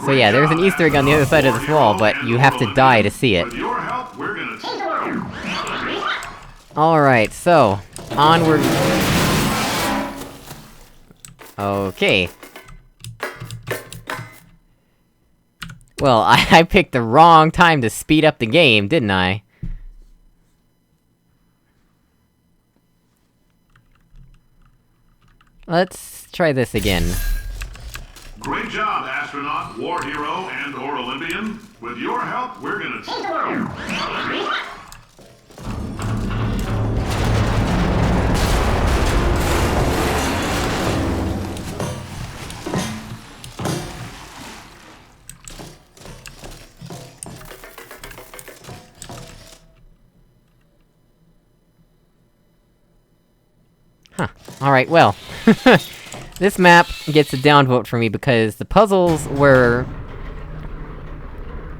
So yeah, there's an Easter egg on the other side of this wall, but you have to die to see it. With your help, we're gonna take the world. Alright, so... onward... Okay. Well, I picked the wrong time to speed up the game, didn't I? Let's try this again. Great job, astronaut, war hero, and/or Olympian. With your help, we're gonna take the world. Huh. Alright, well. This map gets a downvote for me because the puzzles were...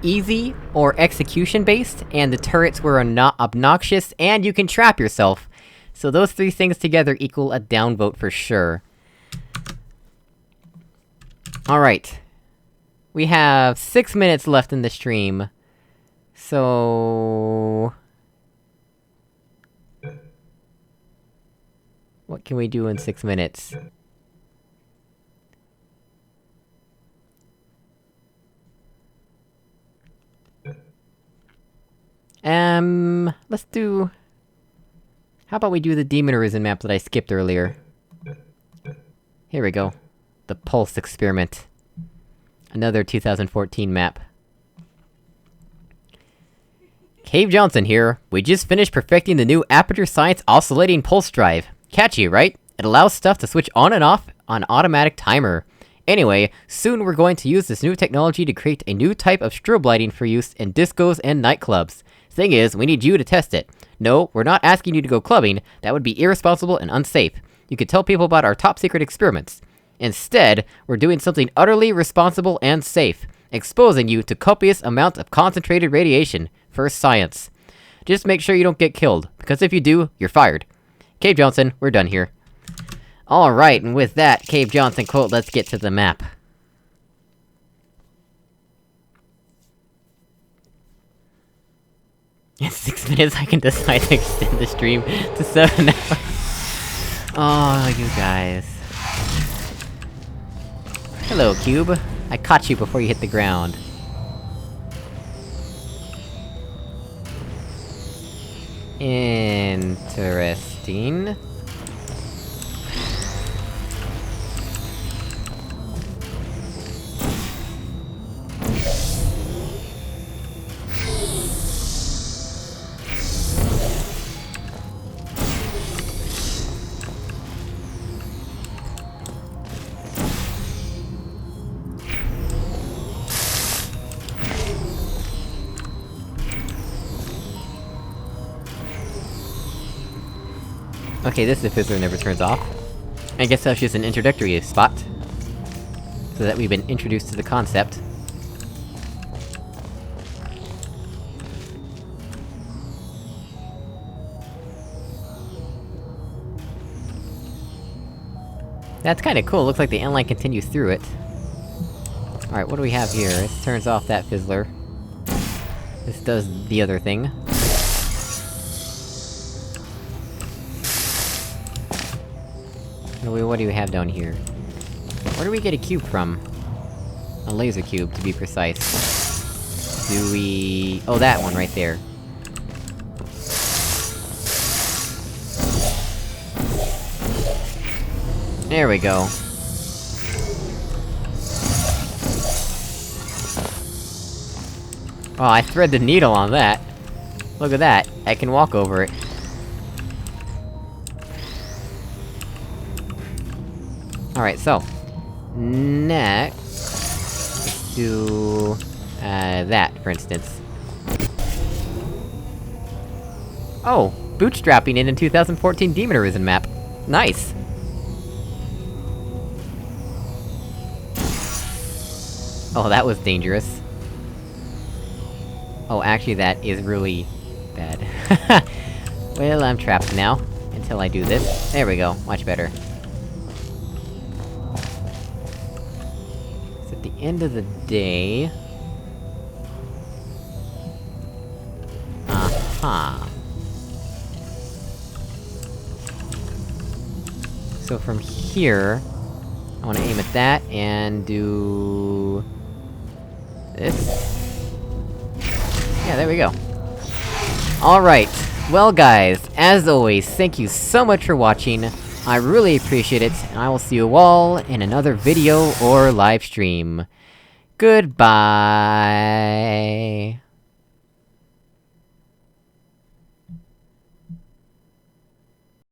easy, or execution-based, and the turrets were obnoxious, and you can trap yourself. So those three things together equal a downvote for sure. Alright. We have 6 minutes left in the stream. So... what can we do in 6 minutes? Let's do... how about we do the Demon Arisen map that I skipped earlier? Here we go. The Pulse Experiment. Another 2014 map. Cave Johnson here. We just finished perfecting the new Aperture Science Oscillating Pulse Drive. Catchy, right? It allows stuff to switch on and off on automatic timer. Anyway, soon we're going to use this new technology to create a new type of strobe lighting for use in discos and nightclubs. Thing is, we need you to test it. No, we're not asking you to go clubbing, that would be irresponsible and unsafe. You could tell people about our top-secret experiments. Instead, we're doing something utterly responsible and safe. Exposing you to copious amounts of concentrated radiation. For science. Just make sure you don't get killed, because if you do, you're fired. Cave Johnson, we're done here. Alright, and with that Cave Johnson quote, let's get to the map. In 6 minutes I can decide to extend the stream to 7 hours. Oh, you guys. Hello, Cube. I caught you before you hit the ground. Interesting. Okay, this diffuser never turns off. I guess that's just an introductory spot. So that we've been introduced to the concept. That's kinda cool, looks like the end line continues through it. Alright, what do we have here? This turns off that fizzler. This does the other thing. What do we have down here? Where do we get a cube from? A laser cube, to be precise. Do we... oh, that one right there. There we go. Oh, I thread the needle on that! Look at that, I can walk over it. Alright, so... next... let's do... that, for instance. Oh! Bootstrapping in a 2014 Demon Arisen map! Nice! Oh, that was dangerous. Oh, actually that is really... bad. Well, I'm trapped now. Until I do this. There we go, much better. So at the end of the day... aha. So from here... I wanna aim at that, and do... this? Yeah, there we go. Alright, well guys, as always, thank you so much for watching, I really appreciate it, and I will see you all in another video or live stream. Goodbye!